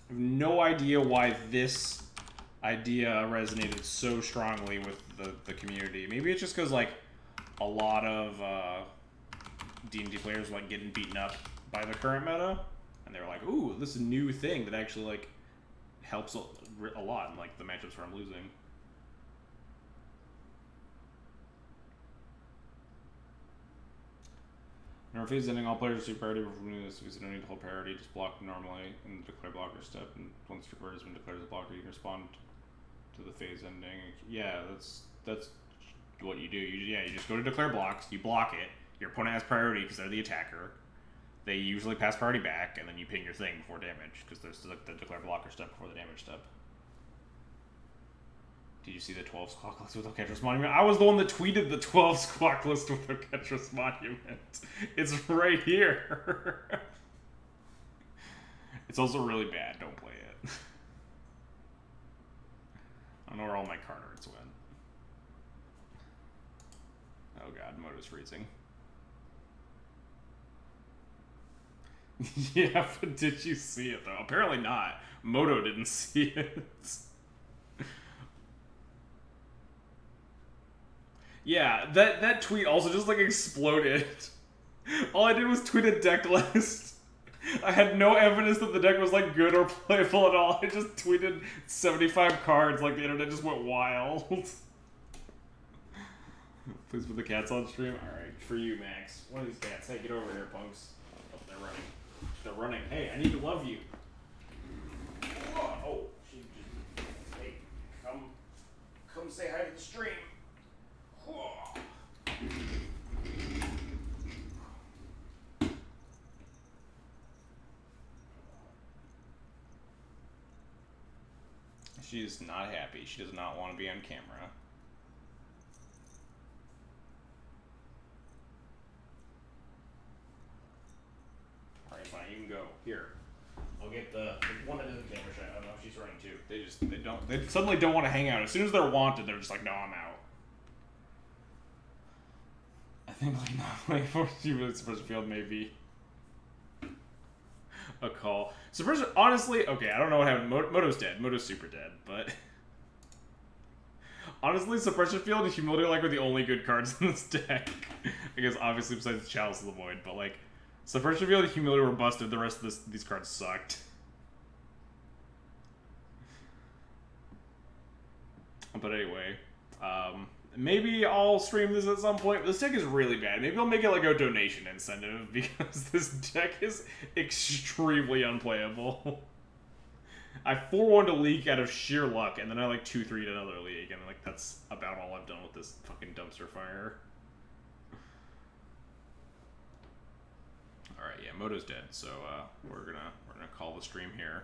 I have no idea why this idea resonated so strongly with the community. Maybe it's just because like a lot of D&D players like getting beaten up by the current meta, and they were like, "Ooh, this is a new thing that actually like helps a lot in like the matchups where I'm losing." In our phase ending, all players receive priority before doing this because you don't need to hold priority. Just block normally and declare blocker step. And once your card has been declared as a blocker, you can respond to the phase ending. Yeah, that's what you do. You just go to declare blocks. You block it. Your opponent has priority because they're the attacker. They usually pass priority back, and then you ping your thing before damage because there's the declare blocker step before the damage step. Did you see the 12 Squawk list with Oketras Monument? I was the one that tweeted the 12 Squawk list with Oketras Monument. It's right here. It's also really bad. Don't play it. I don't know where all my card arts went. Oh god, Moto's freezing. Yeah, but did you see it though? Apparently not. Moto didn't see it. Yeah, that tweet also just like exploded. All I did was tweet a deck list. I had no evidence that the deck was like good or playable at all. I just tweeted 75 cards, like the internet just went wild. Please put the cats on stream. Alright, for you, Max. One of these cats. Hey, get over here, punks. Oh, they're running. They're running. Hey, I need to love you. Oh, she just... Hey, come say hi to the stream. She's not happy. She does not want to be on camera. Alright, fine, you can go. Here. I'll get the one that isn't camera shy. I don't know if she's running too. They suddenly don't want to hang out. As soon as they're wanted, they're just like, no, I'm out. I think like not playing for you supposed to field maybe a call. Suppressor, honestly, okay, I don't know what happened. Moto's dead. Moto's super dead, but honestly, Suppression Field and Humility like are the only good cards in this deck. I guess obviously besides Chalice of the Void, but like Suppression Field and Humility were busted. The rest of these cards sucked. But anyway, maybe I'll stream this at some point. This deck is really bad. Maybe I'll make it like a donation incentive because this deck is extremely unplayable. I 4-1 to leak out of sheer luck, and then I like 2-3'd another league, and like that's about all I've done with this fucking dumpster fire. Moto's dead, so we're gonna call the stream here.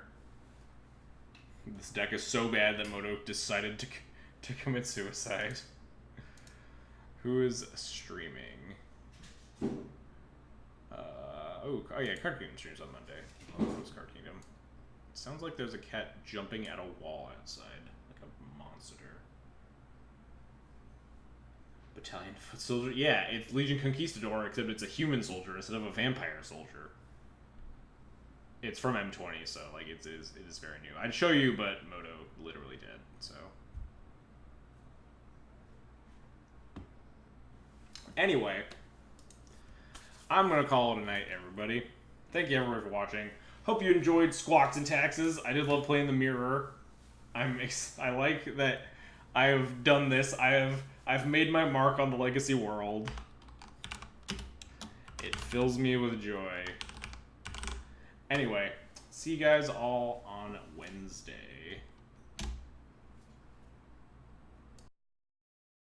This deck is so bad that Moto decided to commit suicide. Who is streaming? Oh yeah, Card Kingdom streams on Monday. Oh, it's Card Kingdom. Sounds like there's a cat jumping at a wall outside, like a monster. Battalion Foot Soldier. Yeah, it's Legion Conquistador, except it's a human soldier instead of a vampire soldier. It's from M20, so like it is very new. I'd show you, but Moto literally did. So anyway, I'm gonna call it a night, everybody. Thank you everyone for watching. Hope you enjoyed Squawks and Taxes. I did love playing the mirror. I like that I have done this. I've made my mark on the Legacy world. It fills me with joy. Anyway, see you guys all on Wednesday.